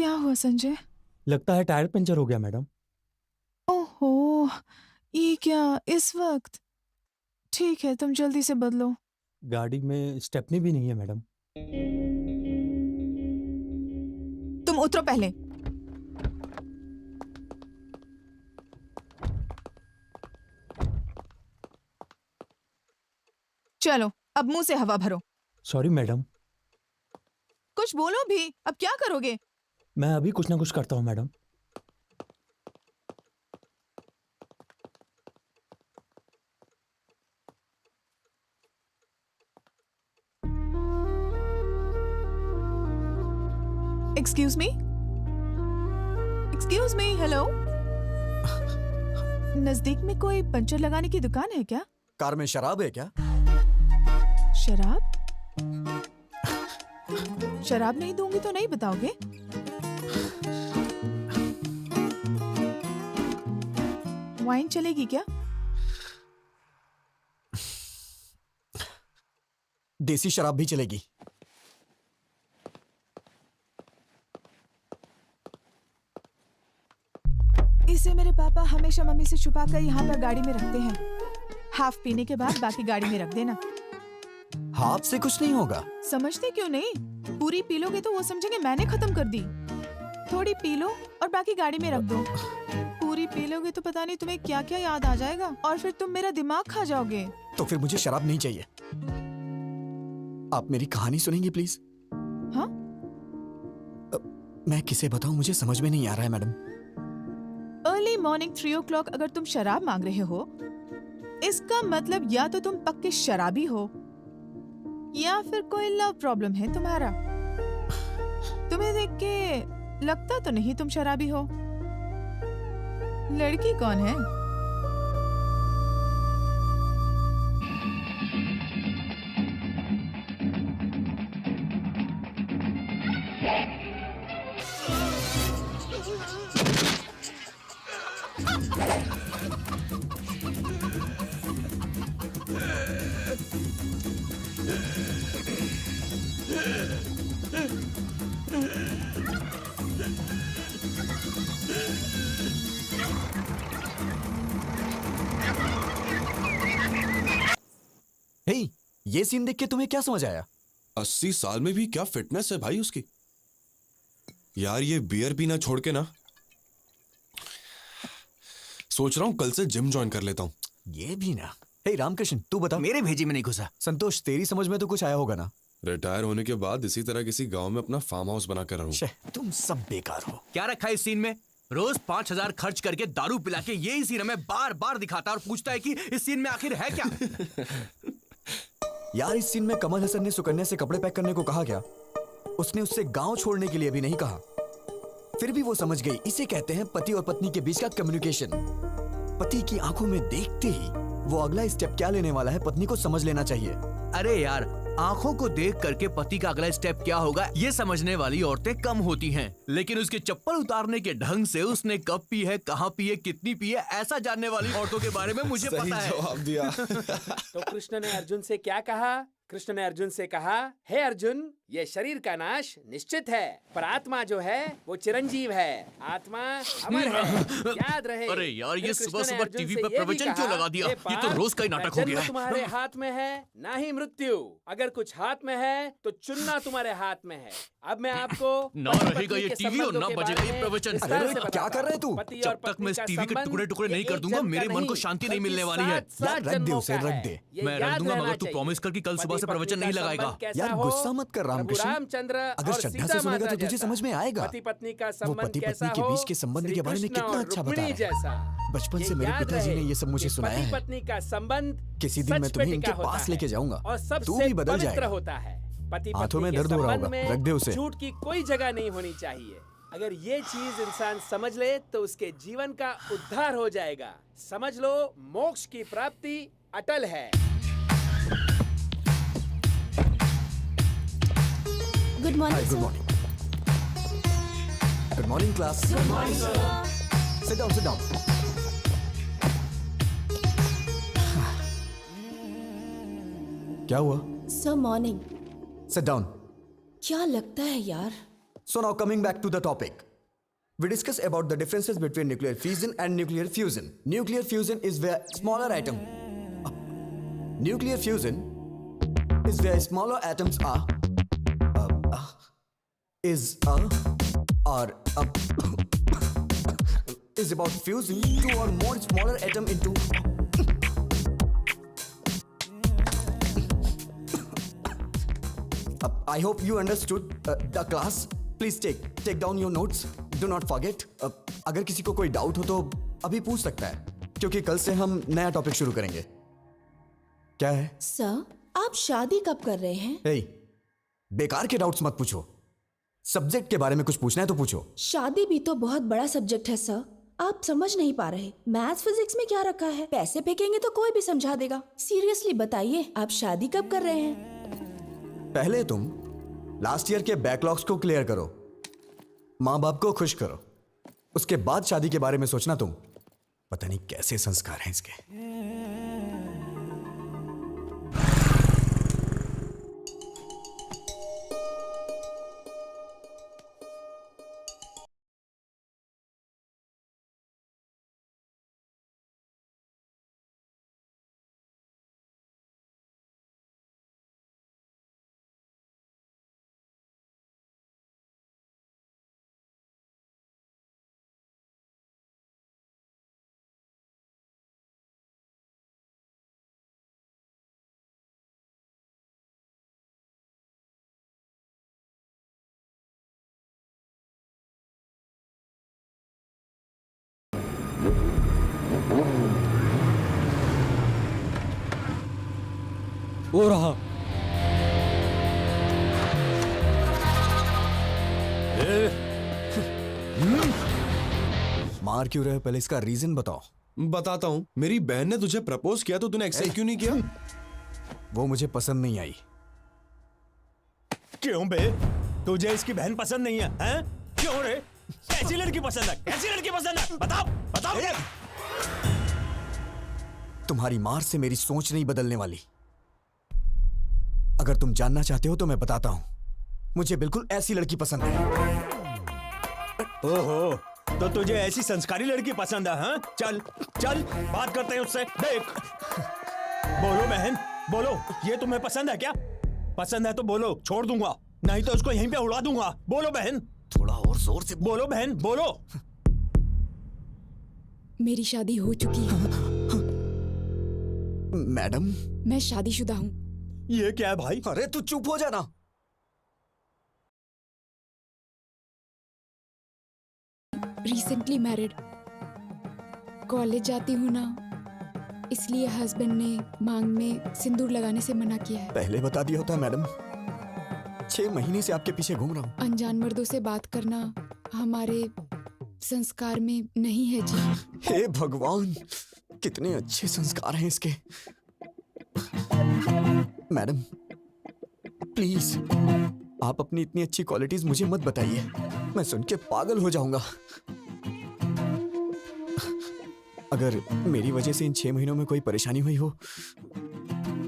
क्या हुआ संजय? लगता है टायर पंचर हो गया मैडम। ओहो, ये क्या इस वक्त? ठीक है, तुम जल्दी से बदलो। गाड़ी में स्टेपनी भी नहीं है मैडम। तुम उतरो पहले। चलो, अब मुंह से हवा भरो। Sorry madam. कुछ बोलो भी, अब क्या करोगे? मैं अभी कुछ ना कुछ करता हूँ madam. Excuse me, excuse me, hello. नजदीक में कोई पंचर लगाने की दुकान है क्या? कार में शराब है क्या? शराब? शराब नहीं दूंगी तो नहीं बताओगे? वाइन चलेगी क्या? देसी शराब भी चलेगी। इसे मेरे पापा हमेशा मम्मी से छुपाकर यहाँ पर गाड़ी में रखते हैं। हाफ पीने के बाद बाकी गाड़ी में रख देना। हाथ से कुछ नहीं होगा। समझते क्यों नहीं? पूरी पी लोगे तो वो समझेंगे मैंने खत्म कर दी। थोड़ी पी लो और बाकी गाड़ी में रख दो। पूरी पी लोगे तो पता नहीं तुम्हें क्या क्या याद आ जाएगा और फिर तुम मेरा दिमाग खा जाओगे। तो फिर मुझे शराब नहीं चाहिए। आप मेरी कहानी सुनेंगी प्लीज? हाँ? मैं किसे बताऊं, मुझे समझ में नहीं आ रहा है मैडम। अर्ली मॉर्निंग 3 o'clock अगर तुम शराब मांग रहे हो, इसका मतलब या तो तुम पक्के शराबी हो या फिर कोई लव प्रॉब्लम है तुम्हारा। तुम्हें देख के लगता तो नहीं तुम शराबी हो। लड़की कौन है? हे, ये सीन देख के तुम्हें क्या समझ आया? 80 साल में भी क्या फिटनेस है भाई उसकी। यार ये बियर पीना छोड़ के ना, सोच रहा हूं कल से जिम ज्वाइन कर लेता हूं। ये भी ना। हे रामकृष्ण, तू बता। मेरे भेजी में नहीं घुसा। संतोष, तेरी समझ में तो कुछ आया होगा ना? रिटायर होने के बाद इसी तरह किसी गांव में अपना फार्म हाउस बना कर रहूं। तुम सब बेकार हो। क्या रखा है इस सीन में? रोज 5,000 खर्च करके दारू पिला के यही सीन हमें बार बार दिखाता और पूछता है कि इस सीन में आखिर है क्या? यार, इस सीन में कमल हसन ने सुकन्या से कपड़े पैक करने को कहा क्या? उसने उससे गांव छोड़ने के लिए भी नहीं कहा। फिर भी वो समझ गई। इसे कहते हैं पति और पत्नी के बीच का कम्युनिकेशन। पति की आंखों में देखते ही वो अगला स्टेप क्या लेने वाला है पत्नी को समझ लेना चाहिए। अरे यार, आंखों को देख करके पति का अगला स्टेप क्या होगा ये समझने वाली औरतें कम होती हैं, लेकिन उसके चप्पल उतारने के ढंग से उसने कब पी है, कहाँ पी है, कितनी पी है, ऐसा जानने वाली औरतों के बारे में मुझे पता है। जवाब दिया। तो कृष्ण ने अर्जुन से क्या कहा? कृष्ण ने अर्जुन से कहा, हे अर्जुन, ये शरीर का नाश निश्चित है, पर आत्मा जो है वो चिरंजीव है। आत्मा अमर है, याद रहे। अरे यार, ये फिर कृष्ण सुबह ने सुबह अर्जुन टीवी से पे ये भी प्रवचन कहा, क्यों लगा दिया? हे ये तो पार्थ, रोज का ही नाटक हो जन्म गया है। तुम्हारे हाथ में है, ना ही मृत्यु। अगर कुछ हाथ में है तो चुनना तुम्हारे हाथ में है। अब मैं आपको ना रहेगा ये टीवी और ना बजेगा ये प्रवचन। अरे क्या कर रहे तू? जब तक मैं इस टीवी के टुकड़े टुकड़े नहीं कर दूंगा, मेरे मन को शांति नहीं मिलने वाली है। यार, रख दे उसे, रख दे। मैं रख दूंगा, मगर तू प्रॉमिस कर कि कल सुबह से प्रवचन नहीं लगाएगा। यार, गुस्सा मत कर रामकृष्ण। रामचंद्र अगर श्रद्धा से सुनेगा तो तुझे समझ में आएगा। पति पत्नी का वो संबंध पति कैसा पत्नी के हो, बीच के संबंध के बारे में श्री कितना कृष्ण अच्छा और बता रुक्मिणी रहा है। जैसा। बचपन से ये मेरे याद पिताजी ने रहे ये सब मुझे कि सुनाया है। पति पत्नी का संबंध किसी दिन मैं सच पे तुम्हें टिका इनके होता पास है लेके जाऊंगा। और तू सबसे भी बदल पवित्र जाएगा। होता है। पति हाथों पत्नी में के दर्द हो रहा संबंध होगा, में रख दे उसे। झूठ की कोई जगह नहीं होनी चाहिए। अगर ये चीज इंसान समझ ले तो उसके जीवन का उद्धार हो जाएगा। समझ लो, मोक्ष की प्राप्ति अटल है। Good morning. Good morning. Good morning class. Good morning sir. Sit down, sit down. क्या हुआ? Sir morning. Sit down. क्या लगता है यार? So now coming back to the topic. We discuss about the differences between nuclear fission and nuclear fusion. Nuclear fusion is where smaller atom. Nuclear fusion is where smaller atoms are. Is about fusing two or more smaller atom into. I hope you understood the class. Please take down your notes. Do not forget. अगर किसी को कोई doubt हो तो अभी पूछ सकता है, क्योंकि कल से हम नया टॉपिक शुरू करेंगे. क्या है? सर, आप शादी कब कर रहे हैं? हे, बेकार के डाउट्स मत पूछो. सब्जेक्ट के बारे में कुछ पूछना है तो पूछो. शादी भी तो बहुत बड़ा सब्जेक्ट है सर. आप समझ नहीं पा रहे. मैथ्स फिजिक्स में क्या रखा है? पैसे फेंकेंगे तो कोई भी समझा देगा. सीरियसली बताइए, आप शादी कब कर रहे हैं? पहले तुम लास्ट ईयर के बैकलॉग्स को क्लियर करो, माँ बाप को खुश करो, उसके बाद शादी के बारे में सोचना. तुम पता नहीं कैसे संस्कार हैं इसके. वो रहा. मार क्यों रहे हो? पहले इसका रीजन बताओ. बताता हूँ. मेरी बहन ने तुझे प्रपोज किया तो तूने एक्सेप्ट क्यों नहीं किया? वो मुझे पसंद नहीं आई. क्यों बे? तुझे इसकी बहन पसंद नहीं है? हैं? क्यों रे? कैसी लड़की पसंद है? कैसी लड़की पसंद है? बताओ, बताओ. तुम्हारी मार से मेरी सोच नहीं बदलने वाली. अगर तुम जानना चाहते हो तो मैं बताता हूं. मुझे बिल्कुल ऐसी लड़की पसंद है. ओहो, तो तुझे ऐसी संस्कारी लड़की पसंद है? हाँ? चल चल बात करते हैं उससे. देख, बोलो बहन, बोलो. ये तुम्हें पसंद है क्या? पसंद है तो बोलो, छोड़ दूंगा. नहीं तो उसको यहीं पे उड़ा दूंगा. बोलो बहन. थोड़ा और जोर से बोलो बहन, बोलो. मेरी शादी हो चुकी है. मैडम. मैं शादीशुदा हूँ. ये क्या है भाई? अरे तू चुप हो जाना. Recently married. कॉलेज जाती हूँ ना, इसलिए हस्बैंड ने मांग में सिंदूर लगाने से मना किया है. पहले बता दिया होता मैडम. 6 महीने से आपके पीछे घूम रहा हूँ. अनजान मर्दों से बात करना हमारे संस्कार में नहीं है जी. हे भगवान, कितने अच्छे संस्कार हैं इसके. मैडम प्लीज, आप अपनी इतनी अच्छी क्वालिटीज मुझे मत बताइए. मैं सुन के पागल हो जाऊंगा. अगर मेरी वजह से इन 6 महीनों में कोई परेशानी हुई हो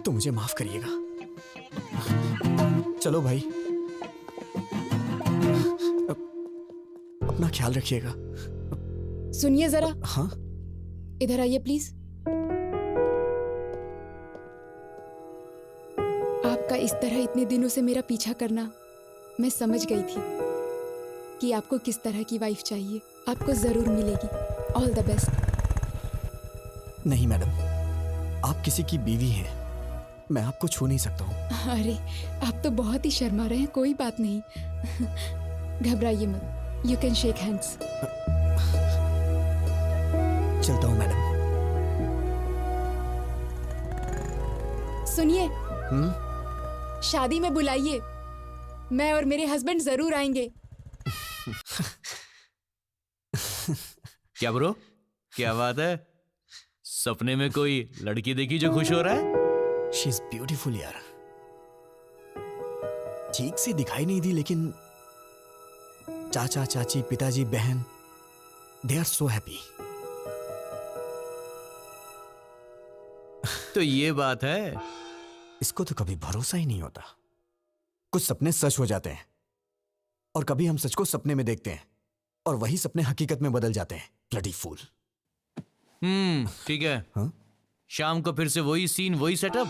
तो मुझे माफ करिएगा. चलो भाई, अपना ख्याल रखिएगा. सुनिए जरा. हाँ? इधर आइए प्लीज. आपका इस तरह इतने दिनों से मेरा पीछा करना, मैं समझ गई थी कि आपको किस तरह की वाइफ चाहिए. आपको जरूर मिलेगी. All the best. नहीं मैडम, आप किसी की बीवी हैं. मैं आपको छू नहीं सकता हूँ. अरे, आप तो बहुत ही शर्मा रहे हैं. कोई बात नहीं. घबराइए मत. You can shake hands. चलता हूँ मैडम. सुनिए, शादी में बुलाइए. मैं और मेरे हस्बैंड जरूर आएंगे. क्या ब्रो, क्या बात है? सपने में कोई लड़की देखी जो खुश हो रहा है? शी इज ब्यूटीफुल यार. ठीक से दिखाई नहीं दी, लेकिन चाचा चाची पिताजी बहन, दे आर सो हैप्पी. तो ये बात है. इसको तो कभी भरोसा ही नहीं होता. कुछ सपने सच हो जाते हैं. और कभी हम सच को सपने में देखते हैं और वही सपने हकीकत में बदल जाते हैं। Bloody fool. ठीक है। हाँ? शाम को फिर से वही सीन, वही सेटअप।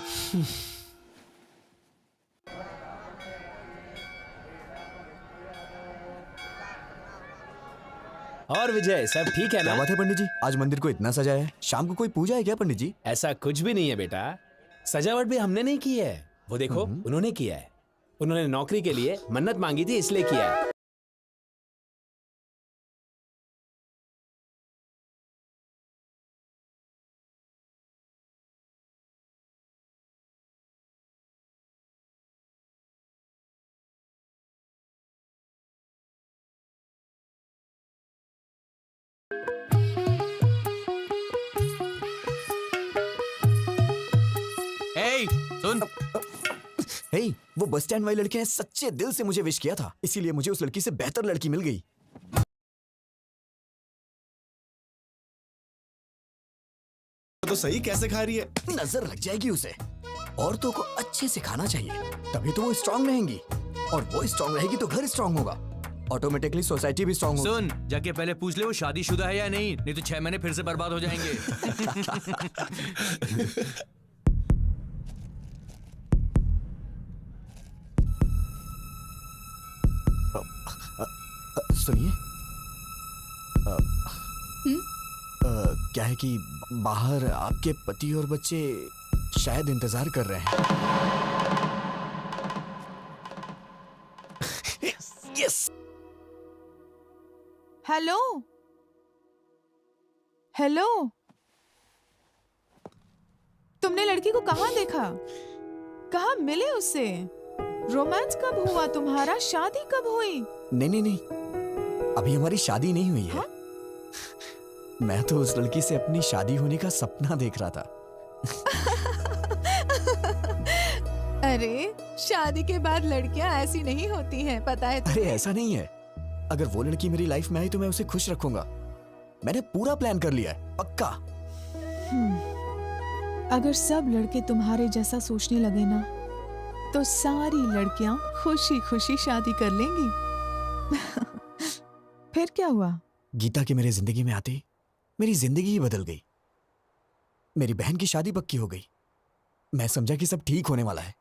और विजय, सब ठीक है क्या ना? बात है पंडित जी, आज मंदिर को इतना सजाया है। शाम को कोई पूजा है क्या पंडित जी? ऐसा कुछ भी नहीं है बेटा। सजावट भी हमने नहीं की है, वो देखो उन्होंने किया है। उन्होंने नौकरी के लिए मन्नत मांगी थी, इसलिए किया है। ए, सुन। हे, वो बस स्टैंड वाली लड़की ने सच्चे दिल से मुझे विश किया था, इसीलिए मुझे उस लड़की से बेहतर लड़की मिल गई। तो सही कैसे खा रही है? नजर लग जाएगी उसे। औरतों को अच्छे से खाना चाहिए, तभी तो वो स्ट्रांग रहेंगी, और वो स्ट्रांग रहेगी तो घर स्ट्रांग होगा, ऑटोमेटिकली सोसाइटी भी स्ट्रांग होगी। सुन, जाके पहले पूछ ले वो शादीशुदा है या नहीं, नहीं तो 6 महीने फिर से बर्बाद हो जाएंगे। सुनिए, क्या है कि बाहर आपके पति और बच्चे शायद इंतजार कर रहे हैं। यस। हेलो हेलो, तुमने लड़की को कहाँ देखा? कहाँ मिले उससे? रोमांस कब हुआ तुम्हारा? शादी कब हुई? नहीं नहीं नहीं, अभी हमारी शादी नहीं हुई है। हाँ? मैं तो उस लड़की से अपनी शादी होने का सपना देख रहा था। अरे, शादी के बाद लड़कियां ऐसी नहीं होती हैं, पता है अरे ऐसा नहीं है, अगर वो लड़की मेरी लाइफ में आई तो मैं उसे खुश रखूंगा। मैंने पूरा प्लान कर लिया है, पक्का। अगर सब लड़के तुम्हारे जैसा सोचने लगे ना, तो सारी लड़कियां खुशी खुशी शादी कर लेंगी। फिर क्या हुआ? गीता के मेरे जिंदगी में आते ही मेरी जिंदगी ही बदल गई। मेरी बहन की शादी पक्की हो गई। मैं समझा कि सब ठीक होने वाला है,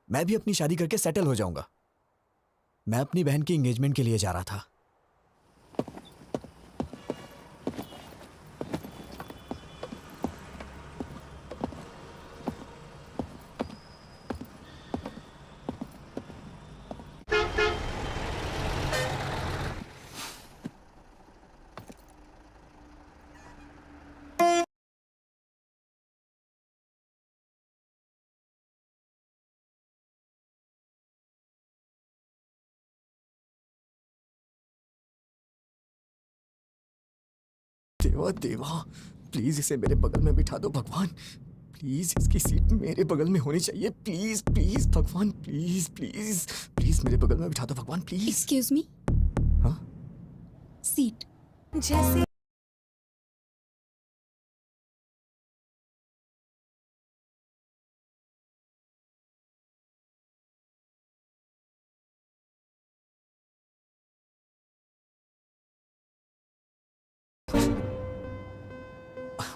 मैं भी अपनी शादी करके सेटल हो जाऊंगा। मैं अपनी बहन की एंगेजमेंट के लिए जा रहा था। देवा देवा, प्लीज इसे मेरे बगल में बिठा दो भगवान। प्लीज इसकी सीट मेरे बगल में होनी चाहिए। प्लीज प्लीज भगवान, प्लीज प्लीज प्लीज मेरे बगल में बिठा दो भगवान, प्लीज। Excuse me. हाँ? सीट जैसे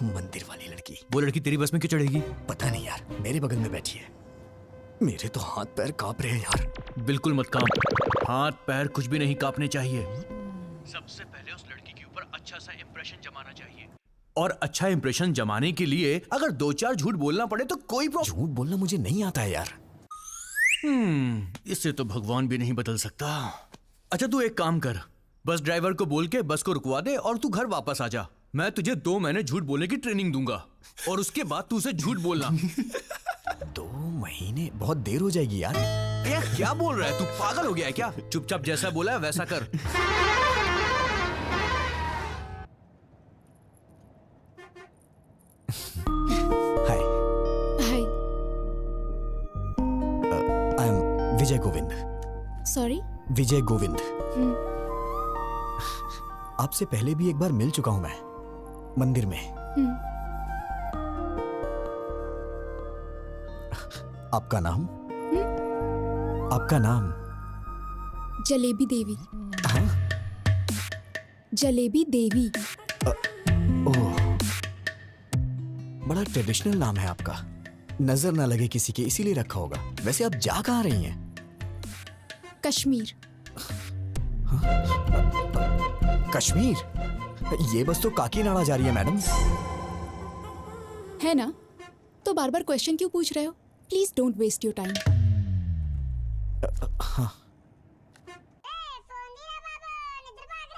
मंदिर वाली लड़की, वो लड़की तेरी बस में क्यों चढ़ेगी? पता नहीं यार, मेरे बगल में बैठी है। मेरे तो हाथ पैर कांप रहे हैं यार। बिल्कुल मत कांप, हाथ पैर कुछ भी नहीं कांपने चाहिए। सबसे पहले उस लड़की के ऊपर अच्छा सा इंप्रेशन जमाना चाहिए, और अच्छा इंप्रेशन जमाने के लिए अगर 2-4 झूठ बोलना पड़े तो कोई प्रॉब्लम। झूठ बोलना मुझे नहीं आता है यार। इससे तो भगवान भी नहीं बदल सकता। अच्छा तू एक काम कर, बस ड्राइवर को बोल के बस को रुकवा दे और तू घर वापस आ जा। मैं तुझे 2 महीने झूठ बोलने की ट्रेनिंग दूंगा, और उसके बाद तू उसे झूठ बोलना। 2 महीने बहुत देर हो जाएगी यार। यार क्या बोल रहा है तू, पागल हो गया है क्या? चुपचाप जैसा बोला है वैसा कर। Hi, hi. I am Vijay Govind. Sorry. Vijay Govind. आपसे पहले भी एक बार मिल चुका हूं मैं, मंदिर में। आपका नाम? आपका नाम? जलेबी देवी। हाँ? जलेबी देवी। ओह, बड़ा ट्रेडिशनल नाम है आपका। नजर ना लगे किसी के इसीलिए रखा होगा। वैसे आप जा कहाँ रही हैं? कश्मीर। कश्मीर? ये बस तो काकीनाडा जा रही है मैडम। है ना? तो बार बार क्वेश्चन क्यों पूछ रहे हो? Please don't waste your time.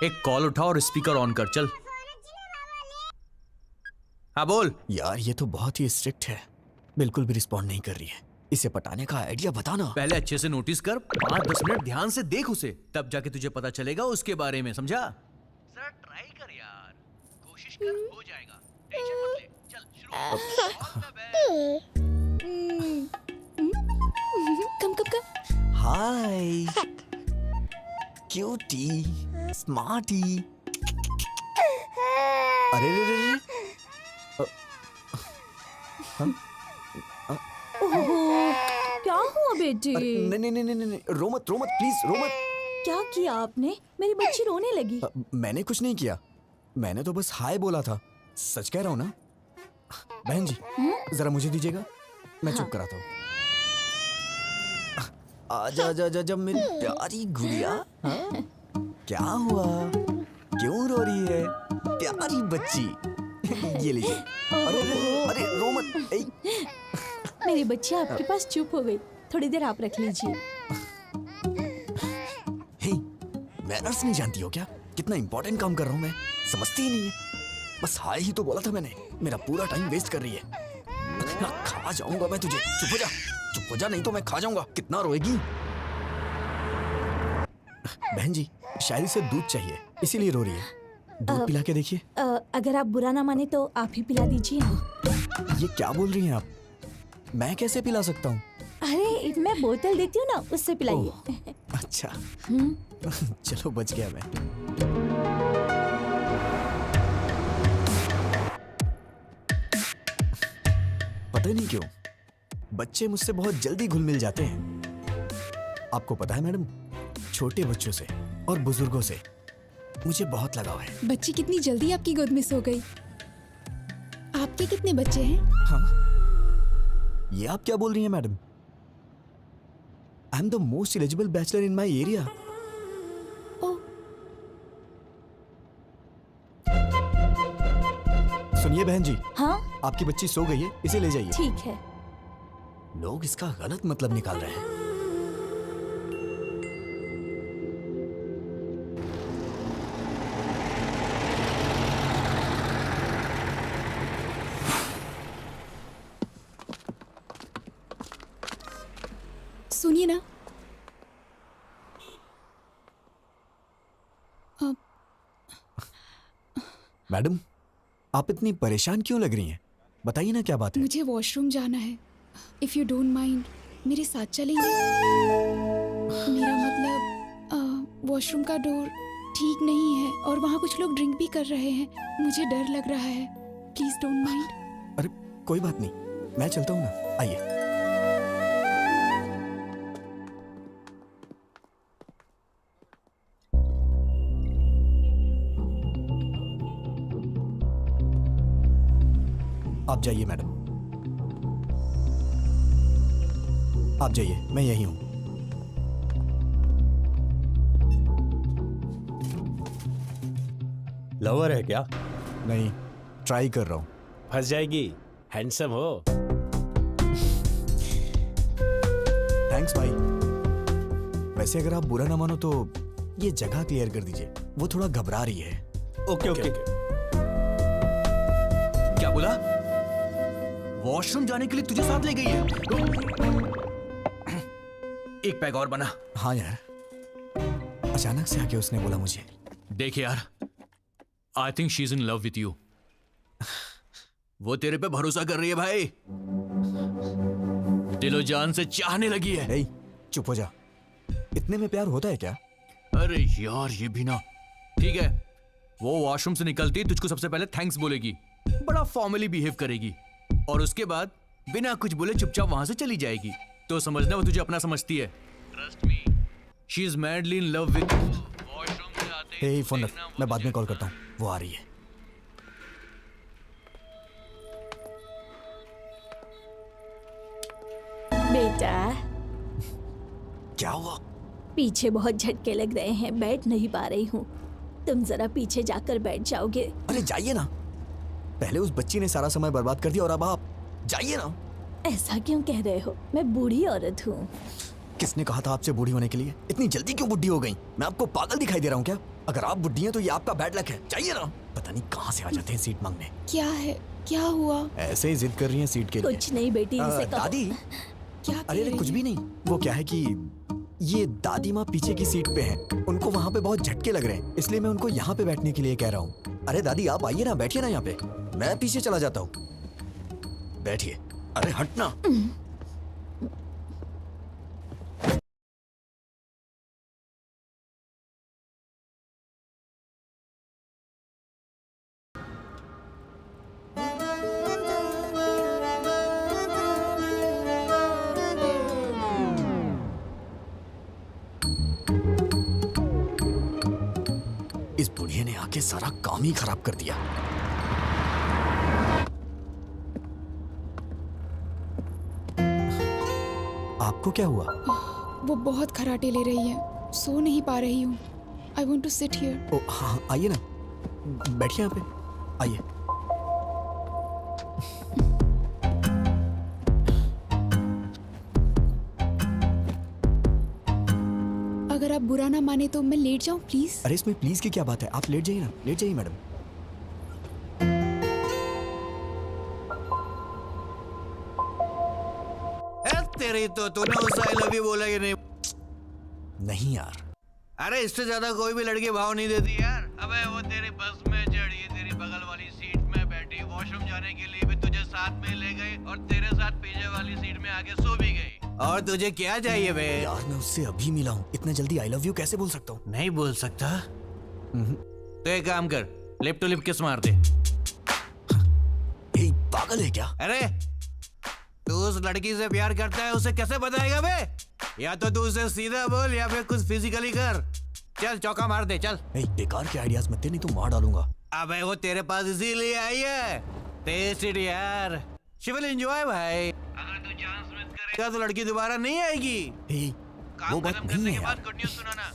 एक कॉल उठा और स्पीकर ऑन कर। चल। हाँ बोल। यार ये तो बहुत ही स्ट्रिक्ट है, बिल्कुल भी रिस्पॉन्ड नहीं कर रही है। इसे पटाने का आइडिया बताना। पहले अच्छे से नोटिस कर, 5-10 मिनट ध्यान से देख उसे, तब जाके तुझे पता चलेगा उसके बारे में, समझा? सर ट्राई कर यार, कोशिश कर, हो जाएगा, टेंशन मत ले। चल शुरू। कम कम कम। हाय क्यूटी स्मार्टी। अरे रे रे रे। क्या हुआ बेटी? नहीं नहीं नहीं नहीं नहीं, रो मत प्लीज रो मत। क्या किया आपने? मेरी बच्ची रोने लगी। मैंने कुछ नहीं किया, मैंने तो बस हाय बोला था। सच कह रहा हूँ ना। बहन जी जरा मुझे दीजिएगा, मैं चुप कराता हूँ। आजा आजा आजा आजा मेरी प्यारी गुड़िया। हाँ? क्या हुआ, क्यों रो रही है प्यारी बच्ची? ये लीजिए। अरे अरे रो मत। मेरी बच्ची आपके पास चुप हो गई, थोड़ी देर आप रख लीजिए। हे, मैनर्स नहीं जानती हो क्या? कितना इंपॉर्टेंट काम कर रहा हूँ मैं, समझती ही नहीं है। बस हाय ही तो बोला था मैंने, मेरा पूरा टाइम वेस्ट कर रही है। खा जाऊंगा मैं तुझे। चुप हो जा नहीं तो मैं खा जाऊंगा। कितना रोएगी? बहन जी शायद इसे दूध चाहिए इसीलिए रो रही है। दूध पिला के देखिए। अगर आप बुरा ना माने तो आप ही पिला दीजिए। ये क्या बोल रही हैं आप? मैं कैसे पिला सकता हूँ? अरे मैं बोतल देती हूँ ना, उससे पिलाइए। अच्छा चलो बच गया मैं। पता नहीं क्यों बच्चे मुझसे बहुत जल्दी घुल मिल जाते हैं। आपको पता है मैडम, छोटे बच्चों से और बुजुर्गों से मुझे बहुत लगाव है। बच्ची कितनी जल्दी आपकी गोद में सो गई। आपके कितने बच्चे हैं? हाँ, ये आप क्या बोल रही हैं madam? I am the most eligible bachelor in my area. सुनिए बहन जी। हाँ आपकी बच्ची सो गई है, इसे ले जाइए। ठीक है। लोग इसका गलत मतलब निकाल रहे हैं। सुनिए ना। मैडम आप इतनी परेशान क्यों लग रही हैं? बताइए ना क्या बात है। मुझे वॉशरूम जाना है। इफ यू डोंट माइंड मेरे साथ चलेंगे? मेरा मतलब वॉशरूम का डोर ठीक नहीं है और वहाँ कुछ लोग ड्रिंक भी कर रहे हैं। मुझे डर लग रहा है। Please don't mind. अरे कोई बात नहीं, मैं चलता हूँ ना, आइए। आप जाइए मैडम, आप जाइए, मैं यही हूं। लवर है क्या? नहीं, ट्राई कर रहा हूं। फंस जाएगी, हैंडसम हो। थैंक्स भाई। वैसे अगर आप बुरा ना मानो तो ये जगह क्लियर कर दीजिए, वो थोड़ा घबरा रही है। Okay okay. क्या बोला? वॉशरूम जाने के लिए तुझे साथ ले गई है? एक पैग और बना। हाँ यार, अचानक से आके उसने बोला मुझे। देख यार, I think she is in love with you. वो तेरे पे भरोसा कर रही है भाई, दिलो जान से चाहने लगी है। नहीं, चुप हो जा। इतने में प्यार होता है क्या? अरे यार ये भी ना। ठीक है, वो वॉशरूम से निकलती तुझको सबसे पहले थैंक्स बोलेगी, बड़ा फॉर्मली बिहेव करेगी और उसके बाद बिना कुछ बोले चुपचाप वहां से चली जाएगी। तो समझना वो तुझे अपना समझती है। Trust me, she is madly in love with. Hey phone रख, मैं बाद में कॉल करता हूँ, वो आ रही है। बेटा क्या हुआ? पीछे बहुत झटके लग रहे हैं, बैठ नहीं पा रही हूँ। तुम जरा पीछे जाकर बैठ जाओगे? अरे जाइए ना, पहले उस बच्ची ने सारा समय बर्बाद कर दिया और अब आप जाइए ना। ऐसा क्यों कह रहे हो? मैं बूढ़ी औरत हूँ। किसने कहा था आपसे बूढ़ी होने के लिए? इतनी जल्दी क्यों बुढ़ी हो गई? मैं आपको पागल दिखाई दे रहा हूँ क्या? अगर आप बुढ़ी हैं तो ये आपका बैड लक है। जाइए ना। पता नहीं कहाँ से आ जाते हैं सीट मांगने। क्या है, क्या हुआ? ऐसे ही जिद कर रही हैं सीट के लिए। कुछ नहीं बेटी, इनसे कहो। दादी, क्या कह अरे रही कुछ है? भी नहीं। वो क्या है कि ये दादी माँ पीछे की सीट पे हैं, उनको वहाँ पे बहुत झटके लग रहे हैं, इसलिए मैं उनको यहाँ पे बैठने के लिए कह रहा हूँ। अरे दादी आप आइए ना, बैठिए ना यहाँ पे, मैं पीछे चला जाता हूँ। बैठिए। अरे हटना। इस बुढ़िया ने आके सारा काम ही खराब कर दिया। आपको क्या हुआ? वो बहुत खराटे ले रही है, सो नहीं पा रही हूँ। I want to sit here. ओ हाँ, आइए ना, बैठिए यहाँ पे, आइए। अगर आप बुरा ना माने तो मैं लेट जाऊँ प्लीज? अरे इसमें प्लीज की क्या बात है, आप लेट जाइए ना, लेट जाइए मैडम। तेरी तो तूने उस आई लव यू बोला कि नहीं? नहीं यार। अरे इससे ज्यादा कोई भी लड़की भाव नहीं देती यार। अबे वो तेरी बस में चढ़ी, तेरी बगल वाली सीट में बैठी, वॉशरूम जाने के लिए भी तुझे साथ में ले गई और तेरे साथ पीछे वाली सीट में आके सो भी गई। और तुझे क्या चाहिए बे? यार मैं उससे अभी मिला हूँ, इतना जल्दी आई लव यू कैसे बोल सकता हूँ? नहीं बोल सकता? तो एक काम कर, लिप टू लिप किस मार दे। ये पागल है क्या? अरे तू उस लड़की से प्यार करता है, उसे कैसे बताएगा बे? या तो तू उसे सीधा बोल या फिर कुछ फिजिकली कर। चल चौका मार दे, चल। बेकार के आइडियाज मत दे, नहीं तो मार डालूंगा। अबे वो तेरे पास इसीलिए आई है। टेस्ट इट यार, शी विल एंजॉय भाई। अगर तू चांस मिस करेगा तो लड़की दोबारा नहीं आएगी। वो काम बात खत्म नहीं करने है के यार। बाद गुड न्यूज़ सुनाना।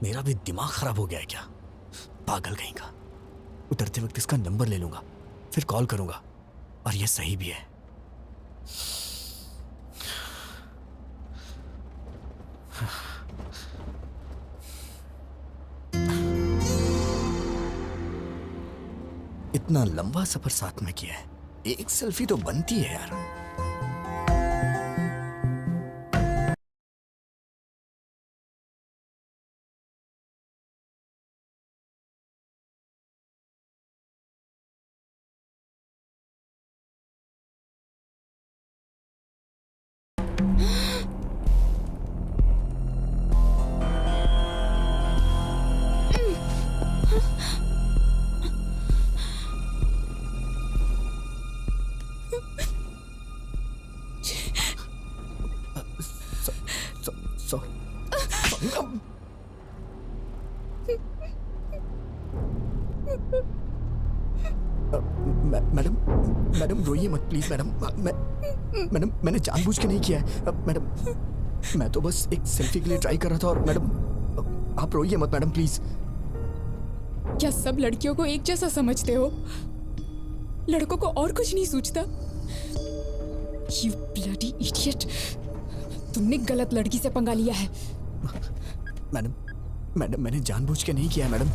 मेरा भी दिमाग खराब हो गया है क्या? पागल कहीं का। उतरते वक्त इसका नंबर ले लूंगा, फिर कॉल करूंगा, और ये सही भी है। इतना लंबा सफर साथ में किया है, एक सेल्फी तो बनती है यार। मैडम मैडम रोइए मत प्लीज मैडम। मैडम मैंने जानबूझ के नहीं किया है मैडम। मैं तो बस एक सेल्फी के लिए ट्राई कर रहा था। और मैडम आप रोइए मत मैडम प्लीज। क्या सब लड़कियों को एक जैसा समझते हो? लड़कों को और कुछ नहीं सूझता? You bloody idiot! तुमने गलत लड़की से पंगा लिया है। मैडम मैंने जानबूझ के नहीं किया है मैडम।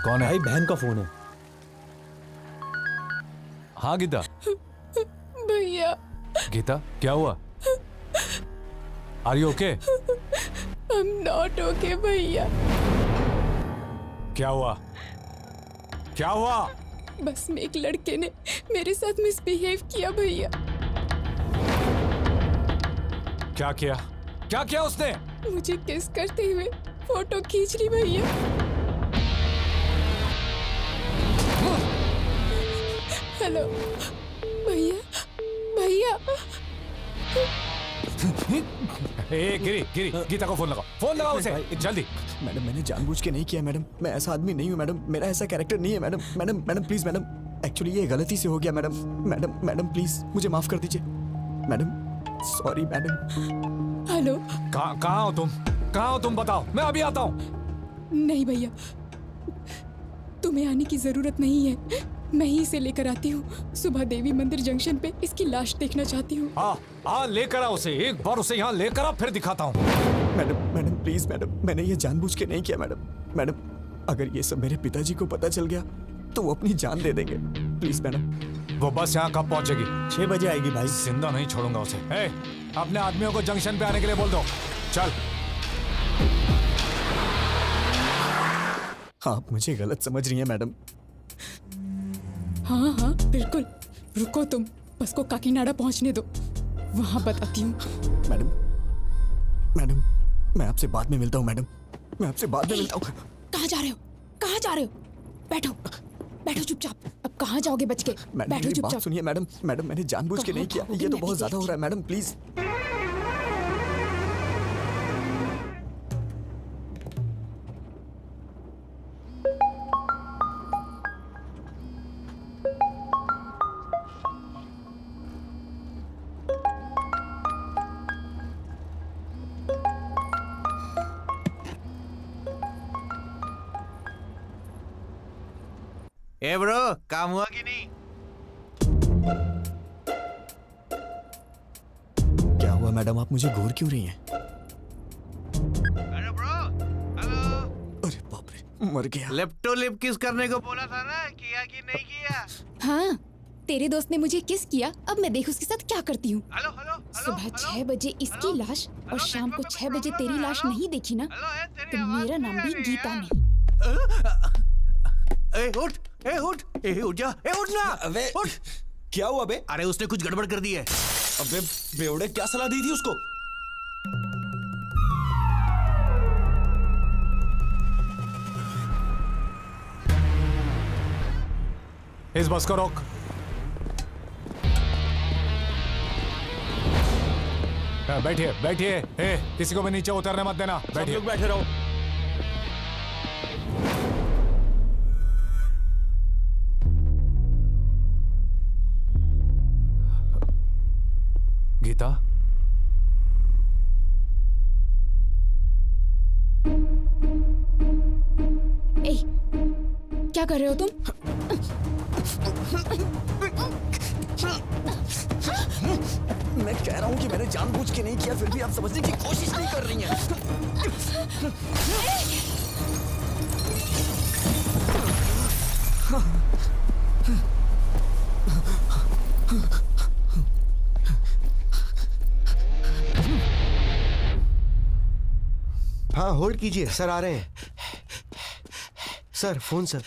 कौन है? भाई बहन का फोन है। हाँ गीता। भैया गीता क्या हुआ? Are you okay? I'm not okay भैया। क्या हुआ? क्या हुआ? बस में एक लड़के ने मेरे साथ मिसबिहेव किया भैया। क्या किया? क्या किया उसने? मुझे किस करते हुए फोटो खींच ली भैया। हेलो भैया भैया। ए गिरी गिरी, गीता को फोन लगाओ, फोन लगाओ उसे जल्दी। मैडम मैंने जानबूझ के नहीं किया मैडम। मैं ऐसा आदमी नहीं हूँ मैडम। मेरा ऐसा कैरेक्टर नहीं है madam. Madam please madam. Actually ये गलती से हो गया मैडम। मैडम प्लीज मुझे माफ कर दीजिए मैडम। Sorry madam. हेलो कहाँ हो तुम? कहाँ हो तुम? बताओ, मैं अभी आता हूँ। नहीं भैया, तुम्हें आने की जरूरत नहीं है। मैं ही इसे लेकर आती हूँ। सुबह देवी मंदिर जंक्शन पे इसकी लाश देखना चाहती हूँ। हाँ लेकर आ उसे, एक बार उसे यहाँ लेकर आ, फिर दिखाता हूँ। Madam please madam. मैंने ये जानबूझ के नहीं किया मैडम। अगर ये सब मेरे पिताजी को पता चल गया तो वो अपनी जान दे देंगे। Please madam. वो बस यहाँ कब पहुँचेगी? 6 बजे आएगी भाई। जिंदा नहीं छोड़ूंगा उसे। अपने आदमियों को जंक्शन पे आने के लिए बोल दो। चल। आप मुझे गलत समझ रही हैं मैडम। हाँ बिल्कुल। रुको तुम, बस को काकीनाडा पहुँचने दो, वहाँ बताती हूँ। मैडम मैं आपसे बाद में मिलता हूँ मैडम। मैं आपसे बाद में मिलता हूँ। कहाँ जा रहे हो? कहाँ जा रहे हो? बैठो बैठो चुपचाप। अब कहाँ जाओगे बच के? मैडम बैठो मेरी बात चुपचाप। सुनिए मैडम। मैंने जानबूझ के नहीं किया। ये तो बहुत ज्यादा हो रहा है मैडम प्लीज। ए ब्रो, काम हुआ कि नहीं? क्या हुआ मैडम? आप मुझे घूर क्यों रही हैं? अरे ब्रो, हेलो। अरे बाप रे, मर गया। लिप्टो लिप किस करने को बोला था ना, किया कि नहीं किया? हाँ, तेरे दोस्त ने मुझे किस किया। अब मैं देख उसके साथ क्या करती हूँ। Hello hello. सुबह 6 बजे इसकी लाश और शाम को 6 बजे तेरी लाश नहीं देखी ना, तो मेरा नाम भी गीता नहीं। उठ जा, उठ ना। अबे उठ। क्या हुआ बे? अरे उसने कुछ गड़बड़ कर दी है। अबे बेवड़े, क्या सलाह दी थी उसको? इस बस को रोक। बैठिए बैठिए। किसी को भी नीचे उतरने मत देना। सब बैठिए। लोग बैठे रहो। गीता, क्या कर रहे हो तुम? मैं कह रहा हूँ कि मैंने जानबूझ के नहीं किया, फिर भी आप समझने की कोशिश नहीं कर रही हैं। हाँ होल्ड कीजिए, सर आ रहे हैं। Sir phone sir.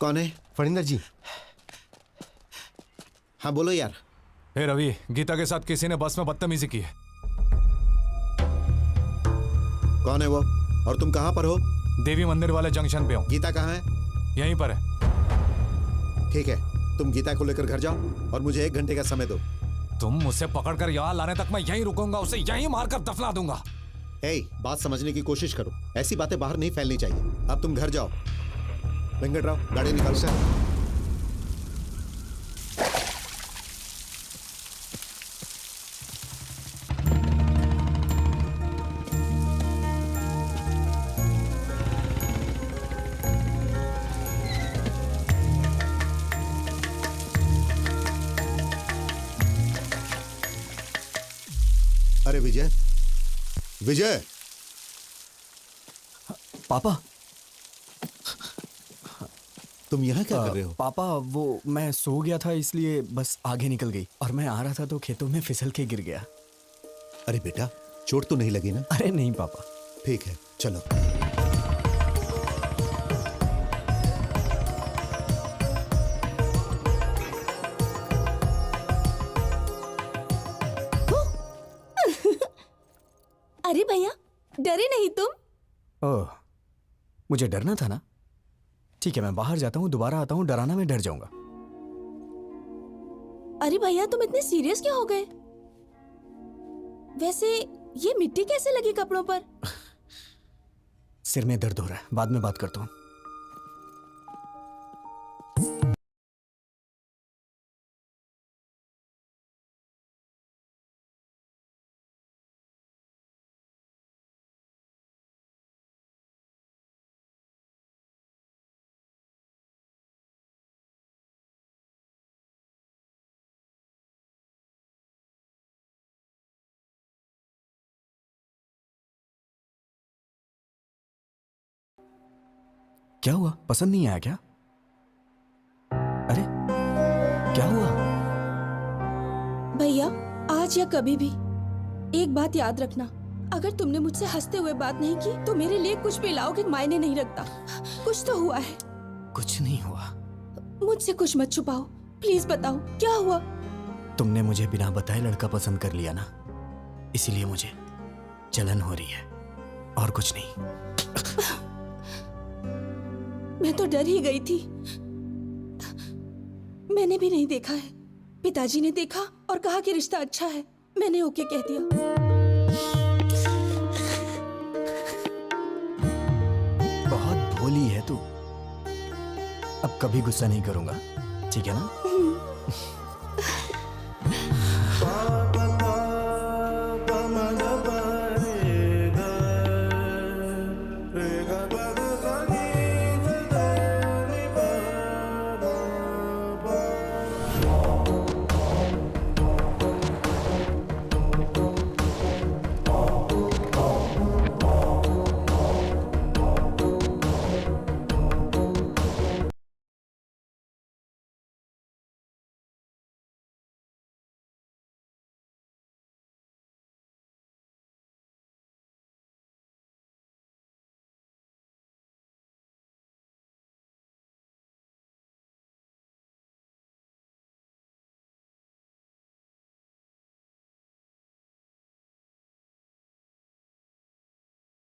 कौन है? फरिंदर जी। हाँ बोलो यार। रवि, गीता के साथ किसी ने बस में बदतमीजी की है। कौन है वो और तुम कहाँ पर हो? देवी मंदिर वाले जंक्शन पे हूँ। गीता कहाँ है? यहीं पर है। ठीक है, तुम गीता को लेकर घर जाओ और मुझे 1 घंटे का समय दो। तुम मुझसे पकड़कर यहाँ लाने तक मैं यहीं रुकूंगा, उसे यहीं मारकर दफना दूंगा। बात समझने की कोशिश करो। ऐसी बातें बाहर नहीं फैलनी चाहिए। अब तुम घर जाओ। वेंकटराव, गाड़ी निकाल। सर। अरे विजय, विजय। पापा, तुम यहाँ क्या कर रहे हो? पापा वो मैं सो गया था इसलिए बस आगे निकल गई और मैं आ रहा था तो खेतों में फिसल के गिर गया। अरे बेटा, चोट तो नहीं लगी ना? अरे नहीं पापा। ठीक है, चलो। अरे भैया, डरे नहीं तुम? ओह, मुझे डरना था ना। ठीक है, मैं बाहर जाता हूँ, दोबारा आता हूँ, डराना मैं डर जाऊंगा। अरे भैया, तुम इतने सीरियस क्यों हो गए? वैसे ये मिट्टी कैसे लगी कपड़ों पर? सिर में दर्द हो रहा है, बाद में बात करता हूँ। क्या हुआ? पसंद नहीं आया क्या? अरे क्या हुआ? भैया, आज या कभी भी एक बात याद रखना, अगर तुमने मुझसे हंसते हुए बात नहीं की तो मेरे लिए कुछ भी लाओगे मायने नहीं रखता। कुछ तो हुआ है। कुछ नहीं हुआ। मुझसे कुछ मत छुपाओ, प्लीज बताओ क्या हुआ। तुमने मुझे बिना बताए लड़का पसंद कर लिया ना, इसीलिए मुझे जलन हो रही है और कुछ नहीं। मैं तो डर ही गई थी। मैंने भी नहीं देखा है, पिताजी ने देखा और कहा कि रिश्ता अच्छा है। मैंने ओके कह दिया। बहुत भोली है तू। अब कभी गुस्सा नहीं करूंगा, ठीक है ना?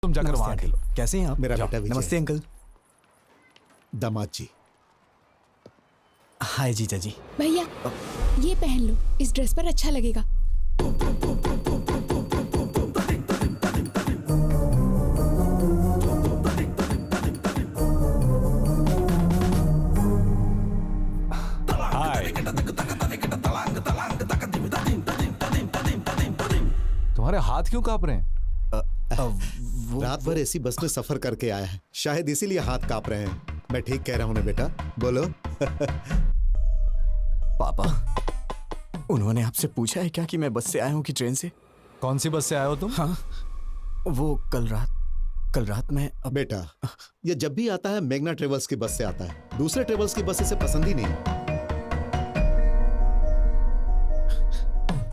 तुम जाकर नमस्ते वहां अंकल। खेलो। कैसे हैं आप? मेरा जाओ। बेटा विजय। नमस्ते अंकल। दामाद जी। हाय जीजा जी। भैया, ये पहन लो, इस ड्रेस पर अच्छा लगेगा। हाय। तुम्हारे हाथ क्यों कांप रहे हैं? रात भर ऐसी बस में सफर करके आया है, शायद इसीलिए हाथ कांप रहे हैं। मैं ठीक कह रहा हूं ना बेटा? बोलो। पापा, उन्होंने आपसे पूछा है क्या कि मैं बस से आया हूँ कि ट्रेन से? कौन सी बस से आए हो तुम? हाँ, वो कल रात में बेटा, ये जब भी आता है मेघना ट्रेवल्स की बस से आता है। दूसरे ट्रेवल्स की बस इसे पसंद ही नहीं।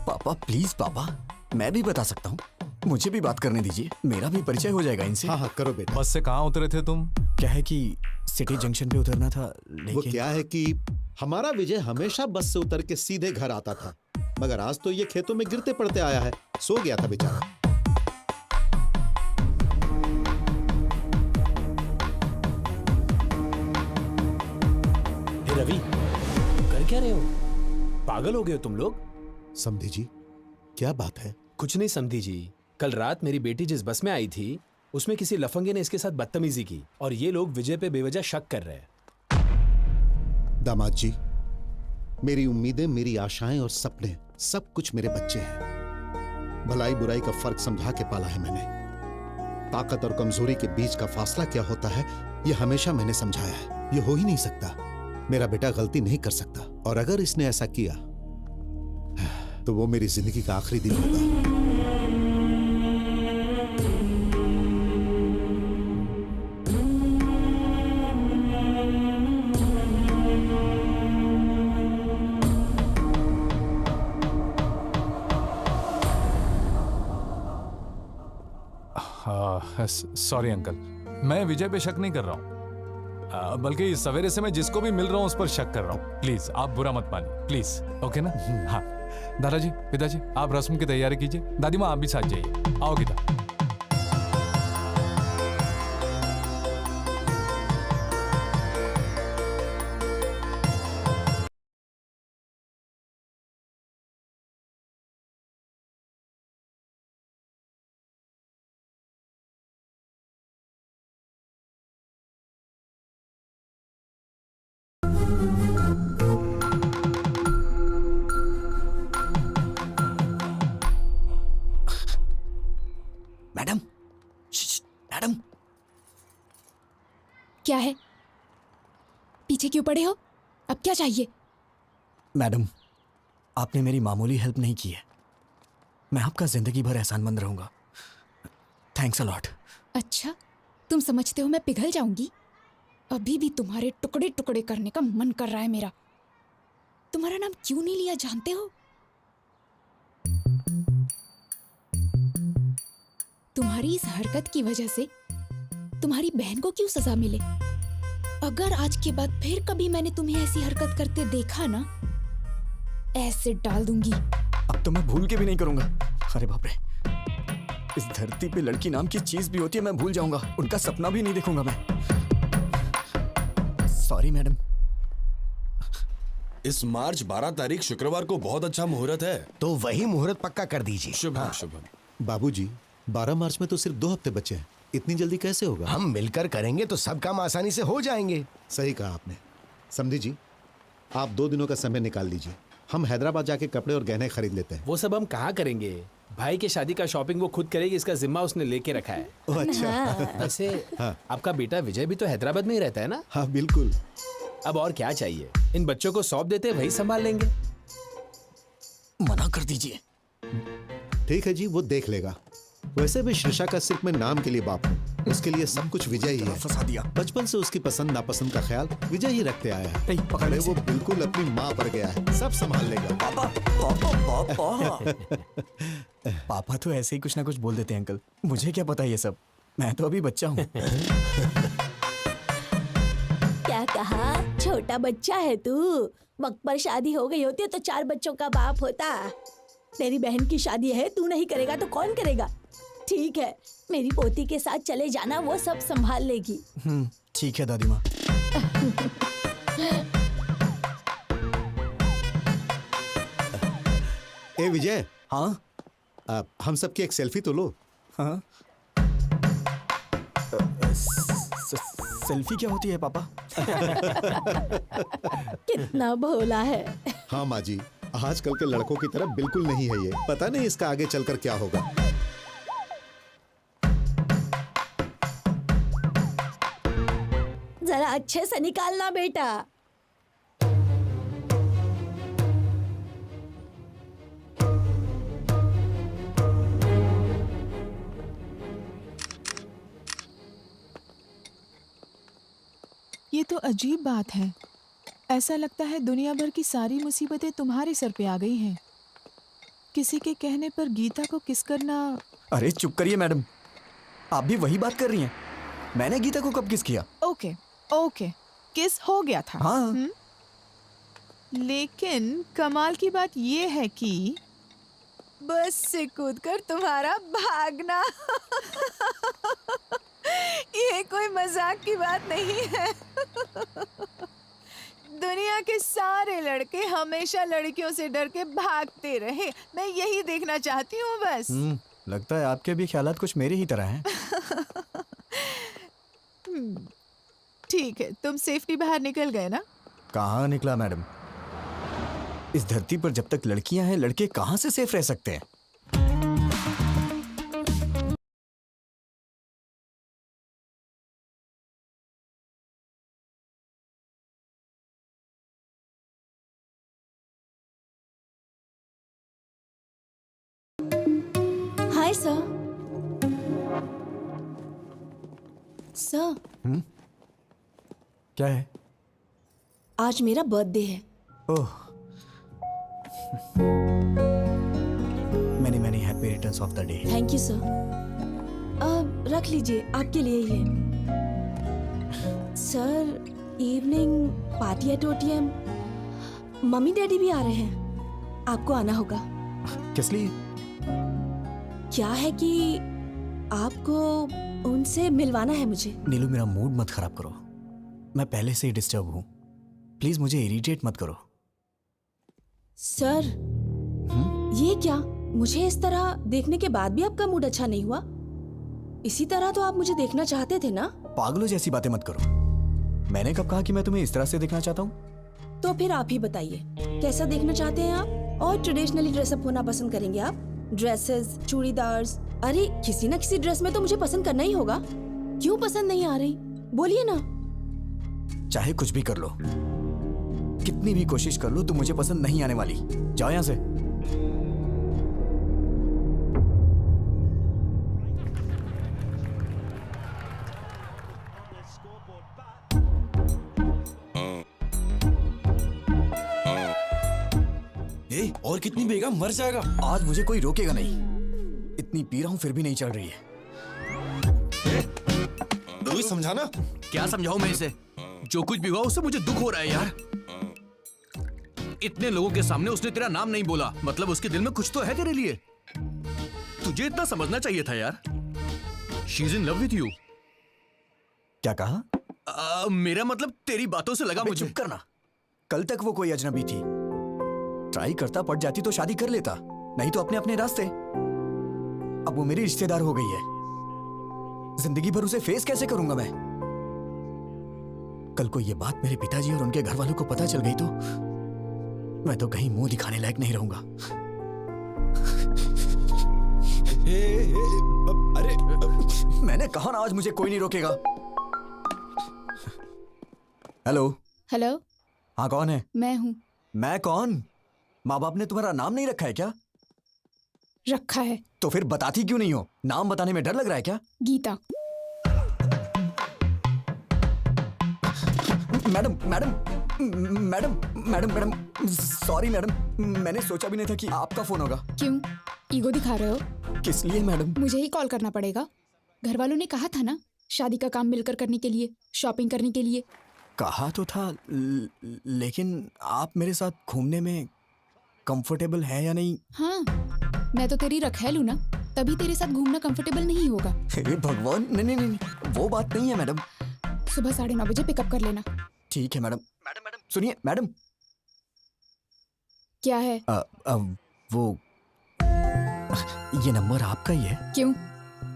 पापा प्लीज पापा, मैं भी बता सकता हूँ, मुझे भी बात करने दीजिए, मेरा भी परिचय हो जाएगा इनसे। हाँ हाँ करो बेटा। बस से कहाँ उतरे थे तुम? क्या है कि सिटी जंक्शन पे उतरना था, वो लेकिन क्या है कि हमारा विजय हमेशा बस से उतर के सीधे घर आता था, मगर आज तो ये खेतों में गिरते पड़ते आया है। सो गया था बेचारा। हे रवि, कर क्या रहे हो? पागल हो गए हो तुम लोग? समधी जी, क्या बात है? कुछ नहीं समधी जी, कल रात मेरी बेटी जिस बस में आई थी उसमें किसी लफंगे ने इसके साथ बदतमीजी की और ये लोग विजय पे बेवजह शक कर रहे हैं। दामाद जी, मेरी उम्मीदें, मेरी आशाएं और सपने सब कुछ मेरे बच्चे हैं। भलाई बुराई का फर्क समझा के पाला है मैंने। ताकत और कमजोरी के बीच का फासला क्या होता है ये हमेशा मैंने समझाया है। ये हो ही नहीं सकता। मेरा बेटा गलती नहीं कर सकता, और अगर इसने ऐसा किया तो वो मेरी जिंदगी का आखिरी दिन होगा। सॉरी अंकल, मैं विजय पे शक नहीं कर रहा हूँ, बल्कि सवेरे से मैं जिसको भी मिल रहा हूँ उस पर शक कर रहा हूँ। प्लीज आप बुरा मत मानिए, प्लीज। ओके ना? हाँ दादाजी, पिताजी, आप रस्म की तैयारी कीजिए। दादी माँ आप भी साथ जाइए। आओ गीता। मैडम, मैडम, क्या है? पीछे क्यों पड़े हो? अब क्या चाहिए? मैडम, आपने मेरी मामूली हेल्प नहीं की है। मैं आपका जिंदगी भर एहसानमंद रहूंगा। Thanks a lot. अच्छा, तुम समझते हो मैं पिघल जाऊंगी? अभी भी तुम्हारे टुकड़े टुकड़े करने का मन कर रहा है मेरा। तुम्हारा नाम क्यों नहीं लिया जानते हो? तुम्हारी इस हरकत की वजह से तुम्हारी बहन को क्यों सजा मिले? अगर आज के बाद फिर कभी मैंने तुम्हें ऐसी हरकत करते देखा ना, ऐसे डाल दूंगी। अब तो मैं भूल के भी नहीं करूंगा। अरे बाप रे, इस धरती पे लड़की नाम की चीज भी होती है, मैं भूल जाऊंगा। उनका सपना भी नहीं देखूंगा मैं। Sorry madam. इस मार्च 12 तारीख शुक्रवार को बहुत अच्छा मुहूर्त है। तो वही मुहूर्त पक्का कर दीजिए। शुभ शुभ। बाबूजी, 12 मार्च में तो सिर्फ 2 हफ्ते बचे हैं। इतनी जल्दी कैसे होगा? हम मिलकर करेंगे तो सब काम आसानी से हो जाएंगे। सही कहा आपने। समझी जी, आप 2 दिनों का समय निकाल लीजिए। हम हैदराबाद जाके कपड़े और गहने खरीद लेते हैं। वो सब हम कहाँ करेंगे? भाई के शादी का शॉपिंग वो खुद करेगी, इसका जिम्मा उसने लेके रखा है। ओह अच्छा। वैसे हाँ। आपका बेटा विजय भी तो हैदराबाद में ही रहता है ना? हाँ बिल्कुल। अब और क्या चाहिए? इन बच्चों को सौंप देते, वही संभाल लेंगे। मना कर दीजिए। ठीक है जी, वो देख लेगा। वैसे भी शीर्षा का सिर्फ मैं नाम के लिए बाप हूँ, उसके लिए सब कुछ विजय ही है। फंसा दिया। बचपन से उसकी पसंद नापसंद का ख्याल विजय ही रखते आया है। नहीं, पकड़ अरे इसे। वो बिल्कुल अपनी माँ पर गया है, सब संभाल लेगा। पापा, पापा, पापा। पापा तो ऐसे ही कुछ ना कुछ बोल देते हैं अंकल। मुझे क्या पता ये सब, मैं तो अभी बच्चा हूँ। क्या कहा? छोटा बच्चा है तू? वक्त पर शादी हो गई होती तो 4 बच्चों का बाप होता। तेरी बहन की शादी है, तू नहीं करेगा तो कौन करेगा? ठीक है, मेरी पोती के साथ चले जाना, वो सब संभाल लेगी। ठीक है दादी माँ। ए विजय। हाँ? हम सबकी एक सेल्फी तो लो। हाँ? सेल्फी क्या होती है पापा? कितना भोला है। हाँ माँ जी, आजकल के लड़कों की तरह बिल्कुल नहीं है ये। पता नहीं इसका आगे चलकर क्या होगा। जरा अच्छे से निकालना बेटा। ये तो अजीब बात है। ऐसा लगता है दुनिया भर की सारी मुसीबतें तुम्हारे सर पे आ गई हैं। किसी के कहने पर गीता को किस करना। अरे चुप करिए मैडम, आप भी वही बात कर रही हैं। मैंने गीता को कब किस किया? ओके ओके, किस हो गया था। हाँ। लेकिन कमाल की बात ये है कि बस से कूदकर तुम्हारा भागना ये कोई मजाक की बात नहीं है। दुनिया के सारे लड़के हमेशा लड़कियों से डर के भागते रहे। मैं यही देखना चाहती हूँ बस। लगता है आपके भी ख्यालात कुछ मेरे ही तरह हैं। ठीक है, तुम सेफली बाहर निकल गए ना? कहाँ निकला मैडम? इस धरती पर जब तक लड़कियां हैं, लड़के कहाँ से सेफ रह सकते हैं? Hi sir. सर, क्या है? आज मेरा बर्थडे है। Oh, many many happy returns of the day. Thank you sir. रख लीजिए, आपके लिए ही है। Sir, evening party at OTM। Mummy daddy भी आ रहे हैं, आपको आना होगा। किस लिए? क्या है कि आपको उनसे मिलवाना है मुझे। नीलू, मेरा मूड मत खराब करो। मैं पहले से ही डिस्टर्ब हूँ। प्लीज मुझे इरिटेट मत करो। सर, ये क्या? मुझे इस तरह देखने के बाद भी आपका मूड अच्छा नहीं हुआ? इसी तरह तो आप मुझे देखना चाहते थे ना? पागलों जैसी बातें मत करो। मैंने कब कहा कि मैं तुम्हें इस तरह से देखना चाहता हूँ? तो फिर आप ही बताइए, कैसा देखना चाहते हैं आप? और ट्रेडिशनली ड्रेसअप होना पसंद करेंगे आप? ड्रेसेस, चूड़ीदार्स, अरे किसी ना किसी ड्रेस में तो मुझे पसंद करना ही होगा। क्यों पसंद नहीं आ रही? बोलिए ना। चाहे कुछ भी कर लो, कितनी भी कोशिश कर लो, तुम मुझे पसंद नहीं आने वाली। जाओ यहाँ से। ए, और कितनी पिएगा? मर जाएगा। आज मुझे कोई रोकेगा नहीं। इतनी पी रहा हूँ फिर भी नहीं चल रही है। कोई समझाना। क्या समझाऊं मैं इसे? जो कुछ भी हुआ उससे मुझे दुख हो रहा है यार। इतने लोगों के सामने उसने तेरा नाम नहीं बोला, मतलब उसके दिल में कुछ तो है तेरे लिए। तुझे इतना समझना चाहिए था यार। She is in love with you. क्या कहा? मेरा मतलब तेरी बातों से लगा अबे मुझे। चुप करना। कल तक वो कोई अजनबी थी। ट्राई करता, पड़ जाती तो शादी कर लेता, नहीं तो अपने अपने रास्ते। अब वो मेरी रिश्तेदार हो गई है। जिंदगी भर उसे फेस कैसे करूंगा मैं? कल को ये बात मेरे पिताजी और उनके घर वालों को पता चल गई तो मैं तो कहीं मुंह दिखाने लायक नहीं रहूंगा। अरे मैंने कहा ना, आज मुझे कोई नहीं रोकेगा। हेलो। हेलो, हाँ, कौन है? मैं हूँ। मैं कौन? माँ बाप ने तुम्हारा नाम नहीं रखा है क्या? रखा है। तो फिर बताती क्यों नहीं हो? नाम बताने में डर लग रहा है क्या? Gita. Madam madam madam madam madam sorry madam, मैंने सोचा भी नहीं था कि आपका फोन होगा। क्यों ईगो दिखा रहे हो? किस लिए मैडम? मुझे ही कॉल करना पड़ेगा? घर वालों ने कहा था ना, शादी का काम मिलकर करने के लिए, शॉपिंग करने के लिए। कहा तो था, लेकिन आप मेरे साथ घूमने में कंफर्टेबल है या नहीं? हाँ, मैं तो तेरी रखैल हूँ ना, तभी तेरे साथ घूमना कंफर्टेबल नहीं होगा। हे भगवान, नहीं नहीं नहीं, वो बात नहीं है मैडम। सुबह 9:30 बजे पिकअप कर लेना। ठीक है मैडम। मैडम मैडम सुनिए मैडम। क्या है? वो ये नंबर आपका ही है? क्यों?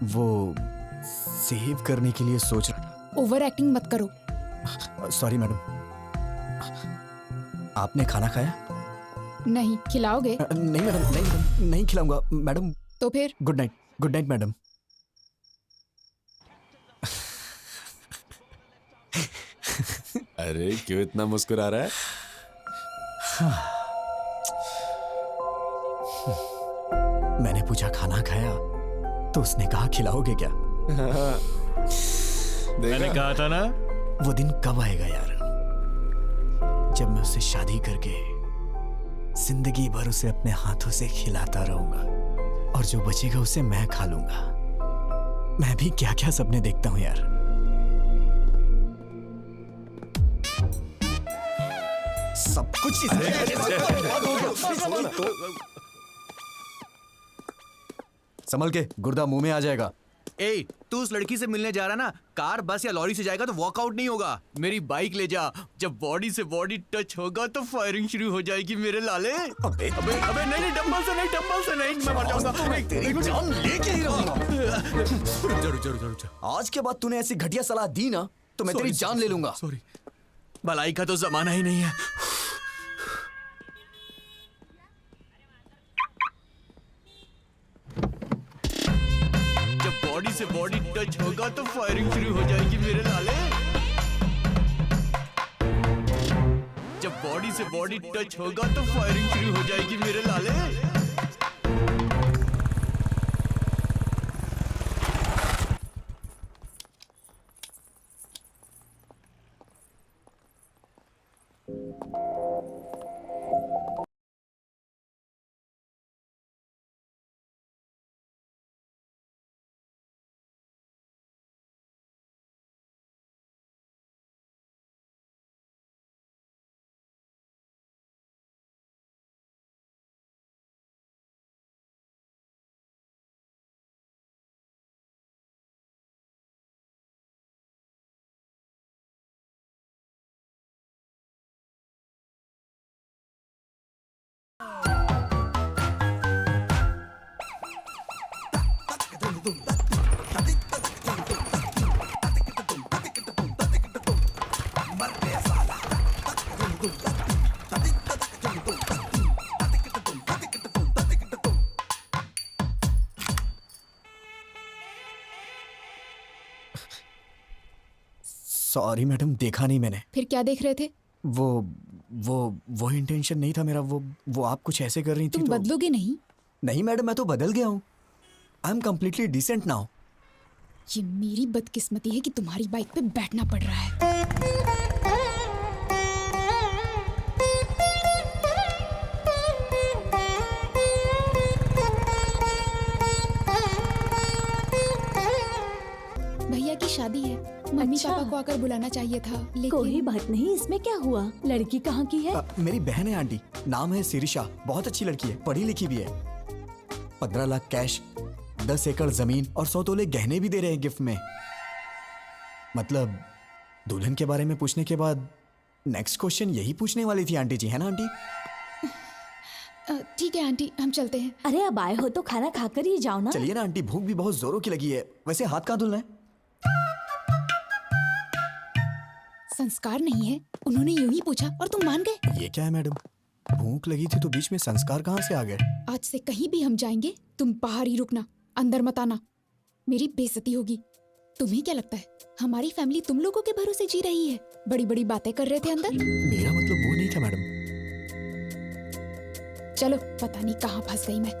वो सेव करने के लिए सोच रहा। ओवर एक्टिंग मत करो। Sorry madam. आपने खाना खाया? नहीं, खिलाओगे? नहीं मैडम, नहीं मैडम, नहीं खिलाऊंगा मैडम। तो फिर? Good night. Good night madam. अरे क्यों इतना मुस्कुरा रहा है? मैंने पूछा खाना खाया तो उसने कहा खिलाओगे क्या? मैंने कहा था ना। वो दिन कब आएगा यार, जब मैं उससे शादी करके जिंदगी भर उसे अपने हाथों से खिलाता रहूंगा और जो बचेगा उसे मैं खा लूंगा। मैं भी क्या क्या सपने देखता हूं यार। सब कुछ संभल के, गुर्दा मुंह में आ जाएगा। ए, तू उस लड़की से मिलने जा रहा ना, कार, बस या लॉरी से जाएगा तो वॉकआउट नहीं होगा। मेरी बाइक ले जा, जब बॉडी से बॉडी टच होगा तो फायरिंग शुरू हो जाएगी मेरे लाले। अबे अबे अबे नहीं नहीं, डंबल से नहीं, मैं मर जाऊंगा। तेरी जान लेके ही रहूंगा। रुक जा। आज के बाद तूने ऐसी घटिया सलाह दी ना तो मैं तेरी जान ले लूंगा। सॉरी, भलाई का तो जमाना ही नहीं है। जब बॉडी से बॉडी टच होगा तो फायरिंग शुरू हो जाएगी मेरे लाले। जब बॉडी से बॉडी टच होगा तो फायरिंग शुरू हो जाएगी मेरे लाले। सॉरी मैडम, देखा नहीं मैंने। फिर क्या देख रहे थे? वो इंटेंशन नहीं था मेरा। वो आप कुछ ऐसे कर रही थी तुम तो... बदलोगे नहीं? नहीं मैडम, मैं तो बदल गया हूँ। I am completely decent now. ये मेरी बदकिस्मती है कि तुम्हारी बाइक पे बैठना पड़ रहा है। भैया की शादी है, मम्मी अच्छा। पापा को आकर बुलाना चाहिए था, लेकिन कोई बात नहीं, इसमें क्या हुआ? लड़की कहाँ की है? मेरी बहन है आंटी, नाम है सिरिशा। बहुत अच्छी लड़की है, पढ़ी लिखी भी है। 15 लाख कैश, 10 एकड़ जमीन और 100 तोले गहने भी दे रहे हैं गिफ्ट में। मतलब दुल्हन के बारे में पूछने के बाद नेक्स्ट क्वेश्चन यही पूछने वाली थी आंटी जी, है ना आंटी? ठीक है आंटी, हम चलते हैं। अरे अब आए हो तो खाना खाकर ही जाओ ना। चलिए ना आंटी, भूख भी बहुत जोरों की लगी है। वैसे हाथ कहाँ धुलना है? संस्कार नहीं है, उन्होंने यूं ही पूछा और तुम मान गए। ये क्या है मैडम, भूख लगी थी तो बीच में संस्कार कहाँ से आ गए? आज से कहीं भी हम जाएंगे, तुम बाहर ही रुकना, अंदर मत आना। मेरी बेइज्जती होगी। तुम्हें क्या लगता है हमारी फैमिली तुम लोगों के भरोसे जी रही है? बड़ी बड़ी बातें कर रहे थे अंदर। मेरा मतलब वो नहीं था मैडम। चलो, पता नहीं कहाँ फंस गई मैं।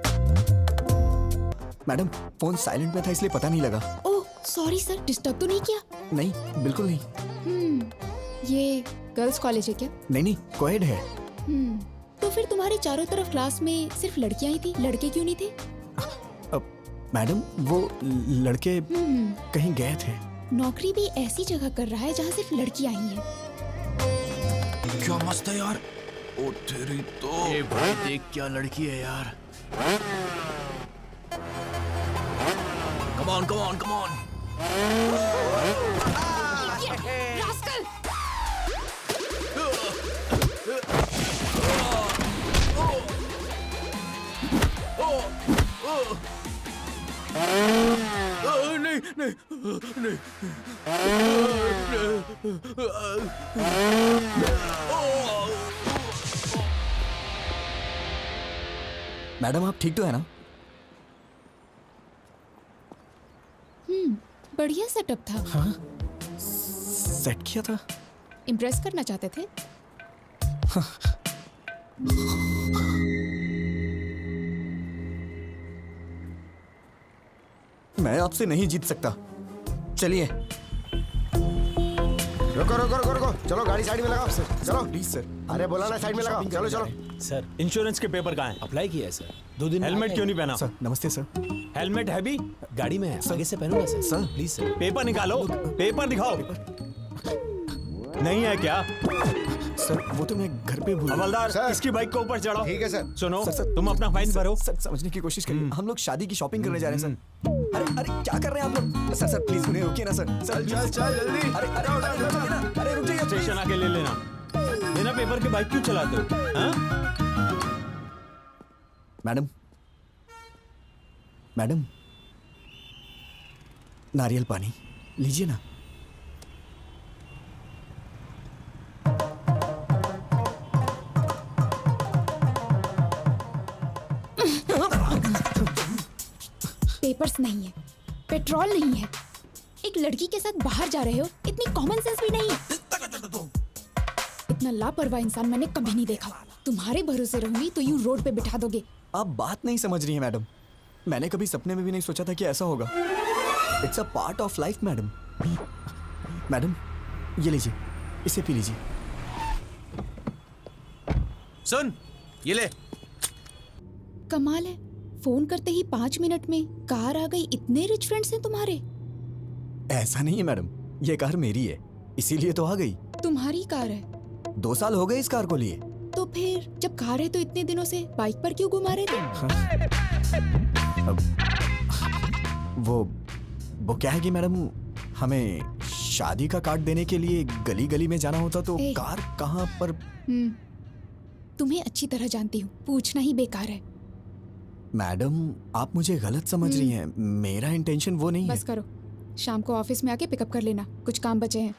मैडम फोन साइलेंट में था इसलिए पता नहीं लगा। ओह सॉरी सर, डिस्टर्ब तो नहीं किया? नहीं, बिल्कुल नहीं। ये गर्ल्स कॉलेज है क्या? नहीं, कोएड है। तो फिर तुम्हारे चारों तरफ क्लास में सिर्फ लड़कियां ही थी, लड़के क्यों नहीं थे? मैडम वो लड़के कहीं गए थे। नौकरी भी ऐसी जगह कर रहा है जहाँ सिर्फ लड़कियां ही हैं। क्या मस्त है यार। ओ तेरी तो। ए भाई देख क्या लड़की है यार। Come on come on come on. Rascal! नहीं नहीं नहीं। मैडम आप ठीक तो है ना? बढ़िया सेटअप था। हाँ, सेट किया था। इम्प्रेस करना चाहते थे? मैं आपसे नहीं जीत सकता। चलिए। रुको रुको रुको रुको, चलो गाड़ी साइड में लगाओ। चलो प्लीज सर। अरे बोला ना साइड में लगाओ। चलो चलो। सर इंश्योरेंस के पेपर कहाँ हैं? अप्लाई किया है सर, 2 दिन हेलमेट क्यों नहीं पहना? सर नमस्ते सर। हेलमेट है भी? गाड़ी में है, आगे से पहनो ना sir. Sir please sir. Paper निकालो, पेपर दिखाओ। नहीं है क्या? सर वो तो मैं घर पे भूल गया। हवलदार सर। इसकी बाइक को ऊपर चढ़ाओ। ठीक है सर। सुनो, सर, तुम अपना फाइन भरो। सर समझने की कोशिश करिए। हम लोग शादी की शॉपिंग करने जा रहे हैं सर। अरे अरे क्या कर रहे हैं आप लोग? सर प्लीज उन्हें रोकिए ना सर। सर चल चल जल्दी। अरे अरे अरे रुक जाइए ना। अरे रुक जाइए। स्टेशन आके ले लेना। बिना पेपर के बाइक क्यों चलाते हो? हाँ? मैडम मैडम नारियल पानी लीजिए ना। पेपर्स नहीं है, पेट्रोल नहीं है, एक लड़की के साथ बाहर जा रहे हो, इतनी कॉमन सेंस भी नहीं है। इतना लापरवाह इंसान मैंने कभी नहीं देखा। तुम्हारे भरोसे रहूंगी तो यूं रोड पे बिठा दोगे। आप बात नहीं समझ रही हैं मैडम। मैंने कभी सपने में भी नहीं सोचा था कि ऐसा होगा। It's a part of life madam. Madam ये लीजिए, इसे पी लीजिए। सुन, ये ले। कमाल है, फोन करते ही 5 मिनट में कार आ गई। इतने रिच फ्रेंड्स हैं तुम्हारे। ऐसा नहीं है मैडम, ये कार मेरी है, इसीलिए तो आ गई। तुम्हारी कार है 2 साल हो गए इस कार को लिए। तो फिर जब कार है तो इतने दिनों से बाइक पर क्यों घुमा रहे थे? वो क्या है कि मैडम, हमें शादी का कार्ड देने के लिए गली गली में जाना होता तो ए। कार कहाँ पर। तुम्हें अच्छी तरह जानती हूँ, पूछना ही बेकार है। मैडम आप मुझे गलत समझ रही हैं, मेरा इंटेंशन वो नहीं है। बस करो, शाम को ऑफिस में आके पिकअप कर लेना, कुछ काम बचे हैं।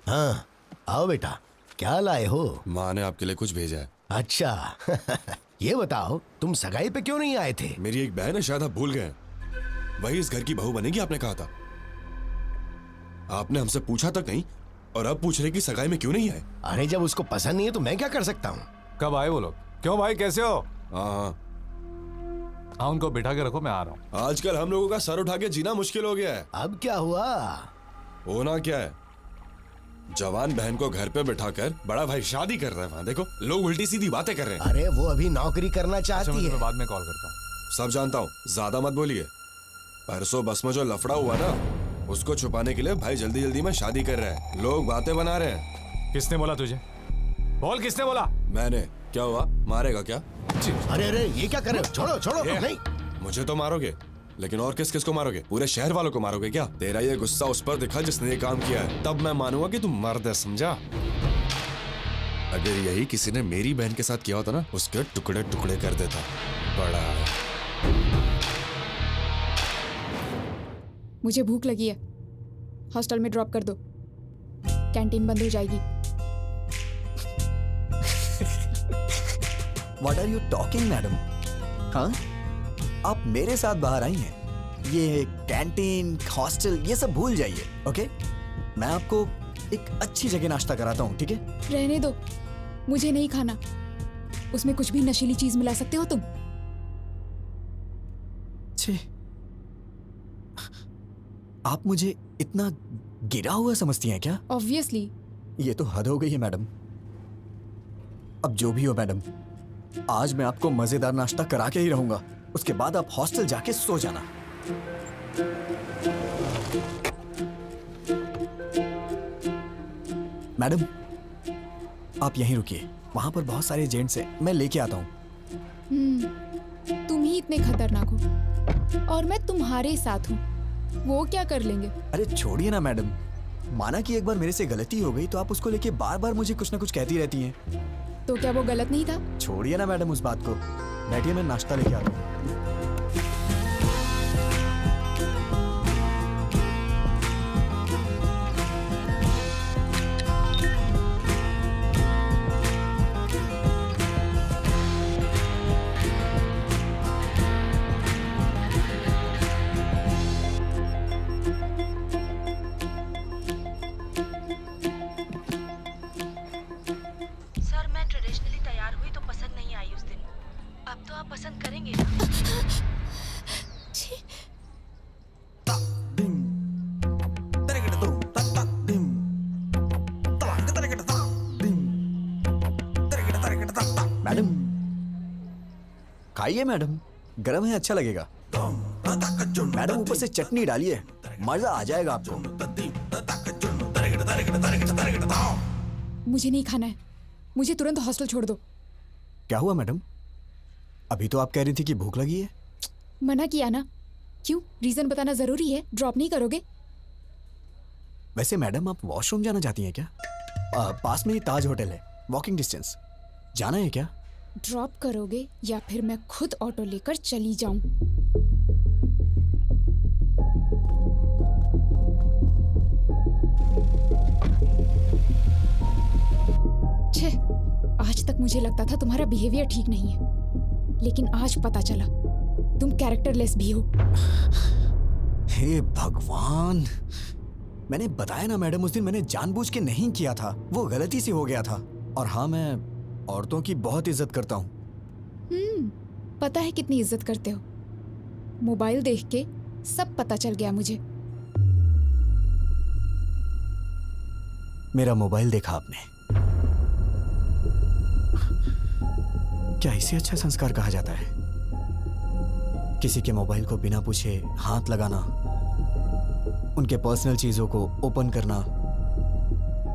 हाँ आओ बेटा, क्या लाए हो? माँ ने आपके लिए कुछ भेजा है। अच्छा ये बताओ तुम सगाई पे क्यों नहीं आए थे? मेरी एक बहन है, शायद आप भूल गए हैं। वही इस घर की बहू बनेगी, आपने कहा था। आपने हमसे पूछा तक नहीं और अब पूछ रहे कि सगाई में क्यों नहीं आए। अरे जब उसको पसंद नहीं है तो मैं क्या कर सकता हूँ? कब आए वो लोग? क्यों भाई कैसे हो? हाँ, हाँ उनको बिठा के रखो, मैं आ रहा हूँ। आजकल हम लोगों का सर उठा के जीना मुश्किल हो गया है। अब क्या हुआ? होना क्या है, जवान बहन को घर पे बिठाकर बड़ा भाई शादी कर रहा है। वहां देखो लोग उल्टी सीधी बातें कर रहे हैं। अरे वो अभी नौकरी करना अच्छा, चाहती मैं है। तुम्हें बाद में कॉल करता हूँ। सब जानता हूँ, ज्यादा मत बोलिए। परसों बस में जो लफड़ा हुआ ना, उसको छुपाने के लिए भाई जल्दी जल्दी में शादी कर रहा है। लोग बातें बना रहे हैं। किसने बोला तुझे? बोल किसने बोला? मैंने। क्या हुआ, मारेगा क्या? अरे अरे ये क्या कर रहे हो? छोड़ो छोड़ो। ये, नहीं मुझे तो मारोगे, लेकिन और किस किस को मारोगे? पूरे शहर वालों को मारोगे क्या? तेरा ये गुस्सा उस पर दिखा जिसने ये काम किया है, तब मैं मानूंगा कि तुम मर्द है, समझा? अगर यही किसी ने मेरी बहन के साथ किया होता ना, उसके टुकड़े टुकड़े कर देता। बड़ा है। मुझे भूख लगी है, हॉस्टल में ड्रॉप कर दो, कैंटीन बंद हो जाएगी। What are you talking, madam? हाँ, आप मेरे साथ बाहर आई हैं। ये कैंटीन, हॉस्टल, ये सब भूल जाइए, ओके? मैं आपको एक अच्छी जगह नाश्ता कराता हूँ, ठीक है? रहने दो, मुझे नहीं खाना। उसमें कुछ भी नशीली चीज मिला सकते हो तुम। छे, आप मुझे इतना गिरा हुआ समझती हैं क्या? ऑब्वियसली। ये तो हद हो गई है मैडम। अब जो भी हो मैडम, आज मैं आपको मजेदार नाश्ता करा के ही रहूंगा। उसके बाद आप हॉस्टल जाके सो जाना। मैडम आप यहीं रुकिए, वहां पर बहुत सारे जेंट्स हैं, मैं लेके आता हूँ। तुम ही इतने खतरनाक हो और मैं तुम्हारे साथ हूँ, वो क्या कर लेंगे? अरे छोड़िए ना मैडम, माना कि एक बार मेरे से गलती हो गई तो आप उसको लेके बार बार मुझे कुछ ना कुछ कहती रहती हैं। तो क्या वो गलत नहीं था? छोड़िए ना मैडम उस बात को, बैठिए, मैं नाश्ता लेके आता हूँ। सर मैं ट्रेडिशनली तैयार हुई तो पसंद नहीं आई उस दिन। अब तो आप पसंद करेंगे ना? मैडम खाइए मैडम, गरम है, अच्छा लगेगा। मैडम ऊपर से चटनी डालिए, मजा आ जाएगा आपको। मुझे नहीं खाना है, मुझे तुरंत हॉस्टल छोड़ दो। क्या हुआ मैडम, अभी तो आप कह रही थी कि भूख लगी है। मना किया ना। क्यों, रीजन बताना जरूरी है? ड्रॉप नहीं करोगे? वैसे मैडम आप वॉशरूम जाना चाहती हैं क्या? पास में ही ताज होटल है, वॉकिंग डिस्टेंस। जाना है क्या? ड्रॉप करोगे या फिर मैं खुद ऑटो लेकर चली जाऊं? छे, आज तक मुझे लगता था तुम्हारा बिहेवियर ठीक नहीं है, लेकिन आज पता चला तुम कैरेक्टरलेस भी हो। हे भगवान, मैंने बताया ना मैडम, उस दिन मैंने जानबूझ के नहीं किया था, वो गलती से हो गया था। और हाँ, मैं औरतों की बहुत इज्जत करता हूँ। पता है कितनी इज्जत करते हो। मोबाइल देख के सब पता चल गया मुझे। मेरा मोबाइल देखा आपने? क्या इसे अच्छा संस्कार कहा जाता है? किसी के मोबाइल को बिना पूछे हाथ लगाना, उनके पर्सनल चीजों को ओपन करना,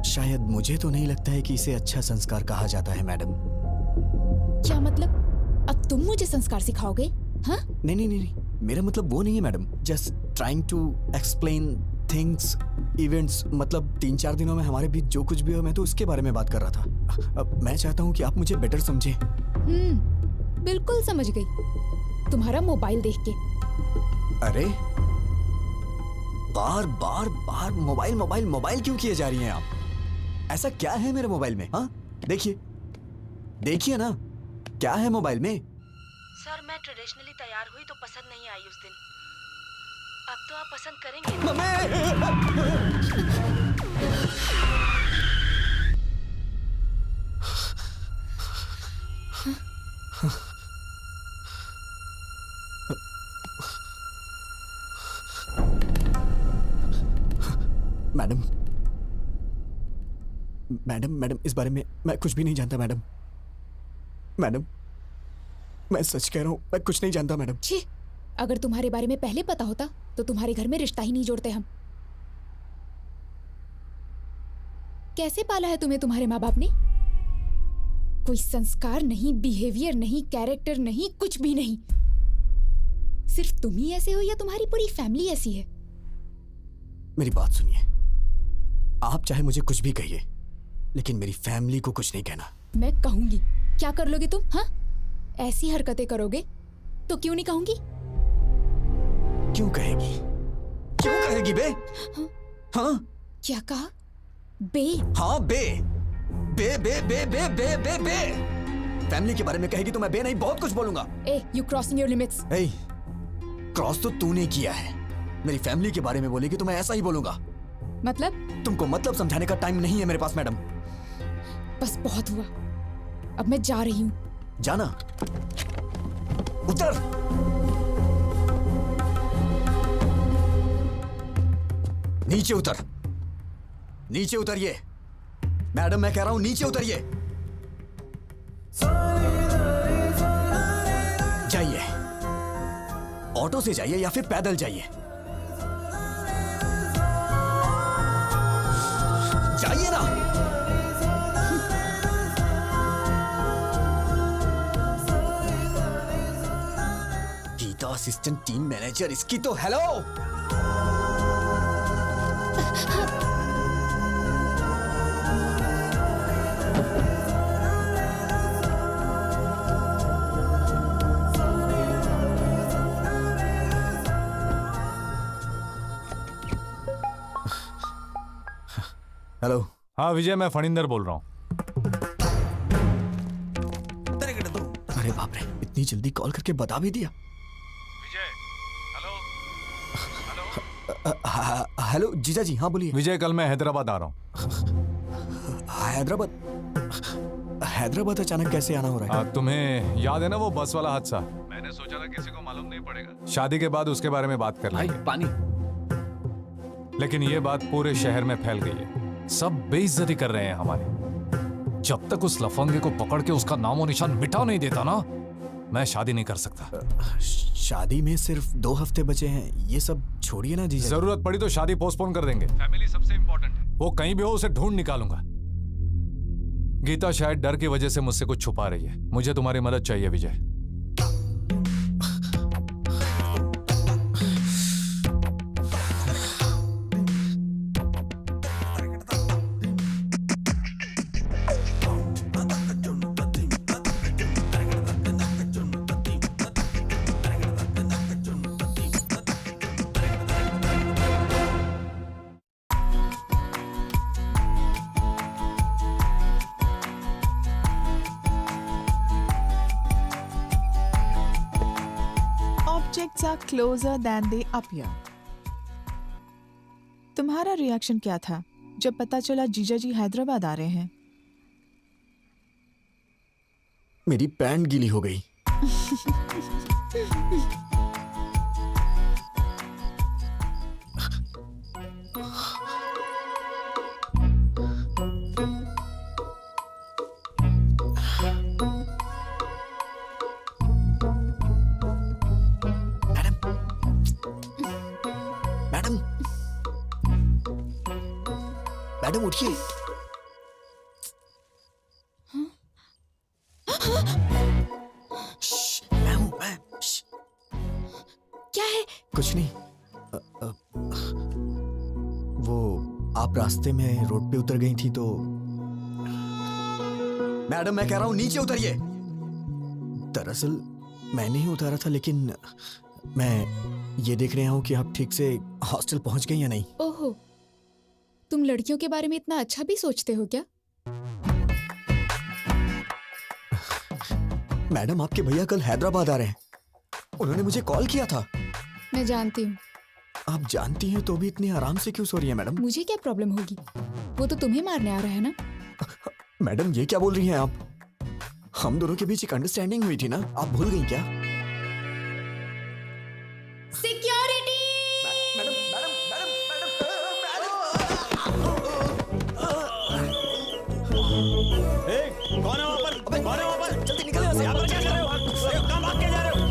शायद मुझे तो नहीं लगता है कि इसे अच्छा संस्कार कहा जाता है मैडम। क्या मतलब? अब तुम मुझे संस्कार सिखाओगे? हाँ? नहीं नहीं नहीं, मेरा मतलब वो नहीं है madam. Just trying to explain things, events. मतलब 3-4 दिनों में हमारे बीच जो कुछ भी हो, मैं तो उसके बारे में बात कर रहा था। अब मैं चाहता हूँ कि आप मुझे बेटर समझें। बिल्कुल समझ गई, तुम्हारा मोबाइल देख के। अरे बार बार बार मोबाइल मोबाइल मोबाइल क्यों किए जा रही हैं आप? ऐसा क्या है मेरे मोबाइल में? हाँ देखिए, देखिए ना, क्या है मोबाइल में? सर मैं ट्रेडिशनली तैयार हुई तो पसंद नहीं आई उस दिन। अब तो आप पसंद करेंगे। मैडम मैडम मैडम, इस बारे में मैं कुछ भी नहीं जानता मैडम। मैडम मैं सच कह रहा हूँ, मैं कुछ नहीं जानता मैडम। छी, अगर तुम्हारे बारे में पहले पता होता तो तुम्हारे घर में रिश्ता ही नहीं जोड़ते हम। कैसे पाला है तुम्हें तुम्हारे माँ बाप ने? कोई संस्कार नहीं, बिहेवियर नहीं, कैरेक्टर नहीं, कुछ भी नहीं। सिर्फ तुम ही ऐसे हो या तुम्हारी पूरी फैमिली ऐसी है? मेरी बात सुनिए, आप चाहे मुझे कुछ भी कहिए, लेकिन मेरी फैमिली को कुछ नहीं कहना। मैं कहूंगी। क्या कर लोगे तुम? हाँ, ऐसी हरकतें करोगे तो क्यों नहीं कहूंगी? क्यों कहेगी? क्यों कहेगी बे? हाँ क्या कहा? बे? हाँ बे बे बे बे बे बे बे बे। फैमिली के बारे में कहेगी तो मैं बे नहीं बहुत कुछ बोलूंगा। ए, यू क्रॉसिंग योर लिमिट्स। ए, क्रॉस तो तूने किया है। मेरी फैमिली के बारे में बोलेगी तो मैं ऐसा ही बोलूंगा। मतलब? तुमको मतलब समझाने का टाइम नहीं है मेरे पास मैडम। बस बहुत हुआ, अब मैं जा रही हूँ। जाना? उतर। नीचे उतर, नीचे उतरिए मैडम, मैं कह रहा हूं नीचे उतरिए। जाइए, ऑटो से जाइए या फिर पैदल जाइए। जाइए ना। गीता असिस्टेंट टीम मैनेजर, इसकी तो हेलो। हेलो। हाँ विजय, मैं फणिंदर बोल रहा हूँ। अरे बाप रे, इतनी जल्दी कॉल करके बता भी दिया। विजय, हेलो जीजा जी, हाँ बोलिए। विजय, कल मैं हैदराबाद आ रहा हूँ। हैदराबाद अचानक कैसे आना हो रहा है? तुम्हें याद है ना वो बस वाला हादसा? मैंने सोचा था किसी को मालूम नहीं पड़ेगा, शादी के बाद उसके बारे में बात कर लेंगे। पानी। लेकिन ये बात पूरे शहर में फैल गई है, सब बेइज्जती कर रहे हैं हमारी। जब तक उस लफंगे को पकड़ के उसका नामो निशान मिटा नहीं देता ना, मैं शादी नहीं कर सकता। शादी में सिर्फ 2 हफ्ते बचे हैं, ये सब छोड़िए ना जी। जरूरत पड़ी तो शादी पोस्टपोन कर देंगे। फैमिली सबसे इंपॉर्टेंट है, वो कहीं भी हो उसे ढूंढ निकालूंगा। गीता शायद डर की वजह से मुझसे कुछ छुपा रही है, मुझे तुम्हारी मदद चाहिए Vijay. Facts are closer than they appear. तुम्हारा रिएक्शन क्या था जब पता चला जीजा जी हैदराबाद आ रहे हैं? मेरी पैंट गीली हो गई। मैडम मैडम उठिए। मैं हूं, मैं। क्या है? कुछ नहीं। वो आप रास्ते में रोड पे उतर गई थी तो। मैडम मैं कह रहा हूं नीचे उतरिए। दरअसल मैं नहीं उतारा था, लेकिन मैं ये देख रहा हूं कि आप ठीक से हॉस्टल पहुंच गई या नहीं। ओहो, तुम लड़कियों के बारे में इतना अच्छा भी सोचते हो क्या? मैडम आपके भैया कल हैदराबाद आ रहे हैं। उन्होंने मुझे कॉल किया था। मैं जानती हूँ। आप जानती हैं तो भी इतनी आराम से क्यों सो रही हैं मैडम? मुझे क्या प्रॉब्लम होगी? वो तो तुम्हें मारने आ रहा है ना। मैडम ये क्या बोल रही हैं आप? हम दोनों के बीच एक अंडरस्टैंडिंग हुई थी ना, आप भूल गई क्या? सिक्योरिटी! मैडम मैडम मैडम ए, कौन है वहाँ पर? कौन है वहाँ पर? जल्दी निकलो यहाँ से। यहाँ पर क्या कर रहे हो? अरे, कहाँ भाग के जा रहे हो?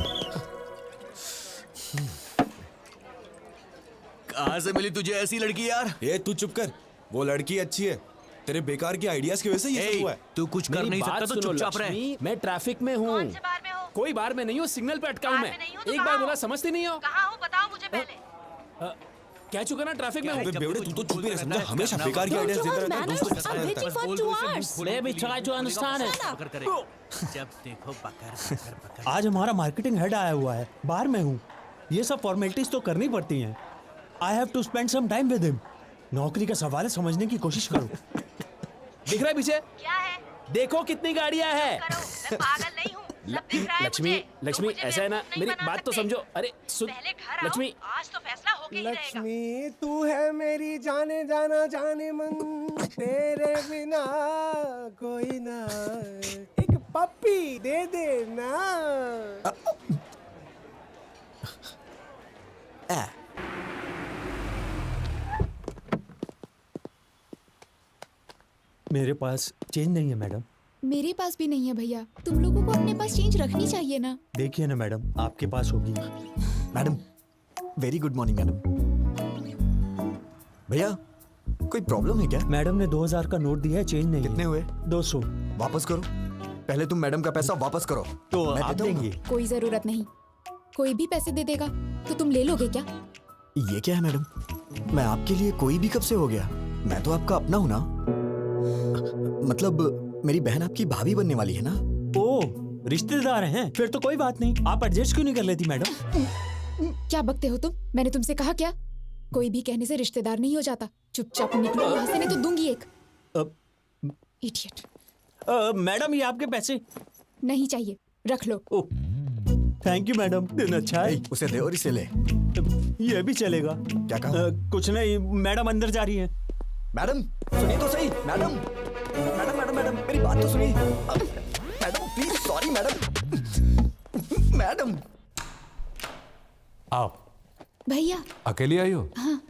कहाँ से मिली तुझे ऐसी लड़की यार? ये तू चुप कर। वो लड़की अच्छी है, तेरे बेकार के आइडियाज की वजह से ये सब हुआ है। तू कुछ कर मेरी नहीं बात सकता तो सुनो, चुपचाप रह। लक्ष्मी, मैं ट्रैफिक में हूँ। कौन से बार में हो? कोई बार में नहीं हूँ, सिग्नल पे अटका हूँ बार मैं। में नहीं हूँ तो एक कहाँ बार हो? बोला समझती नहीं हो? कहाँ हो बताओ मुझे पहले। कह चुका ना ट्रैफिक में हूँ। अबे बेवड़े, तू तो चुप ही रह, समझा? हमेशा बेकार के आइडियाज देता रहता है, दोस्तों के साथ रहता है। Baby, try to understand it. पकड़ करे। जब देखो पकड़ पकड़ पकड़। आज हमारा मार्केटिंग हेड आया हुआ है, बाहर में हूँ। ये सब फॉर्मेलिटीज तो करनी पड़ती हैं। I have to spend some time with him. नौकरी का सवाल है, समझने की कोशिश करो। दिख रहा है पीछे? क्या है? देखो कितनी गाड़ियाँ हैं। करो, मैं पागल नहीं हूँ। सब दिख रहा है लक्ष्मी, मुझे। लक्ष्मी, तुम मुझे ऐसा है ना, बेवकूफ नहीं मेरी बना बात तो सकते। समझो। अरे सुन, पहले घर आओ, लक्ष्मी। आज तो फैसला होके ही रहेगा। लक्ष्मी तू है मेरी जाने जाना जाने मन, तेरे बिना कोई ना। एक पप्पी दे दे ना। मेरे पास चेंज नहीं है मैडम। मेरे पास भी नहीं है भैया। तुम लोगों को अपने पास चेंज रखनी चाहिए ना। देखिए ना मैडम, आपके पास होगी। Madam very good morning madam. भैया कोई प्रॉब्लम है क्या? मैडम ने 2000 का नोट दिया है, चेंज नहीं कितने है। हुए? 200। वापस करो। पहले तुम मैडम का पैसा वापस करो। तो मैं आप देता हूँ ना। देंगे? कोई जरूरत नहीं। कोई भी पैसे दे देगा तो तुम ले लोगे क्या? ये क्या है मैडम? मैं आपके लिए कोई भी कब से हो गया? मैं तो आपका अपना हूं ना। मतलब मेरी बहन आपकी भाभी बनने वाली है ना। ओ, रिश्तेदार हैं? फिर तो कोई बात नहीं। आप एडजस्ट क्यों नहीं कर लेती मैडम? क्या बकते हो तुम? मैंने तुमसे कहा क्या? कोई भी कहने से रिश्तेदार नहीं हो जाता। चुपचाप निकलो वहां से, नहीं तो दूंगी एक। इडियट। मैडम ये आपके पैसे। नहीं चाहिए, रख लो। ओ, थैंक यू मैडम, दिन अच्छा है। उसे दे और इसे ले। ये भी चलेगा। क्या कहा? कुछ नहीं, मैडम अंदर जा रही है। मैडम सुनिए तो सही। मैडम मैडम मैडम मैडम मेरी बात तो सुनिए। Madam please, sorry madam. Madam आओ। भैया अकेली आई हो? हाँ।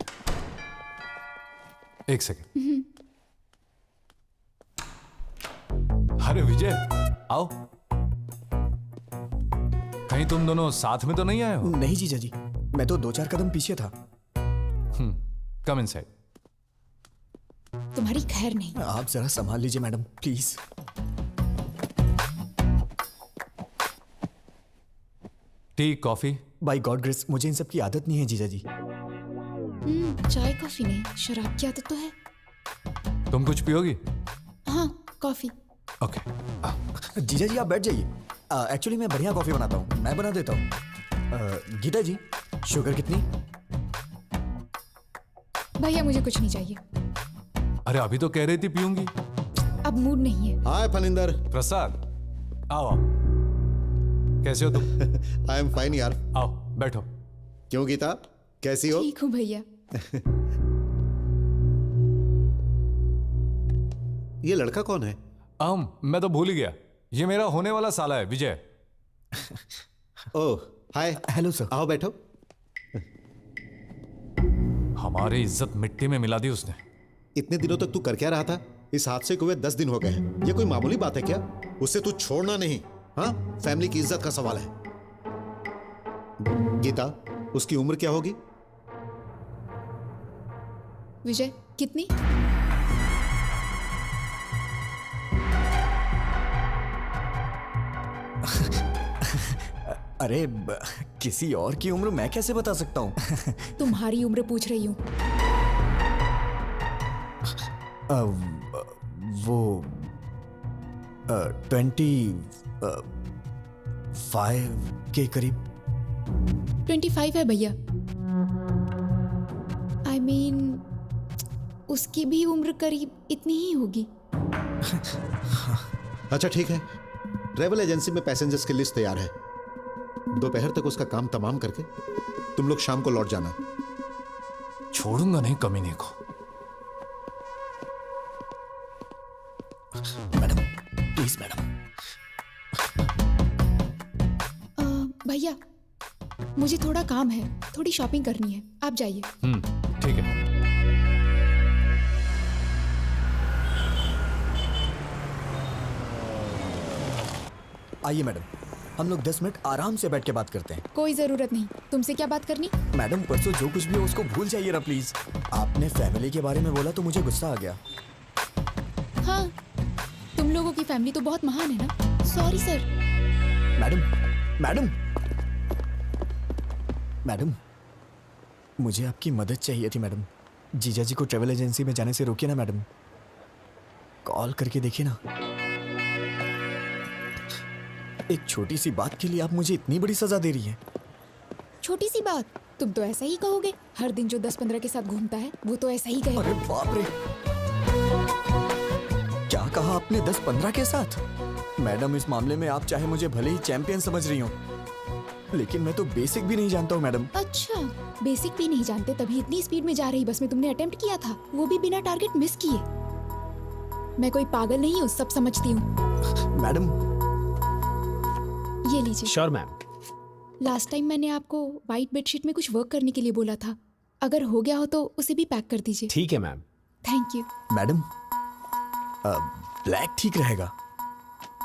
एक सेकंड। अरे विजय आओ। कहीं तुम दोनों साथ में तो नहीं आए हो? नहीं जीजा जी, मैं तो 2-4 कदम पीछे था। Come inside. तुम्हारी खैर नहीं। आप जरा संभाल लीजिए madam please. Tea coffee? By God grace मुझे इन सब की आदत नहीं है जीजा जी। चाय कॉफी नहीं, शराब की आदत तो है। तुम कुछ पियोगी? हाँ, कॉफी। ओके। जीजा जी आप बैठ जाइए। एक्चुअली मैं बढ़िया कॉफी बनाता हूँ, मैं बना देता हूँ। गीता जी शुगर कितनी? भैया मुझे कुछ नहीं चाहिए। अरे अभी तो कह रही थी पीऊंगी। अब मूड नहीं है। हाय फनिंदर। प्रसाद आओ आओ। कैसे हो तुम? आई एम फाइन यार। आओ बैठो। क्यों गीता, कैसी हो? ठीक हूँ भैया। ये लड़का कौन है? मैं तो भूल ही गया, ये मेरा होने वाला साला है, विजय। ओह हाय। Hello sir. आओ बैठो। हमारी इज्जत मिट्टी में मिला दी उसने। इतने दिनों तक तू कर क्या रहा था? इस हादसे को हुए 10 दिन हो गए हैं। ये कोई मामूली बात है क्या? उससे तू छोड़ना नहीं। हाँ, फैमिली की इज्जत का सवाल है। गीता, उसकी उम्र क्या होगी? विजय, कितनी? अरे किसी और की उम्र मैं कैसे बता सकता हूँ? तुम्हारी उम्र पूछ रही हूँ। वो 25 के करीब। 25 है भैया। I mean, उसकी भी उम्र करीब इतनी ही होगी। अच्छा ठीक है, ट्रेवल एजेंसी में पैसेंजर्स की लिस्ट तैयार है। दोपहर तक उसका काम तमाम करके तुम लोग शाम को लौट जाना। छोड़ूंगा नहीं कमीने को। Madam please madam. भैया, मुझे थोड़ा काम है, थोड़ी शॉपिंग करनी है, आप जाइए। ठीक है। आइए मैडम, हम लोग 10 मिनट आराम से बैठ के बात करते हैं। कोई जरूरत नहीं। तुमसे क्या बात करनी? मैडम परसों जो कुछ भी हो उसको भूल जाइए ना प्लीज। आपने फैमिली के बारे में बोला तो मुझे गुस्सा आ गया। हाँ, तुम लोगों की फैमिली तो बहुत महान है ना। Sorry sir. मैडम मुझे आपकी मदद चाहिए थी मैडम। जीजा जी को ट्रेवल एजेंसी में जाने से रोकिए ना मैडम। कॉल करके देखिए ना। एक छोटी सी बात के लिए आप मुझे इतनी बड़ी सजा दे रही हैं। छोटी सी बात? तुम तो ऐसा ही कहोगे। हर दिन जो 10-15 के साथ घूमता है वो तो ऐसा ही कहेगा। अरे बाप रे, क्या कहा आपने? 10-15 के साथ? मैडम इस मामले में आप चाहे मुझे भले ही चैंपियन समझ रही हो, लेकिन मैं तो बेसिक भी नहीं जानता हूँ मैडम। अच्छा, बेसिक भी नहीं जानते तभी इतनी स्पीड में जा रही बस में तुमने अटेम्प्ट किया था, वो भी बिना टारगेट मिस किए। मैं कोई पागल नहीं हूँ, सब समझती हूँ। मैडम ये लीजिए। Sure ma'am. लास्ट टाइम मैंने आपको व्हाइट बेडशीट में कुछ वर्क करने के लिए बोला था, अगर हो गया हो तो उसे भी पैक कर दीजिए। ठीक है ma'am. Thank you. Madam black ठीक रहेगा,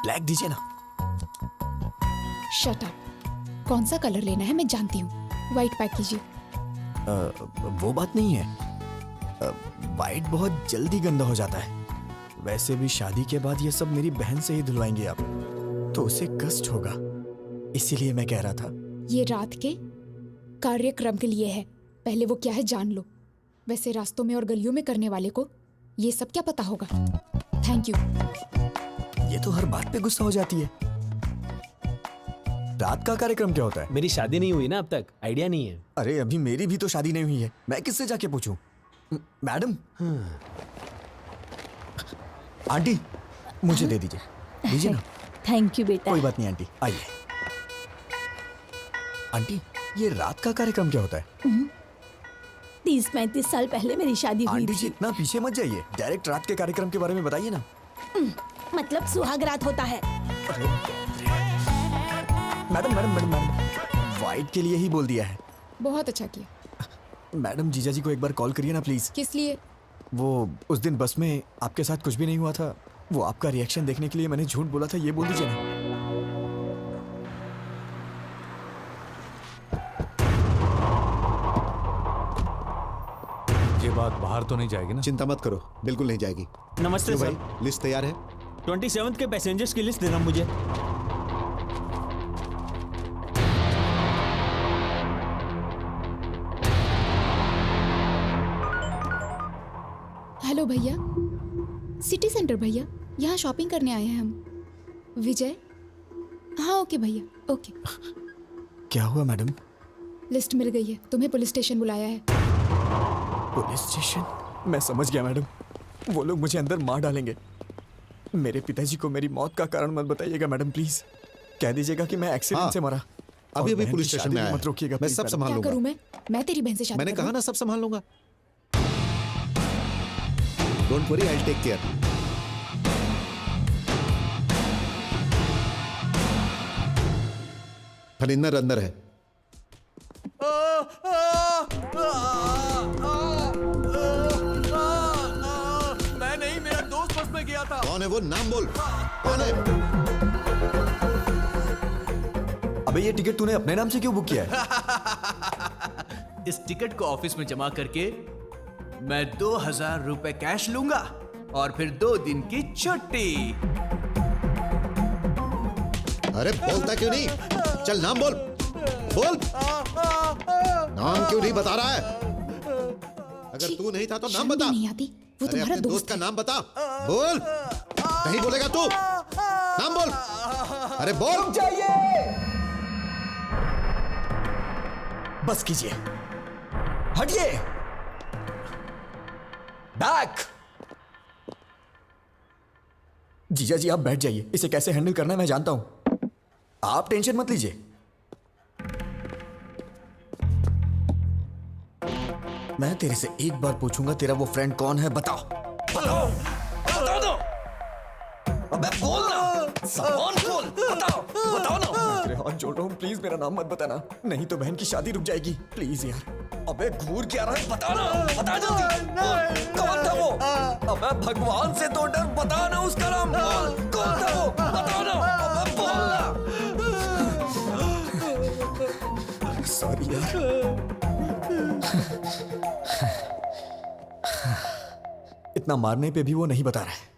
ब्लैक दीजिए ना। Shut up. कौन सा कलर लेना है मैं जानती हूँ, व्हाइट पैक कीजिए। वो बात नहीं है, व्हाइट बहुत जल्दी गंदा हो जाता है। वैसे भी शादी के बाद ये सब मेरी बहन से ही धुलवाएंगे आप, तो उसे कष्ट होगा, इसीलिए मैं कह रहा था। ये रात के कार्यक्रम के लिए है, पहले वो क्या है जान लो। वैसे रास्तों में और गलियों में करने वाले को ये सब क्या पता होगा। Thank you. ये तो हर बात पे गुस्सा हो जाती है। रात का कार्यक्रम क्या होता है? मेरी शादी नहीं हुई ना अब तक, आइडिया नहीं है। अरे अभी मेरी भी तो शादी नहीं हुई है, मैं किससे जाके पूछूं? मैडम आंटी मुझे दे दीजिए ना। थैंक यू बेटा। कोई बात नहीं आंटी, आइए। आंटी ये रात का कार्यक्रम क्या होता है? 30-35 साल पहले मेरी शादी हुई आंटी जी थी। इतना पीछे मत जाइए, डायरेक्ट रात के कार्यक्रम के बारे में बताइए ना। मतलब सुहाग रात होता है। मैडम व्हाइट के लिए ही बोल दिया है। बहुत अच्छा किया। मैडम जीजा जी को एक बार कॉल करिए ना प्लीज। किस लिए? वो उस दिन बस में आपके साथ कुछ भी नहीं हुआ था, वो आपका रिएक्शन देखने के लिए मैंने झूठ बोला था, ये बोल दीजिए ना। ये बात बाहर तो नहीं जाएगी ना? चिंता मत करो, बिल्कुल नहीं जाएगी। नमस्ते भाई, सर। लिस्ट तैयार है? 27 के पैसेंजर्स की लिस्ट देना मुझे। हेलो भैया, सिटी सेंटर भैया, यहाँ शॉपिंग करने आए हैं हम। विजय? हाँ ओके भैया, ओके। क्या हुआ मैडम? लिस्ट मिल गई है, तुम्हें पुलिस स्टेशन बुलाया है। Police station? मैं समझ गया मैडम, वो लोग मुझे अंदर मार डालेंगे। मेरे पिताजी को मेरी मौत का कारण मत बताइएगा मैडम, प्लीज। कह दीजिएगा कि मैं एक्सीडेंट से मरा। अभी अभी बहन पुलिस की स्टेशन शादी में में आया मत रोकिएगा, मैं please, सब madam। संभाल क्या लूंगा। करूं मैं तेरी बहन से शादी मैंने कर कहा लूं? ना सब संभाल लूंगा। Don't worry, I take care. Phanindar अंदर है। मैं नहीं, मेरा दोस्त बस में गया था। कौन है वो? नाम बोल। कौन है? अबे ये टिकट तूने अपने नाम से क्यों बुक किया है? इस टिकट को ऑफिस में जमा करके मैं 2000 रुपए कैश लूंगा और फिर 2 दिन की छुट्टी। अरे बोलता क्यों नहीं? चल नाम बोल। बोल। नाम क्यों नहीं बता रहा है? अगर तू नहीं था तो नाम बता। नहीं आती, वो अरे तुम्हारा अपने दोस्त का नाम बता। बोल। नहीं बोलेगा तू? नाम बोल। अरे बोल। बस कीजिए, हटिए। बैक। जीजा जी आप बैठ जाइए, इसे कैसे हैंडल करना है मैं जानता हूं, आप टेंशन मत लीजिए। मैं तेरे से एक बार पूछूंगा, तेरा वो फ्रेंड कौन है? बताओ बताओ बता दो। अबे बोल ना, सामान खोल, बताओ बताओ ना। मैं तेरे हाथ जोड़ रहा हूँ, प्लीज मेरा नाम मत बताना, नहीं तो बहन की शादी रुक जाएगी, प्लीज यार। अबे घूर क्या रहा है? बता ना, बता जल्दी। कौन था वो? अबे भगवान से तो डर, बता ना उसका नाम। कौन था वो? बता ना। अबे बोल ना। सॉरी यार। इतना मारने पे भी वो नहीं बता रहा है।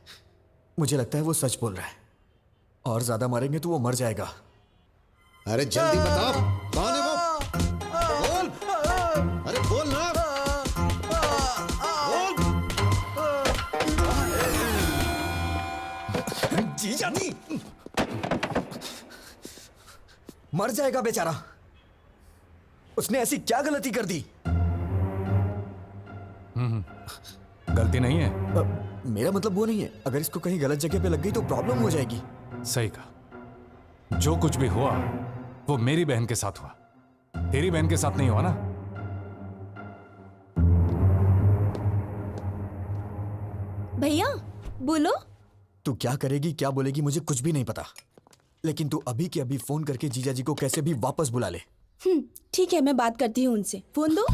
मुझे लगता है वो सच बोल रहा है, और ज्यादा मारेंगे तो वो मर जाएगा। अरे जल्दी बता, कौन है वो? बोल। अरे बोल ना। बोल। जीजा नहीं, मर जाएगा बेचारा। उसने ऐसी क्या गलती कर दी? गलती नहीं है। मेरा मतलब वो नहीं है, अगर इसको कहीं गलत जगह पे लग गई तो प्रॉब्लम हो जाएगी। सही कहा, जो कुछ भी हुआ वो मेरी बहन के साथ हुआ, तेरी बहन के साथ नहीं हुआ ना। भैया बोलो। तू क्या करेगी क्या बोलेगी मुझे कुछ भी नहीं पता, लेकिन तू अभी के अभी फोन करके जीजा जी को कैसे भी वापस बुला ले। ठीक है, मैं बात करती हूँ उनसे। फोन दो।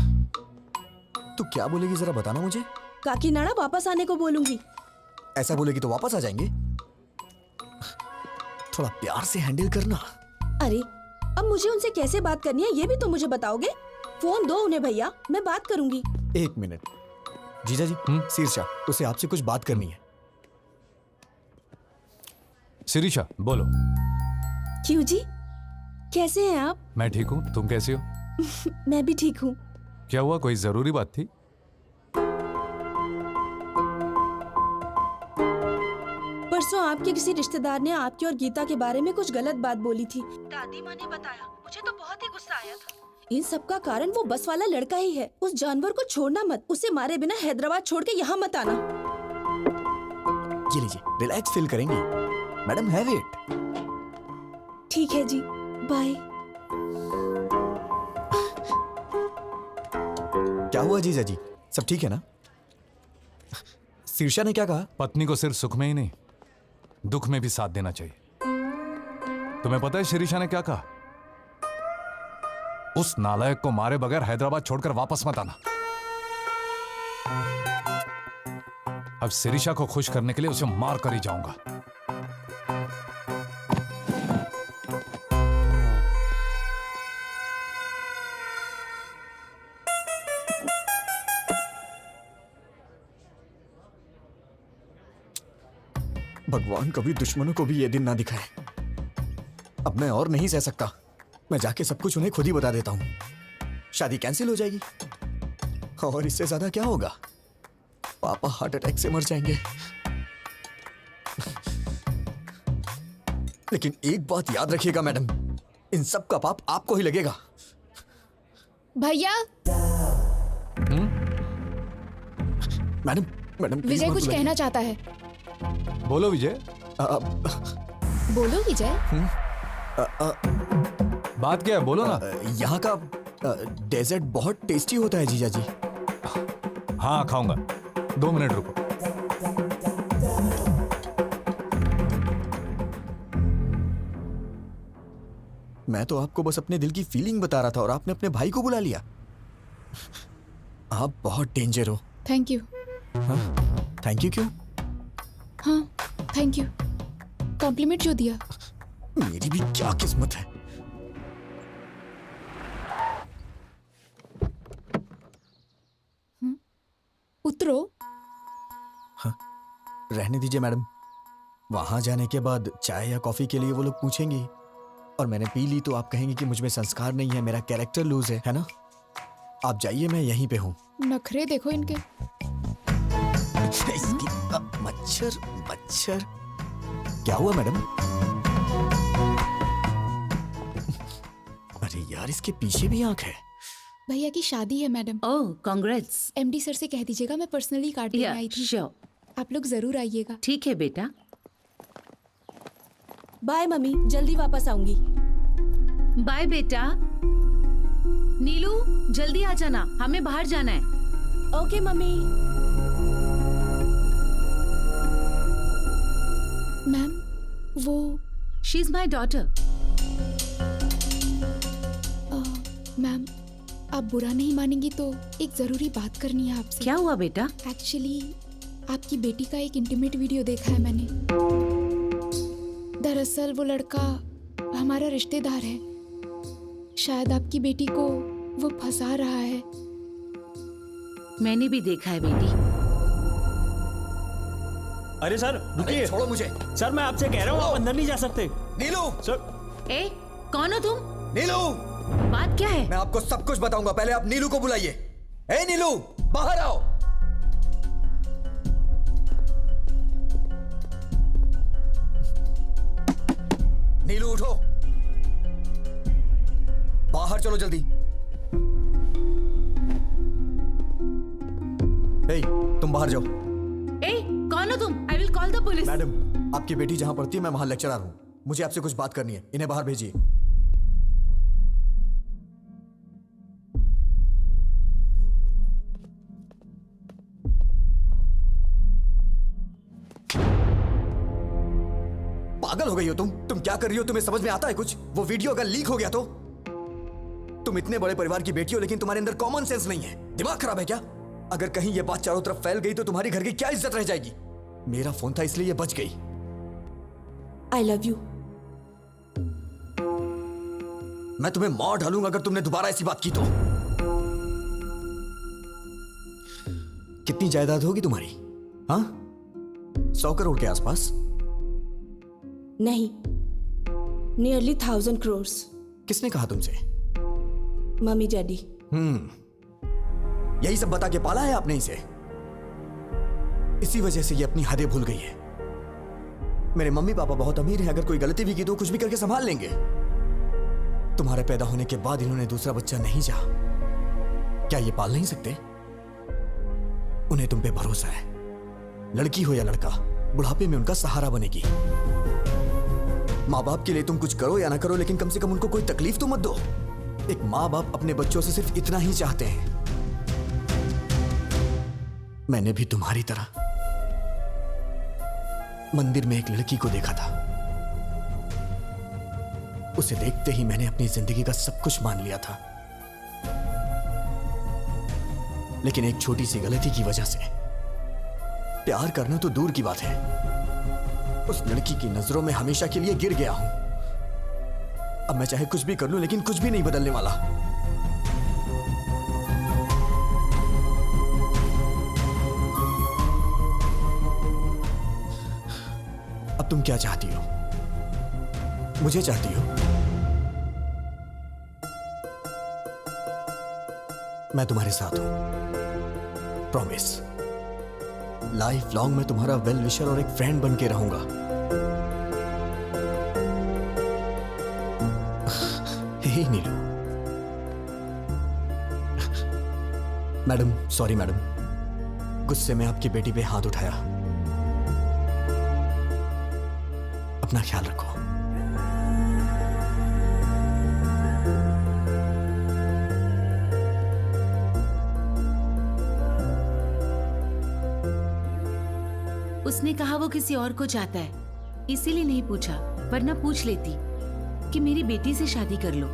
तू क्या बोलेगी जरा बताना मुझे। काकीनाडा वापस आने को बोलूंगी। ऐसा बोलेगी तो वापस आ जाएंगे। थोड़ा प्यार से हैंडल करना। अरे अब मुझे उनसे कैसे बात करनी है ये भी तो मुझे बताओगे। फोन दो उन्हें भैया, मैं बात करूंगी। एक मिनट जीजा जी। शीर्षा, उसे आपसे कुछ बात करनी है। शिरीषा बोलो। क्यों जी, कैसे हैं आप? मैं ठीक हूँ, तुम कैसी हो? मैं भी ठीक हूँ। क्या हुआ, कोई जरूरी बात थी? परसों आपके किसी रिश्तेदार ने आपकी और गीता के बारे में कुछ गलत बात बोली थी। दादी माँ ने बताया, मुझे तो बहुत ही गुस्सा आया था। इन सब का कारण वो बस वाला लड़का ही है। उस जानवर को छोड़ना मत, उसे मारे बिना हैदराबाद छोड़ के यहाँ मत आना। ये लीजिए, रिलैक्स फील करेंगी मैडम, हैव इट। ठीक है जी, बाय। क्या हुआ जीजा जी, सब ठीक है ना? शीर्षा ने क्या कहा? पत्नी को सिर्फ सुख में ही नहीं दुख में भी साथ देना चाहिए। तुम्हें पता है शिरीषा ने क्या कहा? उस नालायक को मारे बगैर हैदराबाद छोड़कर वापस मत आना। अब शिरीषा को खुश करने के लिए उसे मार कर ही जाऊंगा। भगवान कभी दुश्मनों को भी ये दिन ना दिखाए। अब मैं और नहीं सह सकता, मैं जाके सब कुछ उन्हें खुद ही बता देता हूं। शादी कैंसिल हो जाएगी, और इससे ज्यादा क्या होगा? पापा हार्ट अटैक से मर जाएंगे। लेकिन एक बात याद रखिएगा मैडम, इन सब का पाप आपको ही लगेगा। भैया। मैडम मैडम विजय कुछ कहना चाहता है। बोलो विजय। बोलो विजय। बात क्या है, बोलो ना। यहाँ का डेजर्ट बहुत टेस्टी होता है जीजा जी। हाँ खाऊंगा, 2 मिनट रुको। मैं तो आपको बस अपने दिल की फीलिंग बता रहा था और आपने अपने भाई को बुला लिया। आप बहुत डेंजर हो। Thank you. थैंक यू क्यों? हाँ थैंक यू, कॉम्प्लीमेंट जो दिया। मेरी भी क्या किस्मत है। उतरो। रहने दीजिए मैडम, वहां जाने के बाद चाय या कॉफी के लिए वो लोग पूछेंगे और मैंने पी ली तो आप कहेंगे कि मुझ में संस्कार नहीं है, मेरा कैरेक्टर लूज है ना? आप जाइए, मैं यहीं पे हूँ। नखरे देखो इनके। मच्छर मच्छर। क्या हुआ मैडम? अरे यार, इसके पीछे भी आंख है। भैया की शादी है मैडम। ओह कांग्रेट्स। एमडी सर से कह दीजिएगा मैं पर्सनली कार्ड देने आई थी। श्योर। आप लोग जरूर आइएगा। ठीक है बेटा। बाय मम्मी, जल्दी वापस आऊंगी। बाय बेटा। नीलू जल्दी आ जाना, हमें बाहर जाना है। Okay mummy. मैम वो she is my daughter. Ma'am आप बुरा नहीं मानेंगी तो एक जरूरी बात करनी है आपसे। क्या हुआ बेटा? एक्चुअली आपकी बेटी का एक इंटीमेट वीडियो देखा है मैंने। दरअसल वो लड़का हमारा रिश्तेदार है। शायद आपकी बेटी को वो फंसा रहा है। मैंने भी देखा है बेटी। अरे सर रुकिए, छोड़ो मुझे। सर मैं आपसे कह रहा हूँ, आप अंदर नहीं जा सकते। नीलू! सर। ए कौन हो तुम? नीलू! बात क्या है? मैं आपको सब कुछ बताऊंगा, पहले आप नीलू को बुलाइए। ए नीलू, बाहर आओ। नीलू उठो, बाहर चलो जल्दी। ए, तुम बाहर जाओ। ए कौन हो तुम? I will call the police. Madam, आपकी बेटी जहां पढ़ती है मैं वहां लेक्चरर हूं। मुझे आपसे कुछ बात करनी है, इन्हें बाहर भेजिए। पागल हो गई हो तुम क्या कर रही हो? तुम्हें समझ में आता है कुछ? वो वीडियो अगर लीक हो गया तो? तुम इतने बड़े परिवार की बेटी हो लेकिन तुम्हारे अंदर कॉमन सेंस नहीं है। दिमाग खराब है क्या? अगर कहीं ये बात चारों तरफ फैल गई तो तुम्हारी घर की क्या इज्जत रह जाएगी? मेरा फोन था इसलिए ये बच गई। I love you. मैं तुम्हें मार डालूंगा अगर तुमने दोबारा ऐसी बात की तो। कितनी जायदाद होगी तुम्हारी? हाँ, 100 करोड़ के आसपास? नहीं, नियरली 1000 crores। किसने कहा तुमसे? Mummy daddy. यही सब बता के पाला है आपने इसे? इसी वजह से ये अपनी हदें भूल गई है। मेरे मम्मी पापा बहुत अमीर हैं, अगर कोई गलती भी की तो कुछ भी करके संभाल लेंगे। तुम्हारे पैदा होने के बाद इन्होंने दूसरा बच्चा नहीं चाहा। क्या ये पाल नहीं सकते? उन्हें तुम पे भरोसा है। लड़की हो या लड़का, बुढ़ापे में उनका सहारा बनेगी। माँ बाप के लिए तुम कुछ करो या ना करो, लेकिन कम से कम उनको कोई तकलीफ तो मत दो। एक माँ बाप अपने बच्चों से सिर्फ इतना ही चाहते हैं। मैंने भी तुम्हारी तरह मंदिर में एक लड़की को देखा था। उसे देखते ही मैंने अपनी जिंदगी का सब कुछ मान लिया था, लेकिन एक छोटी सी गलती की वजह से प्यार करना तो दूर की बात है, उस लड़की की नजरों में हमेशा के लिए गिर गया हूं। अब मैं चाहे कुछ भी कर लूं, लेकिन कुछ भी नहीं बदलने वाला। अब तुम क्या चाहती हो? मुझे चाहती हो? मैं तुम्हारे साथ हूं, प्रॉमिस। लाइफ लॉन्ग मैं तुम्हारा वेल विशर और एक फ्रेंड बन के रहूंगा। हे नीलू। मैडम, सॉरी मैडम, गुस्से में आपकी बेटी पे हाथ उठाया। अपना ख्याल रखो। उसने कहा वो किसी और को चाहता है, इसीलिए नहीं पूछा, वरना पूछ लेती कि मेरी बेटी से शादी कर लो,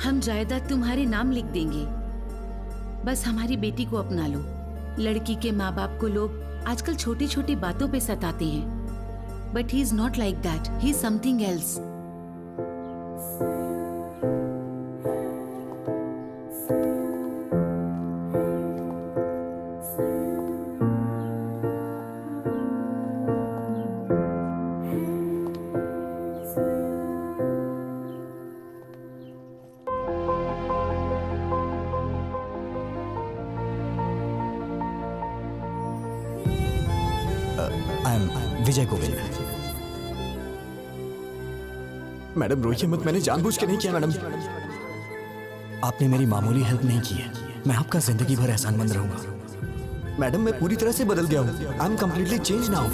हम जायदाद तुम्हारे नाम लिख देंगे, बस हमारी बेटी को अपना लो। लड़की के माँ बाप को लोग आजकल छोटी छोटी बातों पे सताते हैं, but he is not like that, he is something else. I am Vijay Govil. Madam रोइए मत, मैंने जानबूझ के नहीं किया मैडम। आपने मेरी मामूली हेल्प नहीं की है, मैं आपका जिंदगी भर एहसानमंद रहूंगा। मैडम मैं पूरी तरह से बदल गया हूँ, I am completely change now.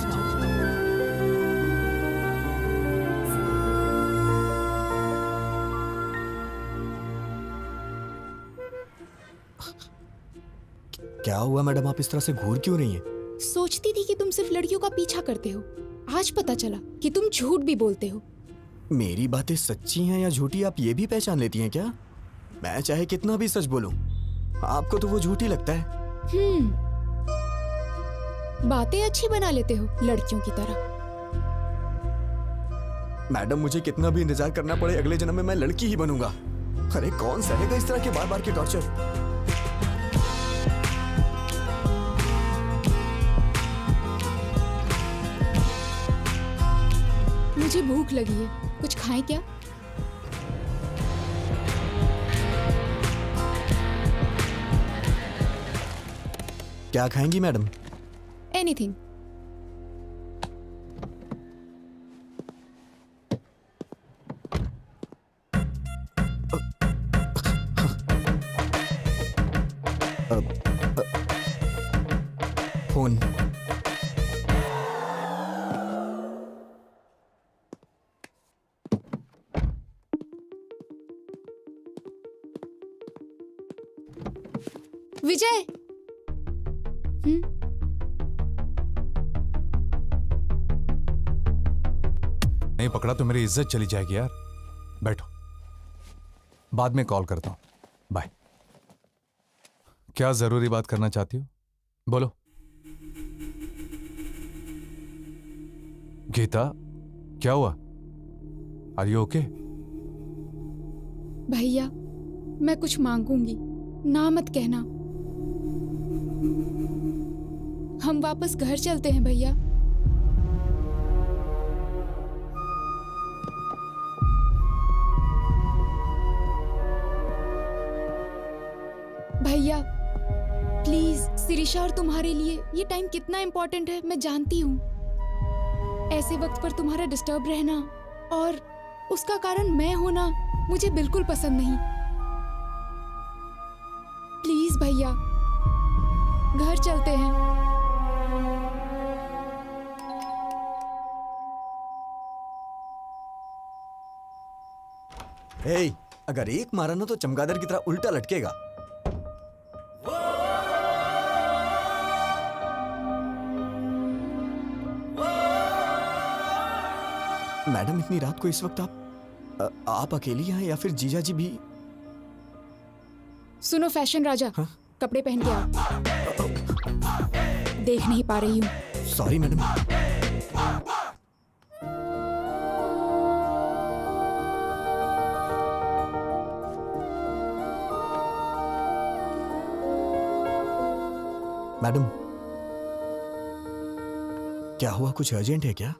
क्या हुआ मैडम, आप इस तरह से घूर क्यों रही हैं? सोचती थी कि तुम सिर्फ लड़कियों का पीछा करते हो, आज पता चला कि तुम झूठ भी बोलते हो। मेरी बातें सच्ची हैं या झूठी आप ये भी पहचान लेती हैं क्या? मैं चाहे कितना भी सच बोलूं, आपको तो वो झूठी लगता है। बातें अच्छी बना लेते हो लड़कियों की तरह। मैडम मुझे कितना भी इंतजार करना पड़े, अगले जन्म में मैं लड़की ही बनूंगा। अरे कौन सहेगा इस तरह के बार बार के टॉर्चर? मुझे भूख लगी है, कुछ खाएं क्या? क्या खाएंगी मैडम? एनीथिंग। फोन। विजय। नहीं पकड़ा तो मेरी इज्जत चली जाएगी यार। बैठो, बाद में कॉल करता हूं, बाय। क्या जरूरी बात करना चाहती हो? बोलो। गीता, क्या हुआ? Are you okay? भैया, मैं कुछ मांगूंगी, ना मत कहना। हम वापस घर चलते हैं भैया। भैया प्लीज, सिरिशा और तुम्हारे लिए ये टाइम कितना इम्पोर्टेंट है मैं जानती हूँ। ऐसे वक्त पर तुम्हारा डिस्टर्ब रहना और उसका कारण मैं होना मुझे बिल्कुल पसंद नहीं। प्लीज भैया, घर चलते हैं। हे, अगर एक मारा ना तो चमगादड़ की तरह उल्टा लटकेगा। मैडम इतनी रात को इस वक्त आप अकेली हैं या फिर जीजा जी भी? सुनो फैशन राजा, हाँ? कपड़े पहन के आओ। देख नहीं पा रही हूँ। Sorry madam. मैडम क्या हुआ, कुछ अर्जेंट है क्या?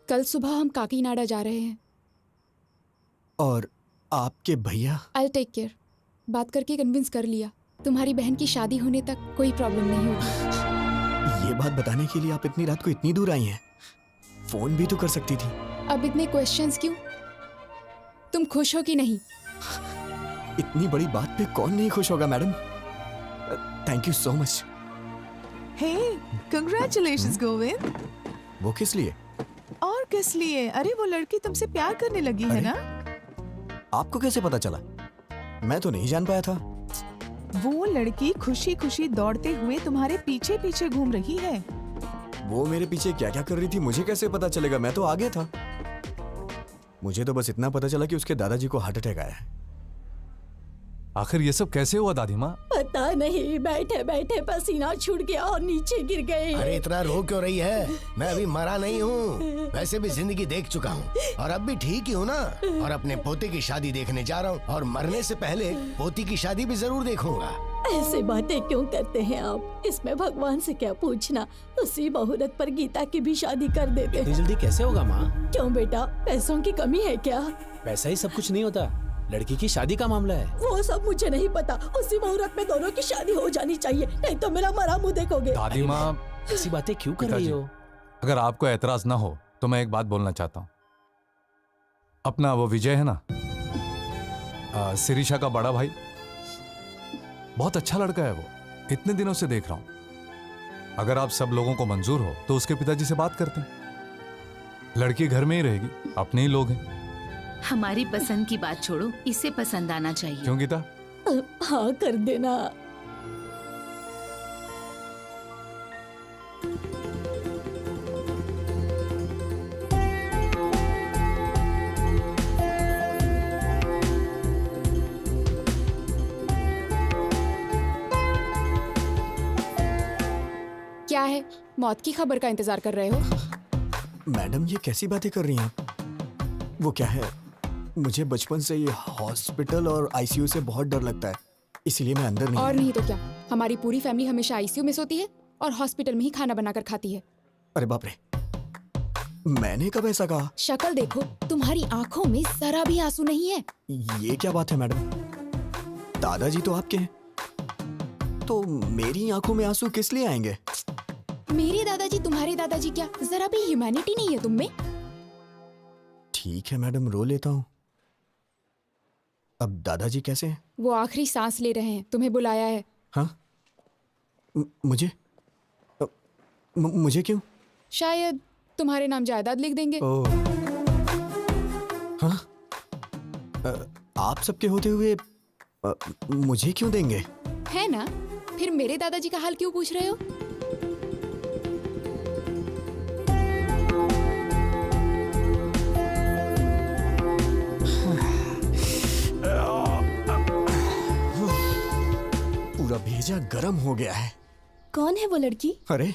कल सुबह हम काकीनाडा जा रहे हैं। और आपके भैया? I'll take care. बात करके कन्विंस कर लिया, तुम्हारी बहन की शादी होने तक कोई प्रॉब्लम नहीं होगी। ये बात बताने के लिए आप इतनी रात को इतनी दूर आई हैं? फोन भी तो कर सकती थी। अब इतने क्वेश्चंस क्यों? तुम खुश हो कि नहीं? इतनी बड़ी बात पे कौन नहीं खुश होगा madam. Thank you so much. Hey, congratulations Govind. वो किस लिए? और किस लिए? अरे वो लड़की तुमसे प्यार करने लगी है ना? आपको कैसे पता चला? मैं तो नहीं जान पाया था। वो लड़की खुशी खुशी दौड़ते हुए तुम्हारे पीछे पीछे घूम रही है। वो मेरे पीछे क्या क्या कर रही थी मुझे कैसे पता चलेगा? मैं तो आगे था। मुझे तो बस इतना पता चला कि उसके दादाजी को हार्ट अटैक आया है। आखिर ये सब कैसे हुआ दादी माँ? पता नहीं, बैठे बैठे पसीना छूट गया और नीचे गिर गई। अरे इतना रो क्यों रही है? मैं अभी मरा नहीं हूँ, वैसे भी जिंदगी देख चुका हूँ और अब भी ठीक ही हूँ ना। और अपने पोते की शादी देखने जा रहा हूँ और मरने से पहले पोती की शादी भी जरूर देखूंगा। ऐसे बातें क्यों करते हैं आप? इसमें भगवान से क्या पूछना? उसी मुहूर्त पर गीता की भी शादी कर देते हैं। जल्दी कैसे होगा माँ? क्यों बेटा, पैसों की कमी है क्या? पैसा ही सब कुछ नहीं होता, लड़की की शादी का मामला है। वो सब मुझे नहीं पता। उसी मुहूर्त में दोनों की शादी हो जानी चाहिए, नहीं तो मेरा मरा मुंह देखोगे। दादी माँ, ऐसी बातें क्यों कर रही हो? अगर आपको एतराज ना हो तो मैं एक बात बोलना चाहता हूँ। अपना वो विजय है ना, शिरीषा का बड़ा भाई, बहुत अच्छा लड़का है वो, इतने दिनों से देख रहा हूं। अगर आप सब लोगों को मंजूर हो तो उसके पिताजी से बात करते हैं। लड़की घर में ही रहेगी, अपने ही लोग हैं। हमारी पसंद की बात छोड़ो, इसे पसंद आना चाहिए। क्यों गीता? हाँ कर देना। क्या है, मौत की खबर का इंतजार कर रहे हो? मैडम ये कैसी बातें कर रही हैं आप? वो क्या है, मुझे बचपन से ये हॉस्पिटल और आईसीयू से बहुत डर लगता है, इसलिए मैं अंदर नहीं। और नहीं तो क्या, हमारी पूरी फैमिली हमेशा आईसीयू में सोती है और हॉस्पिटल में ही खाना बनाकर खाती है। अरे बाप रे, मैंने कब ऐसा कहा? शक्ल देखो, तुम्हारी आंखों में जरा भी आंसू नहीं है। ये क्या बात है मैडम? दादाजी तो आपके हैं, तो मेरी आंखों में आंसू किस लिए आएंगे? मेरे दादाजी तुम्हारे दादाजी क्या, जरा भी ह्यूमैनिटी नहीं है तुम में? ठीक है मैडम, रो लेता हूँ। अब दादाजी कैसे हैं? वो आखिरी सांस ले रहे हैं, तुम्हें बुलाया है। हाँ? मुझे मुझे क्यों? शायद तुम्हारे नाम जायदाद लिख देंगे। ओह, हाँ? आप सबके होते हुए मुझे क्यों देंगे? है ना, फिर मेरे दादाजी का हाल क्यों पूछ रहे हो? पूरा भेजा गरम हो गया है। कौन है वो लड़की? अरे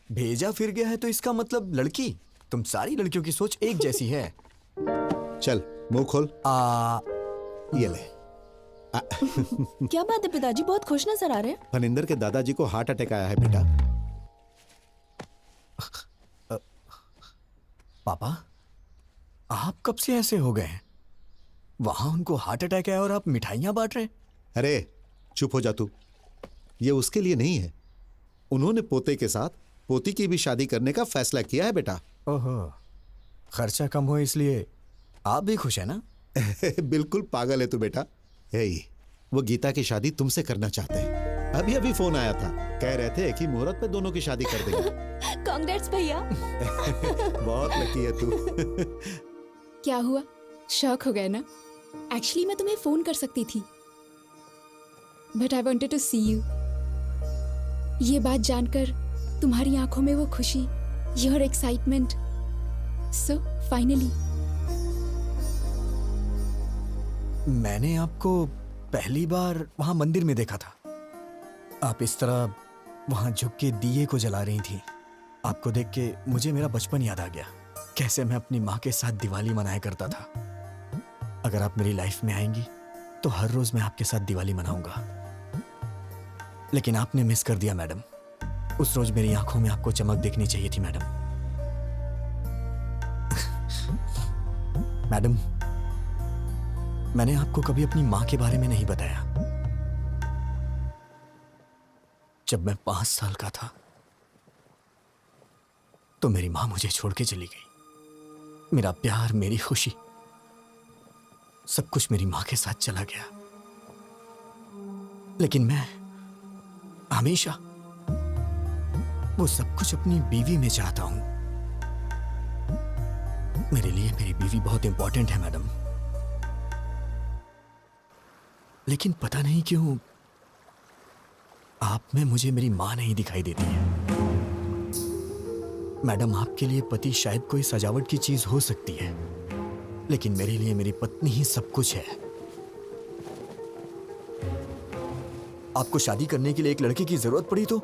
भेजा फिर गया है तो इसका मतलब लड़की। तुम सारी लड़कियों की सोच एक जैसी है। चल मुंह खोल। ये ले। क्या बात है पिताजी, बहुत खुश नजर आ रहे हैं। फनिंदर के दादाजी को हार्ट अटैक आया है बेटा। पापा, आप कब से ऐसे हो गए हैं? वहां उनको हार्ट अटैक है और आप मिठाइयां बांट रहे हैं। अरे चुप हो जा तू। ये उसके लिए नहीं है, उन्होंने पोते के साथ पोती की भी शादी करने का फैसला किया है बेटा। ओहो, खर्चा कम हो इसलिए आप भी खुश है ना? बिल्कुल पागल है तू बेटा। हे, वो गीता की शादी तुमसे करना चाहते हैं। अभी अभी फोन आया था, कह रहे थे कि मुहूर्त पे दोनों की शादी कर देंगे। कांग्रेट्स भैया। बहुत लकी है तू। क्या हुआ, शॉक हो गए ना? एक्चुअली मैं तुम्हें फोन कर सकती थी, but I wanted to see you. ये बात जानकर तुम्हारी आंखों में वो खुशी, योर एक्साइटमेंट, सो फाइनली। मैंने आपको पहली बार वहां मंदिर में देखा था। आप इस तरह वहां झुक के दिए को जला रही थी। आपको देख के मुझे मेरा बचपन याद आ गया, कैसे मैं अपनी माँ के साथ दिवाली मनाया करता था। अगर आप मेरी लाइफ में आएंगी तो हर रोज मैं आपके साथ दिवाली मनाऊंगा। लेकिन आपने मिस कर दिया मैडम। उस रोज मेरी आंखों में आपको चमक देखनी चाहिए थी मैडम। मैडम, मैंने आपको कभी अपनी मां के बारे में नहीं बताया। जब मैं 5 साल का था तो मेरी मां मुझे छोड़ के चली गई। मेरा प्यार, मेरी खुशी, सब कुछ मेरी मां के साथ चला गया। लेकिन मैं हमेशा वो सब कुछ अपनी बीवी में चाहता हूं। मेरे लिए मेरी बीवी बहुत इंपॉर्टेंट है मैडम। लेकिन पता नहीं क्यों आप में मुझे मेरी मां नहीं दिखाई देती है। मैडम, आपके लिए पति शायद कोई सजावट की चीज हो सकती है, लेकिन मेरे लिए मेरी पत्नी ही सब कुछ है। आपको शादी करने के लिए एक लड़के की जरूरत पड़ी तो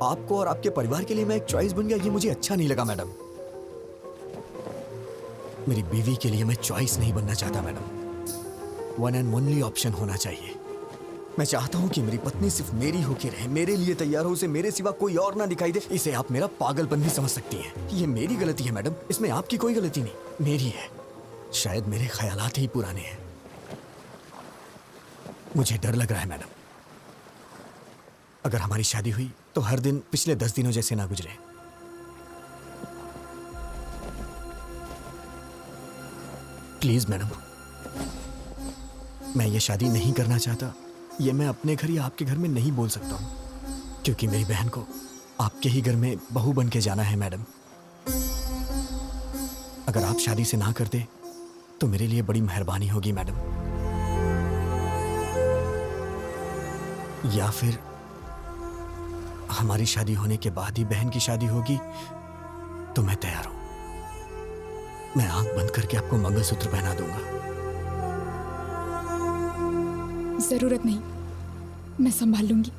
आपको और आपके परिवार के लिए मैं एक चॉइस बन गया, ये मुझे अच्छा नहीं लगा मैडम। मेरी बीवी के लिए मैं चॉइस नहीं बनना चाहता madam. One and only option होना चाहिए। मैं चाहता हूं कि मेरी पत्नी सिर्फ मेरी होके रहे, मेरे लिए तैयार हो, उसे मेरे सिवा कोई और ना दिखाई दे। इसे आप मेरा पागलपन भी समझ सकती हैं। ये मेरी गलती है मैडम, इसमें आपकी कोई गलती नहीं, मेरी है। शायद मेरे ख्यालात ही पुराने हैं। मुझे डर लग रहा है मैडम, अगर हमारी शादी हुई तो हर दिन पिछले 10 दिनों जैसे ना गुजरे। प्लीज मैडम, मैं ये शादी नहीं करना चाहता। ये मैं अपने घर या आपके घर में नहीं बोल सकता हूं, क्योंकि मेरी बहन को आपके ही घर में बहू बन के जाना है मैडम। अगर आप शादी से ना कर दे तो मेरे लिए बड़ी मेहरबानी होगी मैडम। या फिर हमारी शादी होने के बाद ही बहन की शादी होगी तो मैं तैयार हूं। मैं आंख बंद करके आपको मंगलसूत्र पहना दूंगा। जरूरत नहीं, मैं संभाल लूंगी।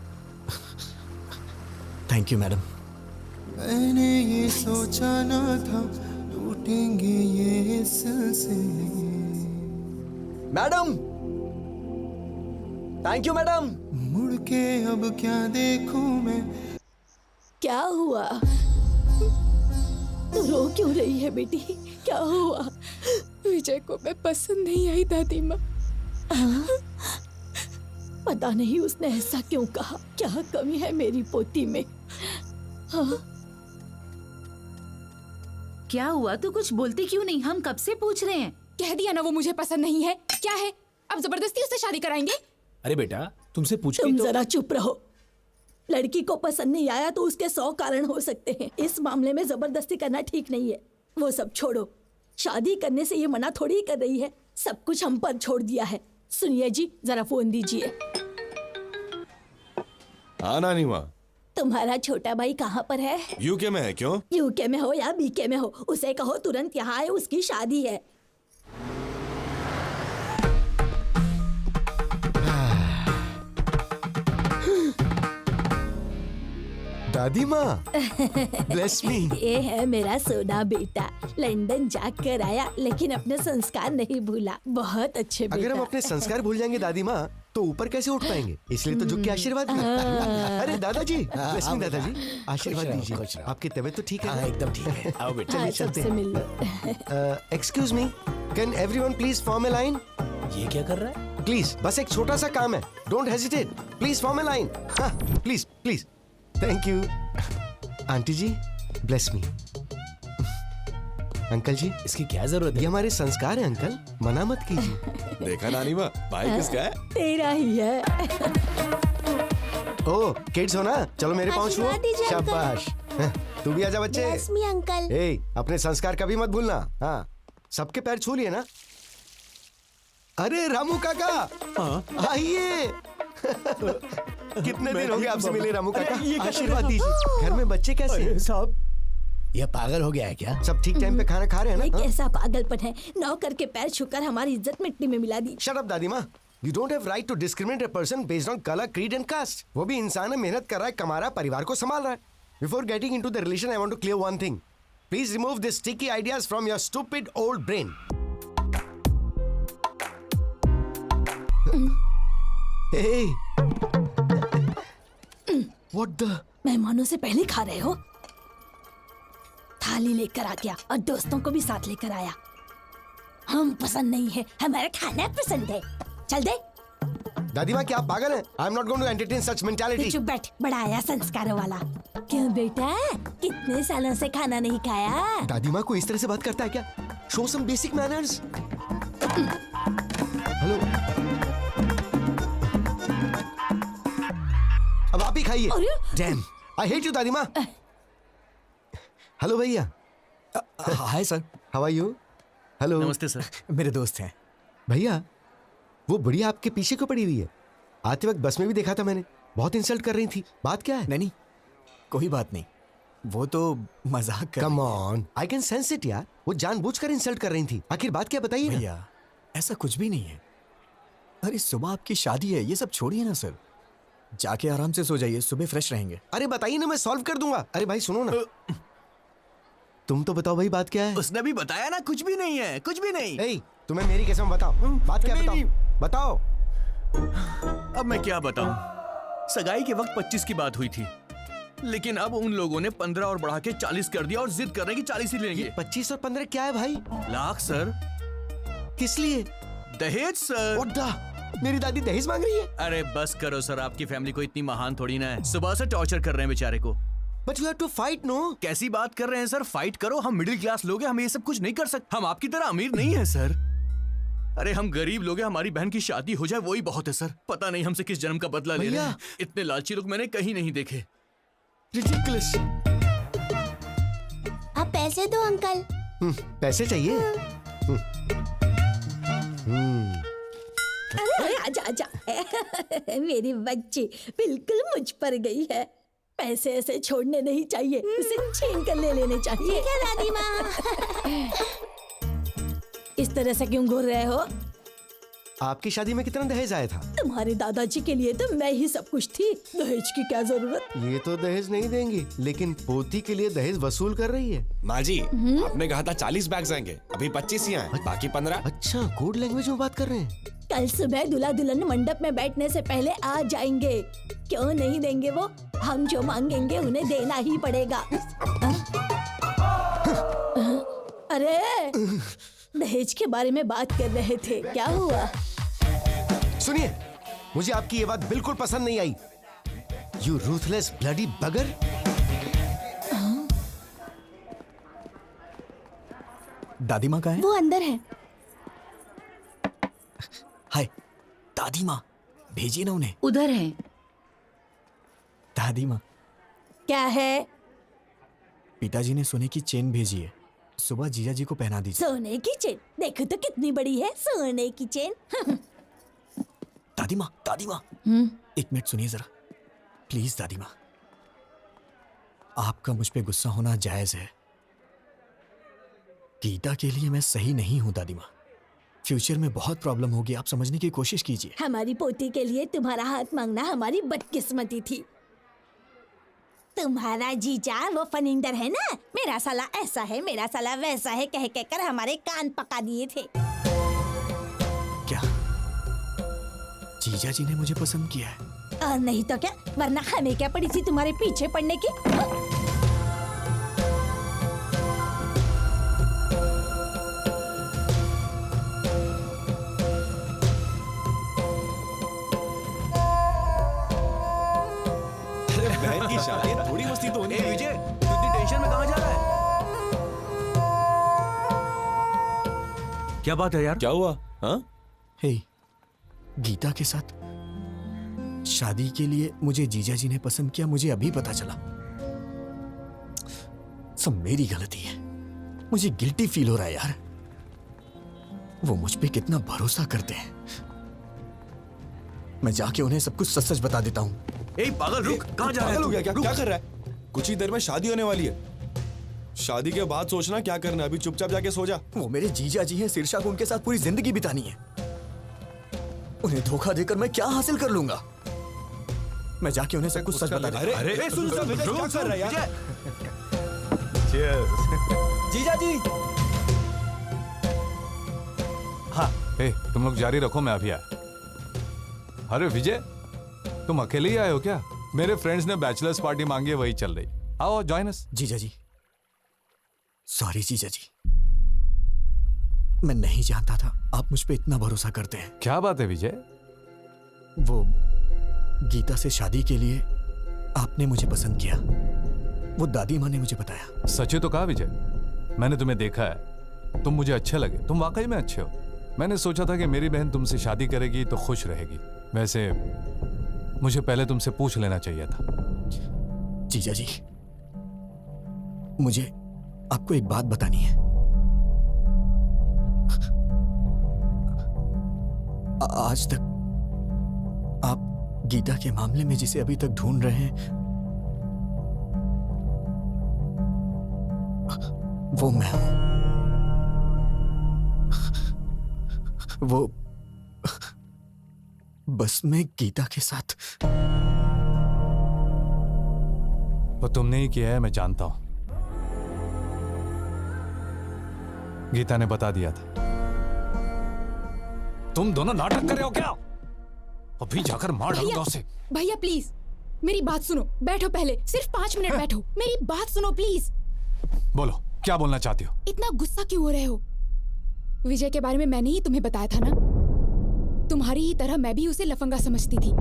Thank you madam. मैंने ये सोचा ना था टूटेंगे ये सिलसिले। Madam, thank you madam. मुड़ के अब क्या देखूं मैं। क्या हुआ? तू रो क्यों रही है बेटी? क्या हुआ? विजय को मैं पसंद नहीं आई दादी माँ। पता नहीं उसने ऐसा क्यों कहा। क्या कमी है मेरी पोती में? हाँ? क्या हुआ? तू कुछ बोलती क्यों नहीं? हम कब से पूछ रहे हैं। कह दिया ना वो मुझे पसंद नहीं है। क्या है, अब जबरदस्ती उससे शादी कराएंगे? अरे बेटा, तुमसे पूछ तुम तो जरा चुप रहो। लड़की को पसंद नहीं आया तो उसके 100 कारण हो सकते हैं। इस मामले में जबरदस्ती करना ठीक नहीं है। वो सब छोड़ो, शादी करने से ये मना थोड़ी कर रही है। सब कुछ हम पर छोड़ दिया है। सुनिए जी, जरा फोन दीजिए। हाँ नानी माँ, तुम्हारा छोटा भाई कहाँ पर है? यूके में है। क्यों? यूके में हो या बीके में हो, उसे कहो तुरंत यहाँ आए, उसकी शादी है। दादी माँ, ब्लेस मी। ये है मेरा सोना बेटा, लंदन जाकर आया लेकिन अपने संस्कार नहीं भूला। बहुत अच्छे बेटा। अगर हम अपने संस्कार भूल जाएंगे दादी माँ तो ऊपर कैसे उठ पाएंगे? इसलिए तो झुक के आशीर्वाद दिया। अरे दादाजी, ब्लेस मी दादाजी, आशीर्वाद दीजिए। आपकी तबीयत तो ठीक है? एकदम ठीक है। आओ बेटा, चलिए चलते सबसे मिल लो। Excuse me, can everyone please form a line? ये क्या कर रहा है? प्लीज, बस एक छोटा सा काम है। Don't hesitate, please form a line. Please please, thank you. Aunty ji, bless me. Uncle ji, इसकी क्या जरूरत है? ये हमारे संस्कार है अंकल, मना मत कीजिए। देखा नानी माँ, भाई किसका है? तेरा ही है। ओ किड्स हो ना, चलो मेरे पाँव छुओ। आशीर्वाद दीजिए अंकल। शाबाश। तू भी आजा बच्चे। Bless me, uncle. ए, अपने संस्कार कभी मत भूलना। हाँ, सबके पैर छू लिए ना? अरे रामू काका, आइए। कितने दिन हो गए आपसे मिले रामू काका? आशीर्वाद दीजिए। घर में बच्चे कैसे हैं? साहब, ये पागल हो गया है क्या? सब ठीक टाइम पे खाना खा रहे हैं ये ना? कैसा पागलपन है? नौकर के पैर छूकर हमारी इज्जत मिट्टी में मिला दी। शट अप दादी माँ। You don't have right to discriminate a person based on color, creed and caste. वो भी इंसान है, मेहनत कर रहा है, कमा रहा है, परिवार को संभाल रहा है। Before getting into the relation, I want to clear one thing. Please remove these sticky ideas from your stupid old brain. Hey. What the? मेहमानों से पहले खा रहे हो? थाली लेकर आ गया और दोस्तों को भी साथ लेकर आया। हम पसंद नहीं है, हमारा खाना पसंद है। चल दे। दादी माँ, क्या आप पागल हैं? I'm not going to entertain such mentality. चुप बैठ, बड़ा आया संस्कार वाला। क्यों बेटा, कितने सालों से खाना नहीं खाया? दादी माँ को इस तरह से बात करता है क्या? Show some basic manners. Hello, अब आप ही खाइए। Damn, I hate you दादी माँ। हेलो भैया। Hi sir. How are you? Hello. नमस्ते सर। मेरे दोस्त हैं। भैया, वो बुढ़िया आपके पीछे क्यों पड़ी हुई है? आते वक्त बस में भी देखा था मैंने, बहुत इंसल्ट कर रही थी। बात क्या है? नहीं, कोई बात नहीं। वो तो मजाक कर come on, I can sense it यार। वो जानबूझकर इंसल्ट कर रही थी। आखिर बात क्या बताइए ना। भैया ऐसा कुछ भी नहीं है। अरे सुबह आपकी शादी है, ये सब छोड़िए ना सर। जाके आराम से सो जाइए, सुबह फ्रेश रहेंगे। अरे बताइए ना, मैं सॉल्व कर दूंगा। अरे भाई सुनो ना, तुम तो बताओ भाई बात क्या है। उसने भी बताया ना, कुछ भी नहीं है, कुछ भी नहीं। ए, तुम्हें मेरी कसम बताओ, बात क्या बताओ बताओ। अब मैं क्या बताऊं? सगाई के वक्त 25 की बात हुई थी, लेकिन अब उन लोगों ने 15 और बढ़ा के 40 कर दिया और जिद कर रहे हैं कि 40 ही लेंगे। 25 और 15 क्या है भाई? लाख सर। किस लिए? दहेज सर। मेरी दादी दहेज मांग रही है? अरे बस करो सर, आपकी फैमिली को इतनी महान थोड़ी ना है। सुबह से टॉर्चर कर रहे हैं बेचारे को। But you have to fight no. कैसी बात कर रहे हैं सर? फाइट करो, हम मिडिल क्लास लोग हैं, हम ये सब कुछ नहीं कर सकते। हम आपकी तरह अमीर नहीं है सर। अरे हम गरीब लोग हैं, हमारी बहन की शादी हो जाए वही बहुत है सर। पता नहीं हमसे किस जन्म का बदला ले रहे हैं। इतने लालची लोग मैंने कहीं नहीं देखे। रिडिकुलस। आप पैसे दो अंकल। पैसे चाहिए? अरे आजा आजा। मेरी बच्ची बिल्कुल मुझ पर गई है। पैसे ऐसे छोड़ने नहीं चाहिए, उसे छीन कर ले लेने चाहिए। ठीक है दादी माँ। इस तरह से क्यों घूर रहे हो? आपकी शादी में कितना दहेज आया था? तुम्हारे दादाजी के लिए तो मैं ही सब कुछ थी, दहेज की क्या जरूरत? ये तो दहेज नहीं देंगी, लेकिन पोती के लिए दहेज वसूल कर रही है। माँ जी, आपने कहा था 40 बैग्स आएंगे, अभी 25 ही आए, बाकी 15। अच्छा, कोड लैंग्वेज में बात कर रहे हैं। कल सुबह दूल्हा दुल्हन मंडप में बैठने से पहले आ जाएंगे। क्यों नहीं देंगे वो? हम जो मांगेंगे उन्हें देना ही पड़ेगा। अरे दहेज के बारे में बात कर रहे थे, क्या हुआ? सुनिए, मुझे आपकी ये बात बिल्कुल पसंद नहीं आई। यू रूथलेस ब्लडी बगर। दादी माँ कहाँ है? वो अंदर है। हाय दादी माँ, भेजिए ना उन्हें। उधर है। दादी माँ, क्या है? पिताजी ने सोने की चेन भेजी है, सुबह जीजा जी को पहना दीजिए। सोने की चेन? देखो तो कितनी बड़ी है सोने की चेन। दादी माँ, एक मिनट सुनिए जरा, प्लीज दादी माँ। आपका मुझ पे गुस्सा होना जायज है। गीता के लिए मैं सही नहीं हूँ दादी माँ। फ्यूचर में बहुत प्रॉब्लम होगी, आप समझने की कोशिश कीजिए। हमारी पोती के लिए तुम्हारा हाथ मांगना हमारी बदकिस्मती थी। तुम्हारा जीजा वो फनिंदर है ना, मेरा साला ऐसा है, मेरा साला वैसा है कह कर हमारे कान पका दिए थे। क्या जीजा जी ने मुझे पसंद किया है? और नहीं तो क्या, वरना हमें क्या पड़ी थी तुम्हारे पीछे पड़ने की? बहन की शादी है, थोड़ी मस्ती तो होनी है। विजय, तू इतनी टेंशन में कहाँ जा रहा है? क्या बात है यार? क्या हुआ? हाँ? हे, गीता के साथ शादी के लिए मुझे जीजा जी ने पसंद किया, मुझे अभी पता चला। सब मेरी गलती है, मुझे गिल्टी फील हो रहा है यार। वो मुझ पे कितना भरोसा करते हैं। मैं जाके उन्हें सब कुछ सच सच बता देता हूँ। ए पागल, रुक, कहाँ जा रहा है? पागल हो गया क्या? क्या कर रहा है? कुछ ही देर में शादी होने वाली है। शादी के बाद सोचना क्या करना है, अभी चुपचाप जाके सो जा। वो मेरे जीजा जी हैं, शीर्षा को उनके साथ पूरी जिंदगी बितानी है। उन्हें धोखा देकर मैं क्या हासिल कर लूंगा? मैं जाके उन्हें सब कुछ सच बता दूंगा। अरे सुन, विजय क्या कर रहा है यार? जीजा जी। हाँ, तुम लोग जारी रखो, मैं अभी आया। अरे विजय, तुम अकेले ही आए हो क्या? मेरे फ्रेंड्स ने बैचलर्स पार्टी मांगी है, वही चल रही। आओ जॉइन अस। जीजा जी, सॉरी जीजा जी, मैं नहीं जानता था आप मुझ पे इतना भरोसा करते हैं। क्या बात है विजय? वो गीता से शादी के लिए आपने मुझे पसंद किया, वो दादी माँ ने मुझे बताया। सच तो कहा विजय, मैंने तुम्हें देखा है, तुम मुझे अच्छे लगे, तुम वाकई में अच्छे हो। मैंने सोचा था कि मेरी बहन तुमसे शादी करेगी तो खुश रहेगी। वैसे मुझे पहले तुमसे पूछ लेना चाहिए था। जीजा जी, मुझे आपको एक बात बतानी है। आज तक आप गीता के मामले में जिसे अभी तक ढूंढ रहे हैं, वो मैं हूं। वो बस मैं गीता के साथ। वो तुमने ही किया है, मैं जानता हूं। गीता ने बता दिया था। तुम दोनों नाटक कर रहे हो क्या? अभी जाकर मार डालूंगा उसे। भैया प्लीज मेरी बात सुनो, बैठो पहले, सिर्फ 5 मिनट बैठो, मेरी बात सुनो प्लीज। बोलो, क्या बोलना चाहती हो? इतना गुस्सा क्यों हो रहे हो? विजय के बारे में मैंने ही तुम्हें बताया था ना। तुम्हारी ही तरह मैं भी उसे लफंगा समझती थी,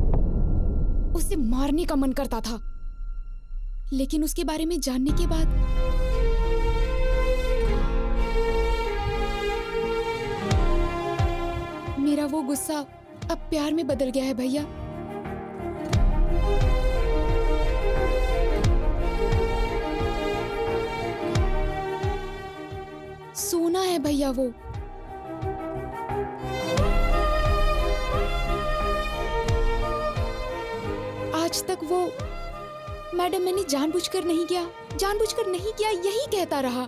उसे मारने का मन करता था, लेकिन उसके बारे में जानने के बाद मेरा वो गुस्सा अब प्यार में बदल गया है भैया। सोना है भैया वो। आज तक वो मैडम मैंने जानबूझकर नहीं किया यही कहता रहा।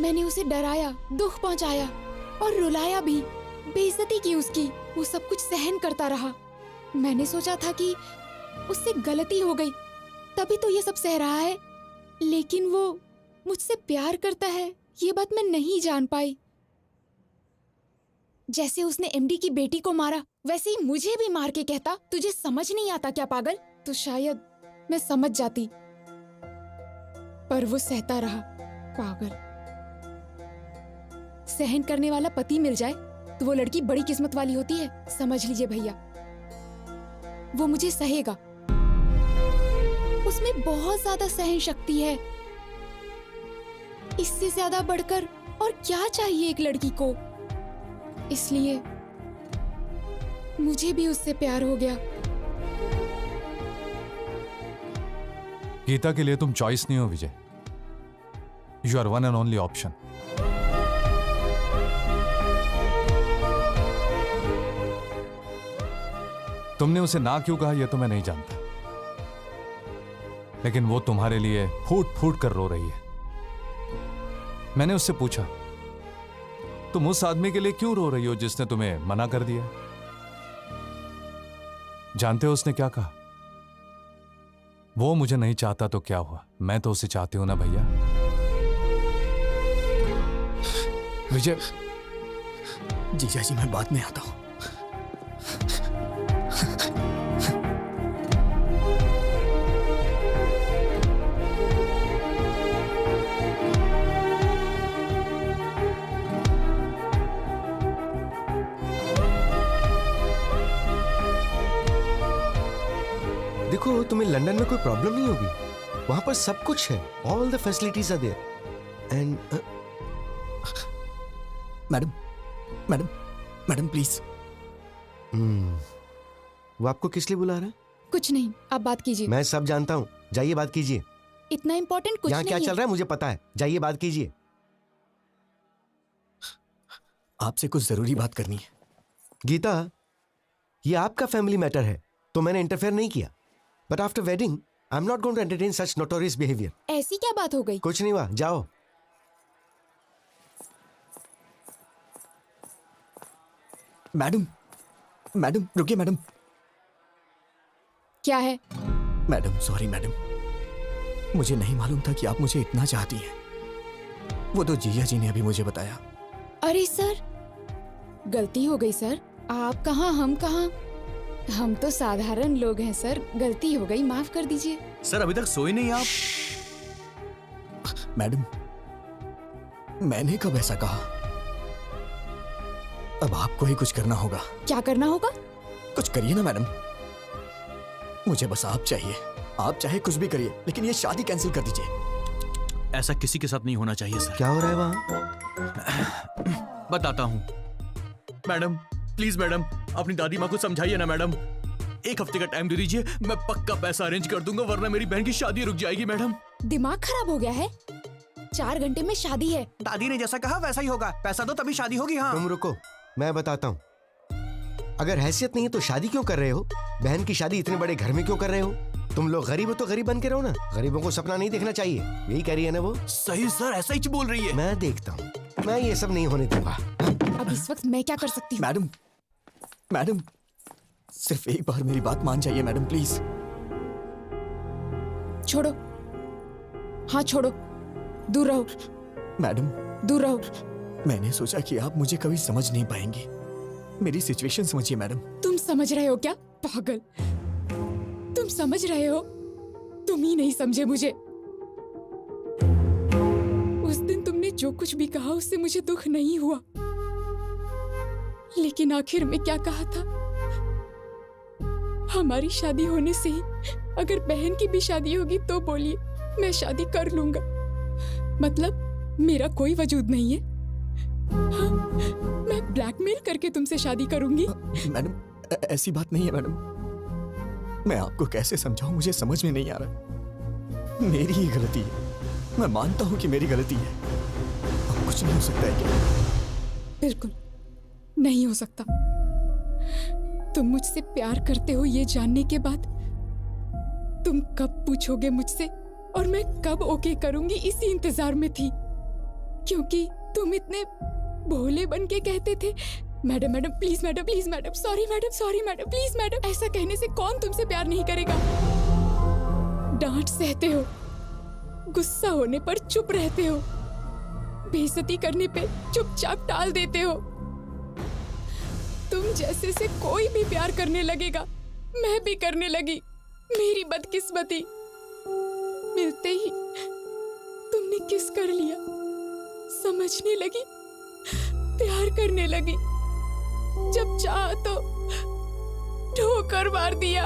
मैंने उसे डराया, दुख पहुंचाया और रुलाया भी, बेइज्जती की उसकी। वो सब कुछ सहन करता रहा। मैंने सोचा था कि उससे गलती हो गई तभी तो ये सब सह रहा है, लेकिन वो मुझसे प्यार करता है ये बात मैं नहीं जान पाई। जैसे उसने एमडी की बेटी को मारा वैसे ही मुझे भी मार के कहता तुझे समझ नहीं आता क्या पागल? तो शायद मैं समझ जाती, पर वो सहता रहा। पागल। सहन करने वाला पति मिल जाए तो वो लड़की बड़ी किस्मत वाली होती है, समझ लीजिए भैया। वो मुझे सहेगा, उसमें बहुत ज्यादा सहन शक्ति है। इससे ज्यादा बढ़कर और क्या चाहिए एक लड़की को? इसलिए मुझे भी उससे प्यार हो गया। गीता के लिए तुम चॉइस नहीं हो Vijay, you are one and only option. तुमने उसे ना क्यों कहा यह तो मैं नहीं जानता, लेकिन वो तुम्हारे लिए फूट फूट कर रो रही है। मैंने उससे पूछा तुम उस आदमी के लिए क्यों रो रही हो जिसने तुम्हें मना कर दिया? जानते हो उसने क्या कहा? वो मुझे नहीं चाहता तो क्या हुआ, मैं तो उसे चाहती हूं ना भैया। विजय। जीजा जी मैं बाद में आता हूं। देखो तुम्हें लंदन में कोई प्रॉब्लम नहीं होगी, वहां पर सब कुछ है, all the facilities are there. And madam madam madam please. वो आपको किस लिए बुला रहा है? कुछ नहीं, आप बात कीजिए। मैं सब जानता हूँ, जाइए बात कीजिए। इतना इम्पोर्टेंट कुछ यहाँ नहीं क्या है। चल रहा है मुझे पता है, जाइए बात कीजिए। आपसे कुछ जरूरी बात करनी है। गीता, ये आपका फैमिली मैटर है तो मैंने इंटरफेयर नहीं किया, but after wedding I am not going to entertain such notorious behaviour. ऐसी क्या बात हो गई? कुछ नहीं हुआ, जाओ। मैडम मैडम रुकिए मैडम। क्या है? मैडम सॉरी मैडम, मुझे नहीं मालूम था कि आप मुझे इतना चाहती हैं। वो तो जीजा जी ने अभी मुझे बताया। अरे सर, गलती हो गई सर। आप कहाँ हम कहाँ, हम तो साधारण लोग हैं सर। गलती हो गई, माफ कर दीजिए। सर अभी तक सोए नहीं आप? मैडम मैंने कब ऐसा कहा? अब आपको ही कुछ करना होगा। क्या करना होगा? कुछ करिए ना मैडम, मुझे बस आप चाहिए। आप चाहे कुछ भी करिए, लेकिन ये शादी कैंसिल कर दीजिए। ऐसा किसी के साथ नहीं होना चाहिए सर। क्या हो रहा है वहां? बताता हूँ। मैडम प्लीज मैडम, अपनी दादी माँ को समझाइए ना मैडम। 1 हफ्ते का टाइम दे दीजिए, मैं पक्का पैसा अरेंज कर दूंगा, वरना मेरी बहन की शादी रुक जाएगी मैडम। दिमाग खराब हो गया है? 4 घंटे में शादी है। दादी ने जैसा कहा वैसा ही होगा, पैसा दो तभी शादी होगी। हाँ तुम रुको, मैं बताता हूँ। अगर हैसियत नहीं है तो शादी क्यों कर रहे हो? बहन की शादी इतने बड़े घर में क्यों कर रहे हो? तुम लोग गरीब हो तो गरीब बन के रहो ना, गरीबों को सपना नहीं देखना चाहिए, यही कह रही है ना वो। सही सर, ऐसा ही बोल रही है। मैं देखता हूँ, मैं ये सब नहीं होने दूंगा। अब इस वक्त मैं क्या कर सकती हूँ? मैडम, मैडम, सिर्फ एक बार मेरी बात मान जाइए मैडम, प्लीज। छोड़ो, हाँ छोड़ो, दूर रहो। मैडम, दूर रहो। मैंने सोचा कि आप मुझे कभी समझ नहीं पाएंगी। मेरी सिचुएशन समझिए मैडम। तुम समझ रहे हो क्या पागल? तुम समझ रहे हो? तुम ही नहीं समझे मुझे। उस दिन तुमने जो कुछ भी कहा उससे मुझे दुख नहीं हुआ, लेकिन आखिर में क्या कहा था? हमारी शादी होने से ही अगर बहन की भी शादी होगी तो बोलिए, मैं शादी कर लूंगा। मतलब मेरा कोई वजूद नहीं है? हाँ, मैं ब्लैकमेल करके तुमसे शादी करूंगी? मैडम, ऐसी बात नहीं है मैडम। मैं आपको कैसे समझाऊं, मुझे समझ में नहीं आ रहा। मेरी ही गलती है, मैं मानता हूं कि मेरी गलती है। अब कुछ नहीं हो सकता है क्या? बिल्कुल नहीं हो सकता। तुम मुझसे प्यार करते हो ये जानने के बाद तुम कब पूछोगे मुझसे और मैं कब ओके करूंगी, इसी इंतजार में थी। क्योंकि तुम इतने भोले बन के कहते थे, madam madam please madam, please madam, sorry madam please madam. ऐसा कहने से कौन तुमसे प्यार नहीं करेगा? डांट सहते हो, गुस्सा होने पर चुप रहते हो, बेइज्जती करने पे चुपचाप टाल देते हो। तुम जैसे से कोई भी प्यार करने लगेगा, मैं भी करने लगी। मेरी बदकिस्मती, मिलते ही तुमने किस कर लिया, समझने लगी, प्यार करने लगी। जब चाहा तो ठोकर मार दिया।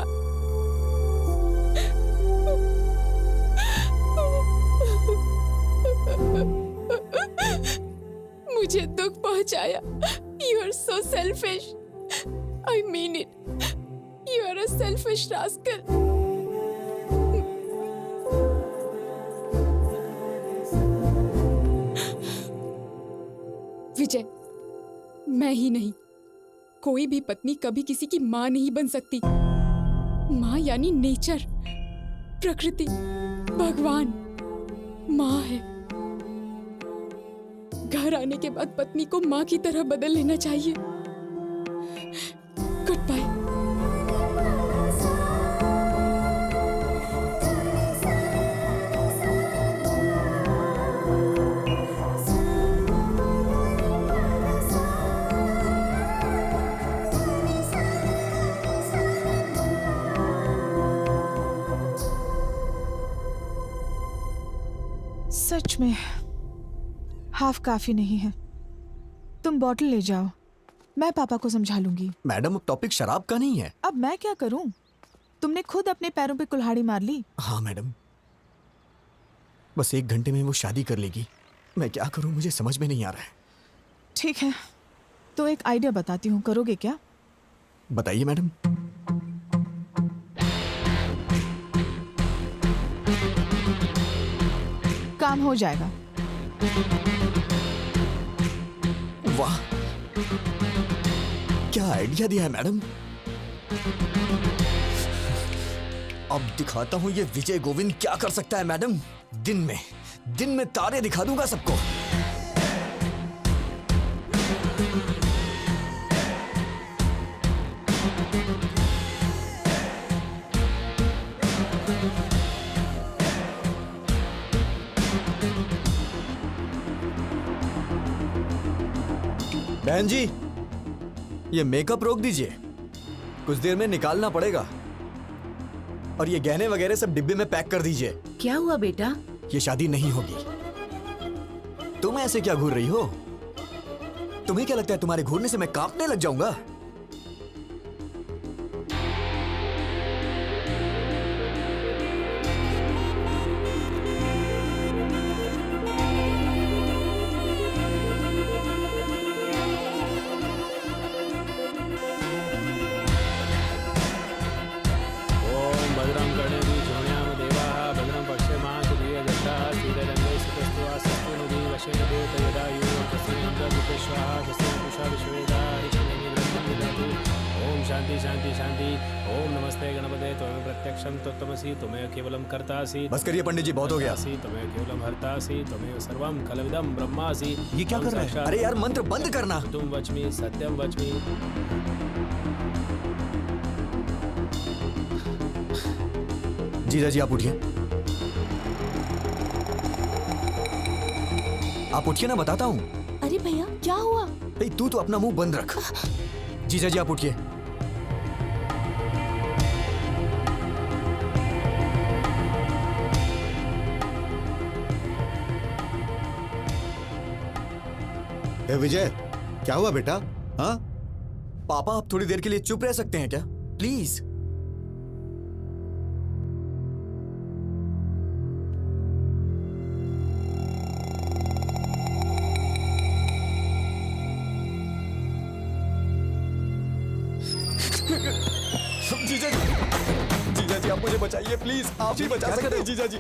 मुझे दुख पहुंचाया। You are so selfish. I mean it. You are a selfish rascal. विजय, मैं ही नहीं, कोई भी पत्नी कभी किसी की माँ नहीं बन सकती। माँ यानी नेचर, प्रकृति, भगवान माँ है। घर आने के बाद पत्नी को माँ की तरह बदल लेना चाहिए। Good bye. सच में हाफ काफी नहीं है। तुम बॉटल ले जाओ, मैं पापा को समझा लूंगी। मैडम, अब टॉपिक शराब का नहीं है। अब मैं क्या करूं? तुमने खुद अपने पैरों पे कुल्हाड़ी मार ली। हाँ मैडम, बस 1 घंटे में वो शादी कर लेगी। मैं क्या करूं, मुझे समझ में नहीं आ रहा है। ठीक है, तो एक आइडिया बताती हूँ, करोगे क्या? बताइए मैडम। काम हो जाएगा। वाह, क्या आइडिया दिया है मैडम। अब दिखाता हूं ये विजय गोविंद क्या कर सकता है मैडम। दिन में तारे दिखा दूंगा सबको। बहन जी, ये मेकअप रोक दीजिए, कुछ देर में निकालना पड़ेगा। और ये गहने वगैरह सब डिब्बे में पैक कर दीजिए। क्या हुआ बेटा? ये शादी नहीं होगी। तुम ऐसे क्या घूर रही हो? तुम्हें क्या लगता है तुम्हारे घूरने से मैं कांपने लग जाऊंगा? शांति शांति। ओम नमस्ते गणपते त्वमेव प्रत्यक्षं तत्त्वमसि त्वमेव केवलम कर्तासि। बस करिए पंडित जी, बहुत हो गया। त्वमेव केवलम हर्तासि त्वमेव सर्वं खलविदं ब्रह्मासि। ये क्या कर रहा है? अरे यार मंत्र बंद करना। तुम वच्मि सत्यम वच्मि। जीजा जी आप उठिए, आप उठिए ना, बताता हूँ। अरे भैया क्या हुआ? तू तो अपना मुंह बंद रख। जीजा जी आप उठिए। ए विजय, क्या हुआ बेटा? हाँ, पापा आप थोड़ी देर के लिए चुप रह सकते हैं क्या, प्लीज? जीजा जी आप मुझे बचाइए प्लीज, आप ही बचा सकते हैं जीजा जी,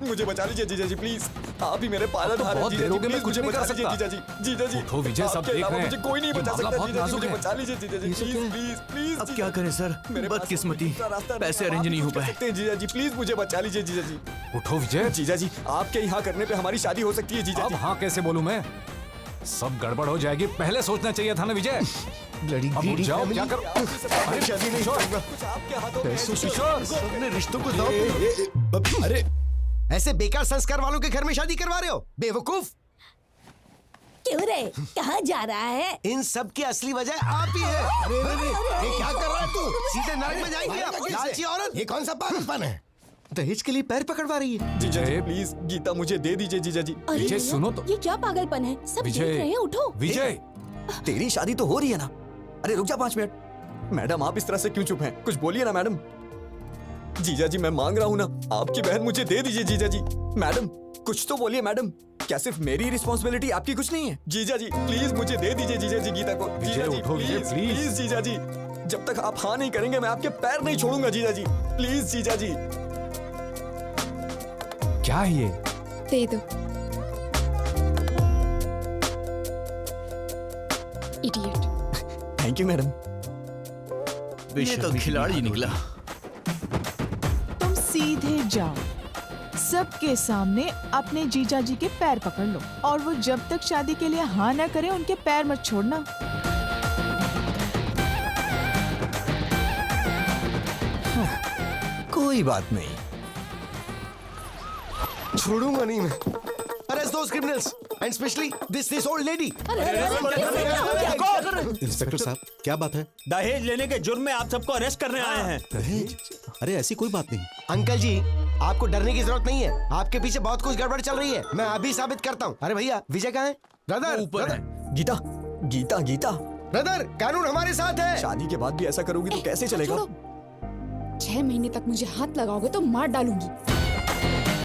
मुझे बचा लीजिए जीजा जी प्लीज, आप ही मेरे पालन हार हैं जीजा जी, प्लीज मुझे बचा लीजिए जीजा जी। जीजा जी उठो विजय, सब आपके देख अलावा रहे हैं। मुझे कोई नहीं ये बचा मामला सकता बहुत जीजा जी, नाजुक मुझे है। बचा लीजिए जीजा जी, प्लीज प्लीज प्लीज। अब क्या करें सर, बदकिस्मती, पैसे अरेंज नहीं हो पाए। जीजा जी प्लीज मुझे बचा लीजिए जीजा जी। उठो विजय। जीजा जी आपके यहाँ करने पे हमारी शादी हो सकती है जीजा अब जी। हाँ कैसे बोलूं मैं, सब गड़बड़ हो जाएगी, पहले सोचना चाहिए था ना विजय। अब उठ जाओ, क्या कर। अरे शादी नहीं होगा। कुछ आपके हाथों में पैसों से किशोर, अपने रिश्तों को दांव। अरे ऐसे बेकार संस्कार वालों के घर में शादी करवा रहे हो, बेवकूफ। क्यों रे, कहाँ जा रहा है? इन सब की असली वजह आप ही है। अरे ये क्या कर रहा है तू? सीधे नरक में जाएंगे आप, लालची औरत। ये कौन सा पागलपन है? दहेज के लिए पैर पकड़वा रही है। जीजा जी प्लीज गीता मुझे दे दीजिए जीजा जी। अरे विजय, भैया, सुनो तो। ये क्या पागलपन है? सब देख विजय, रहे हैं, उठो। विजय तेरी शादी तो हो रही है ना। अरे रुक जा 5 मिनट। मैडम आप इस तरह से क्यों चुप हैं, कुछ बोलिए ना मैडम। जीजा जी मैं मांग रहा हूँ ना, आपकी बहन मुझे दे दीजिए जीजा जी। मैडम कुछ तो बोलिए मैडम, क्या सिर्फ मेरी रिस्पॉन्सिबिलिटी आपकी कुछ नहीं है? जीजा जी प्लीज मुझे दे दीजिए जीजा जी गीता को। जीजा जी उठो विजय, प्लीज प्लीज। प्लीज जीजा जी, जब तक आप हाँ नहीं करेंगे मैं आपके पैर नहीं छोड़ूंगा जीजा जी, प्लीज जीजा जी। क्या है ये? दे दो। इडियट। Thank you madam. ये तो खिलाड़ी निकला। तुम सीधे जाओ, सबके सामने अपने जीजा जी के पैर पकड़ लो, और वो जब तक शादी के लिए हाँ ना करे उनके पैर मत छोड़ना। कोई बात नहीं, छोड़ूंगा नहीं मैं। Arrest those criminals and especially this old lady. Inspector साहब क्या बात है? दहेज लेने के जुर्म में आप सबको अरेस्ट करने आए हैं। दहेज? अरे ऐसी कोई बात नहीं। अंकल जी आपको डरने की जरूरत नहीं है, आपके पीछे बहुत कुछ गड़बड़ चल रही है, मैं अभी साबित करता हूँ। अरे भैया विजय कहाँ है? ब्रदर ऊपर है। गीता गीता गीता, ब्रदर कानून हमारे साथ है। शादी के बाद भी ऐसा करोगी तो कैसे चलेगा? 6 महीने तक मुझे हाथ लगाओगे तो मार डालूंगी।